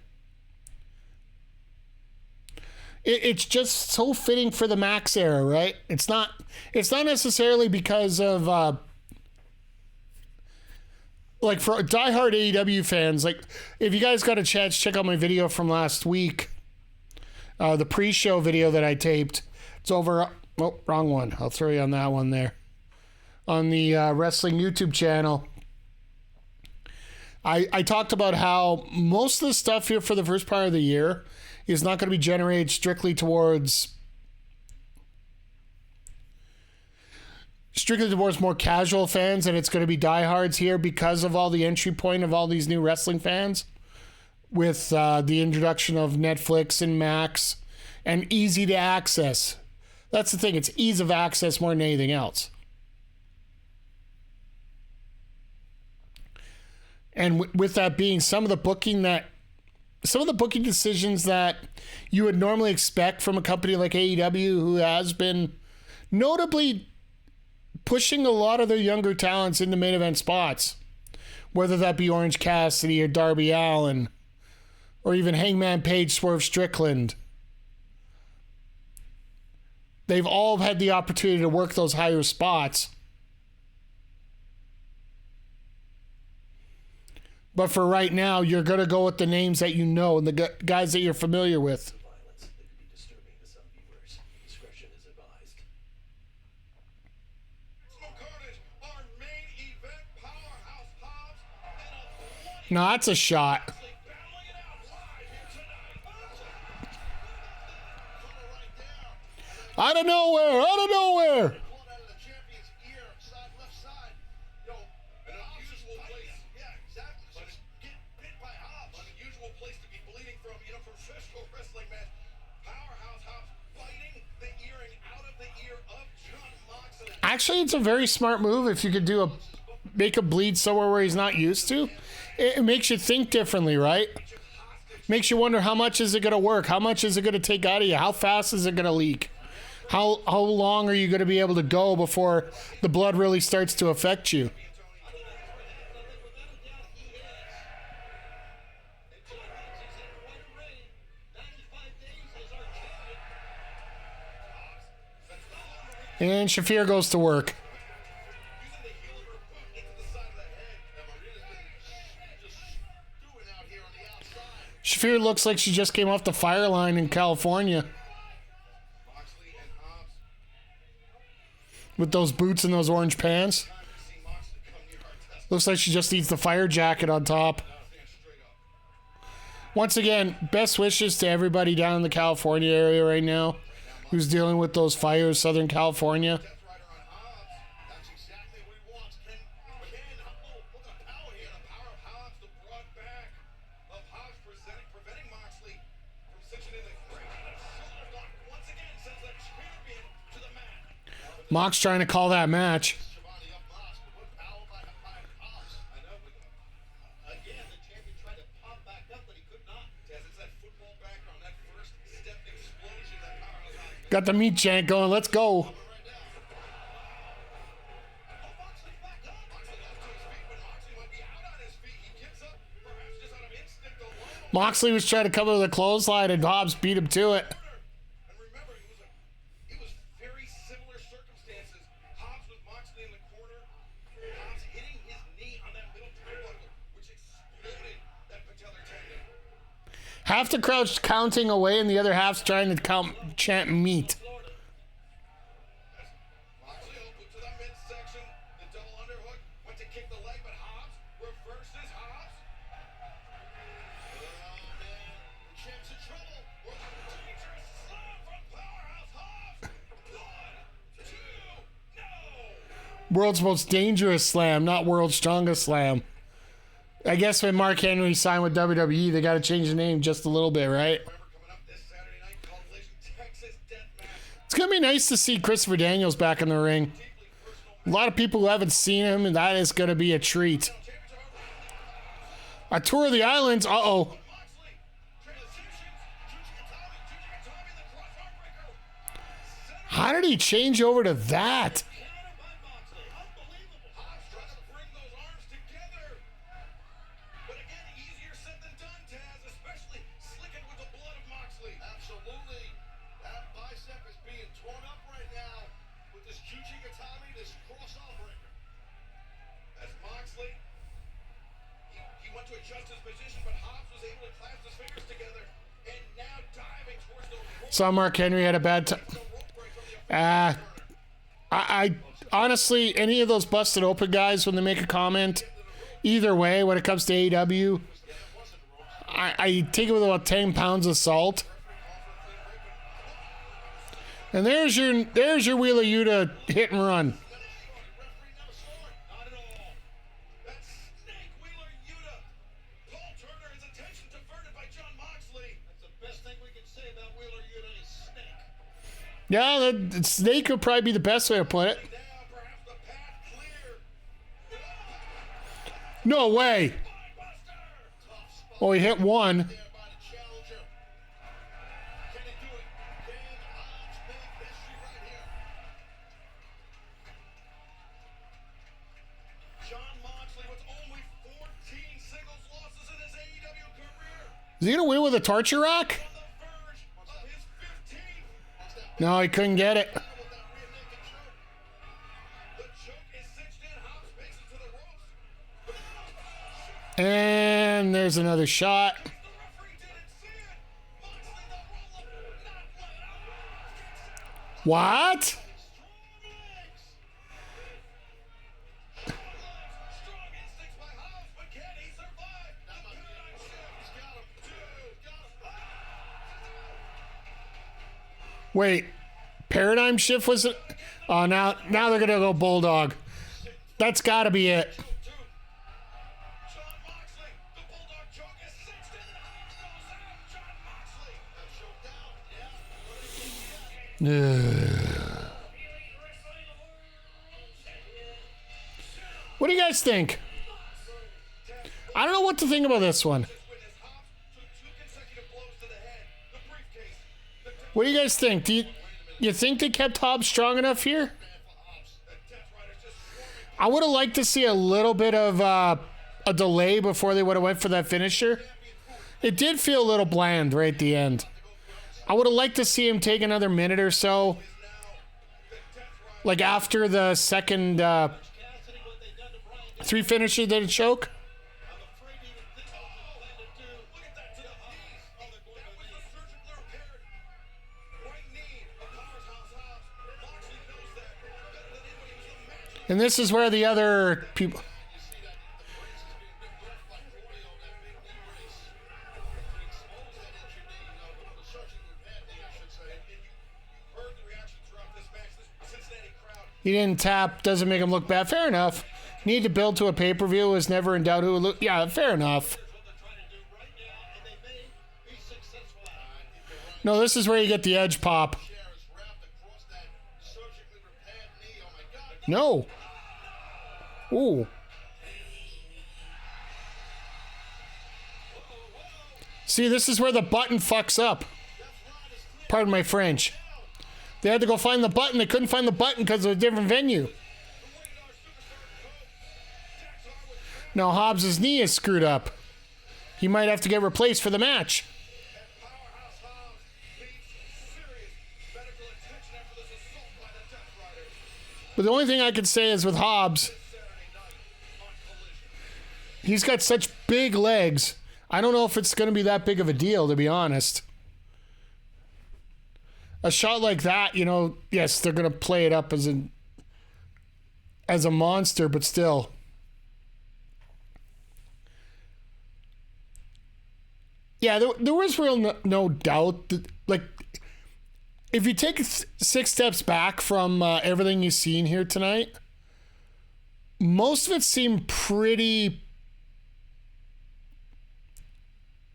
It's just so fitting for the Max era, right? It's not necessarily because of like for diehard AEW fans. Like, if you guys got a chance, check out my video from last week, the pre-show video that I taped. It's over. Oh, wrong one. I'll throw you on that one there. On the wrestling YouTube channel. I talked about how most of the stuff here for the first part of the year is not going to be generated strictly towards more casual fans, and it's going to be diehards here because of all the entry point of all these new wrestling fans with the introduction of Netflix and Max and easy to access. That's the thing. It's ease of access more than anything else. And with that being some of the booking decisions that you would normally expect from a company like AEW, who has been notably pushing a lot of their younger talents into main event spots, whether that be Orange Cassidy or Darby Allin, or even Hangman Page, Swerve Strickland. They've all had the opportunity to work those higher spots. But for right now, you're going to go with the names that you know and the guys that you're familiar with. Violence that could be disturbing to some viewers. Discretion is advised. Maximum Carnage, our main event, Powerhouse Hobbs, and a No, that's a shot. battling it out live here tonight. Right there. Out of nowhere! Out of nowhere! Pulled out of the champion's ear, left side. Yo, an unusual place. Yeah, exactly. So just get bit by Hobbs. An unusual place to be bleeding from, professional wrestling match. Powerhouse Hobbs biting the earring out of the ear of Jon Moxley. Actually, it's a very smart move if you could make a bleed somewhere where he's not used to. It makes you think differently, right? Makes you wonder, how much is it going to work? How much is it going to take out of you? How fast is it going to leak? How long are you going to be able to go before the blood really starts to affect you? And Shafir goes to work. Using the heel of her foot into the side of the head. And Maria's been just doing out here on the outside. Shafir looks like she just came off the fire line in California Moxley and Hobbs. with those boots and those orange pants. Time to see Moxley come near our test. Looks like she just needs the fire jacket on top. Stand straight up. Once again, best wishes to everybody down in the California area right now who's dealing with those fires, Southern California. Death Rider on Hobbs. That's exactly what he wants. Look at the power here. The power of Hobbs, the broad back of Hobbs preventing Moxley from cinching in the great shoulder block. Once again, sends the champion to the mat. Mox trying to call that match. Shivani up Mox, but what power by Hobbs. I know, but again, the champion tried to pop back up, but he could not. As it's that football background, that first step explosion that Powerhouse Hobbs. Got the meat chant going. Let's go. Moxley was trying to cover with a clothesline, and Hobbs beat him to it. And remember, it was very similar circumstances. Hobbs with Moxley in the corner. Hobbs hitting his knee on that middle turnbuckle, which exploded that patellar tendon. Half the crowd's counting away, and the other half's trying to chant meat. Moxley opened to the midsection. The double underhook went to kick the leg, but Hobbs reverses Hobbs. Oh man, the champ's in trouble. Dangerous slam from Powerhouse Hobbs. 1, 2, no. World's most dangerous slam, not world's strongest slam. I guess when Mark Henry signed with WWE, they got to change the name just a little bit, right? Remember, coming up this Saturday night, Collision Texas Deathmatch. It's going to be nice to see Christopher Daniels back in the ring. Deeply personal. A lot of people who haven't seen him, and that is going to be a treat. A tour of the islands. Uh-oh. Moxley transitions. Juji Utami, the cross arm breaker. How did he change over to that? Counter by Moxley. Unbelievable. to adjust his position, but Hobbs was able to clasp his fingers together and now diving towards the rope. Saw Mark Henry had a bad time. I honestly, any of those busted open guys, when they make a comment, either way, when it comes to AEW, I take it with about 10 pounds of salt. And there's your Wheeler Yuta hit and run. Not at all. That's Snake Wheeler Yuta. Paul Turner, his attention diverted by Jon Moxley. That's the best thing we can say about Wheeler Yuta is Snake. Yeah, the snake would probably be the best way to put it. Now perhaps the path clear. No way. Tough spot Oh, he hit one. there by the challenger. Can he do it? Can Hobbs make history right here? Jon Moxley with only 14 singles losses in his AEW career. Is he going to win with a torture rack? On the verge of his 15th. No, he couldn't get it. With that rear naked choke. The choke is cinched in. Hobbs makes it to the ropes. And there's another shot. The referee didn't see it. Moxley the roll-up. Not let out. What? Strong legs. Strong instincts by Hobbs, but can he survive? The paradigm shift. He's got him. Two. Got him. Wait. Paradigm shift was it? Oh, now they're going to go Bulldog. That's got to be it. Two. Jon Moxley. The Bulldog choke is cinched in. Hobbs goes out. Jon Moxley. That choke down. Yeah. What do you guys think? I don't know what to think about this one. Witness Hobbs took 2 consecutive blows to the head. The briefcase. The What do you guys think? Do you think they kept Hobbs strong enough here? Hobbs. The Death Rider's just swarming. I would have liked to see a little bit of a delay before they would have went for that finisher. It did feel a little bland right at the end. I would have liked to see him take another minute or so, like after the second Cassidy, what they done to Brian 3 finisher did a choke. I'm afraid to even think what they plan to do. Look at that to the knees. Oh, they're going That to was leave. the surgically repaired right knee of Powerhouse Hobbs. Moxley knows that better than anybody. He was the match. And this is where the other people. You see that the brace is being ripped off by Claudio, that big knee brace. To expose that injured knee, the surgically repaired knee, I should say. And you heard the reaction throughout this match. This Cincinnati crowd. He didn't tap, doesn't make him look bad. Fair enough. Need to build to a pay-per-view. Was never in doubt who would look. Yeah, fair enough. What they're trying to do right now, and they may be successful at it. No, this is where you get the edge pop. Chair is wrapped across that surgically repaired knee. Oh my God. No. Ooh. See, this is where the button fucks up. Pardon my French. They had to go find the button. They couldn't find the button because of a different venue. Now Hobbs' knee is screwed up. He might have to get replaced for the match. Powerhouse Hobbs needs serious medical attention after this assault by the Death Rider. But the only thing I could say is with Hobbs, Saturday night on Collision. he's got such big legs. I don't know if it's going to be that big of a deal, to be honest. A shot like that, yes, they're going to play it up as a monster, but still. Yeah, there was real no doubt that, like, if you take 6 steps back from everything you've seen here tonight, most of it seemed pretty.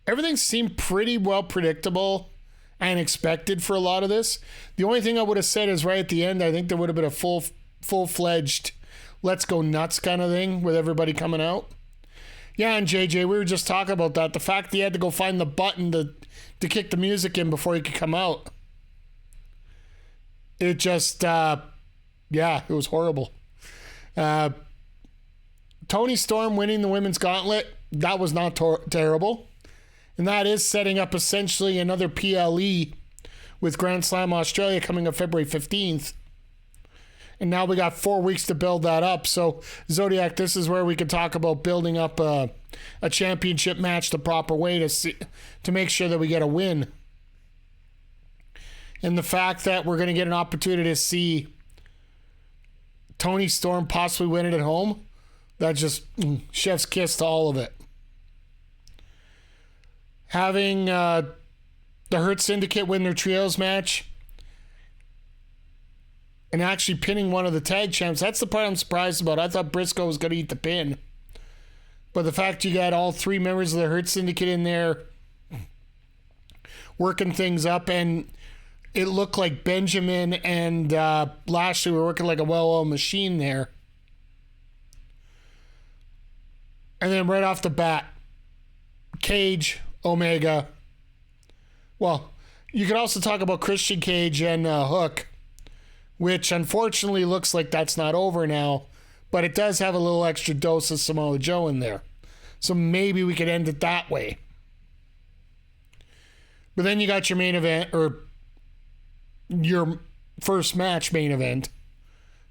Everything seemed pretty well predictable and expected for a lot of this. The only thing I would have said is right at the end, I think there would have been a full-fledged let's go nuts kind of thing with everybody coming out. Yeah, and JJ, we were just talking about that. The fact that he had to go find the button to kick the music in before he could come out. It just, it was horrible. Tony Storm winning the women's gauntlet, that was not terrible. And that is setting up essentially another PLE with Grand Slam Australia coming up February 15th. And now we got 4 weeks to build that up. So, Zodiac, this is where we could talk about building up a championship match the proper way to make sure that we get a win. And the fact that we're going to get an opportunity to see Tony Storm possibly win it at home, that's just chef's kiss to all of it. Having the Hurt Syndicate win their trios match and actually pinning one of the tag champs, that's the part I'm surprised about. I thought Briscoe was going to eat the pin. But the fact you got all 3 members of the Hurt Syndicate in there working things up, and it looked like Benjamin and Lashley were working like a well-oiled machine there. And then right off the bat, Cage, Omega. Well, you could also talk about Christian Cage and Hook, which unfortunately looks like that's not over now, but it does have a little extra dose of Samoa Joe in there. So maybe we could end it that way. But then you got your main event, or your first match main event.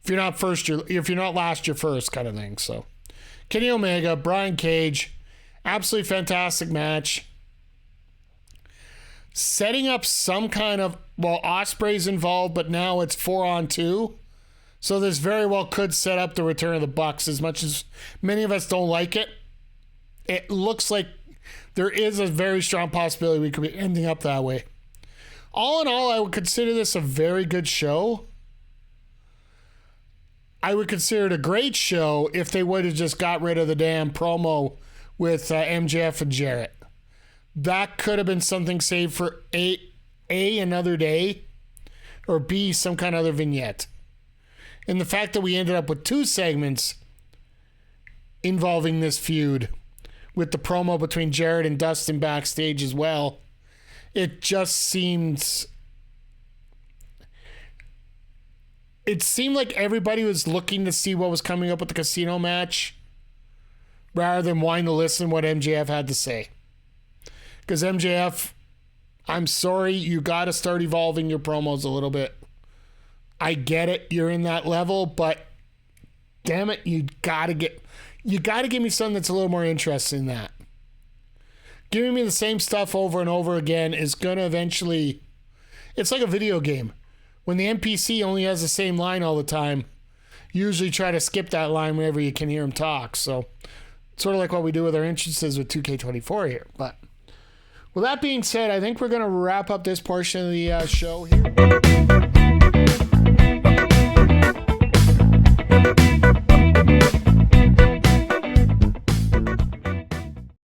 If you're not first, if you're not last, you're first kind of thing. So Kenny Omega, Brian Cage, absolutely fantastic match. Setting up some kind of, well, Ospreay's involved, but now it's 4-on-2. So this very well could set up the return of the Bucks. As much as many of us don't like it, it looks like there is a very strong possibility we could be ending up that way. All in all, I would consider this a very good show. I would consider it a great show if they would have just got rid of the damn promo with MJF and Jarrett. That could have been something saved for A, another day, or B, some kind of other vignette. And the fact that we ended up with 2 segments involving this feud, with the promo between Jarrett and Dustin backstage as well, it just seems... It seemed like everybody was looking to see what was coming up with the casino match rather than wanting to listen to what MJF had to say. Because MJF, I'm sorry, you got to start evolving your promos a little bit. I get it, you're in that level, but damn it, you got to give me something that's a little more interesting than that. Giving me the same stuff over and over again is going to eventually... It's like a video game. When the NPC only has the same line all the time, you usually try to skip that line whenever you can hear him talk. So, sort of like what we do with our entrances with 2K24 here. But with that being said, I think we're going to wrap up this portion of the show here.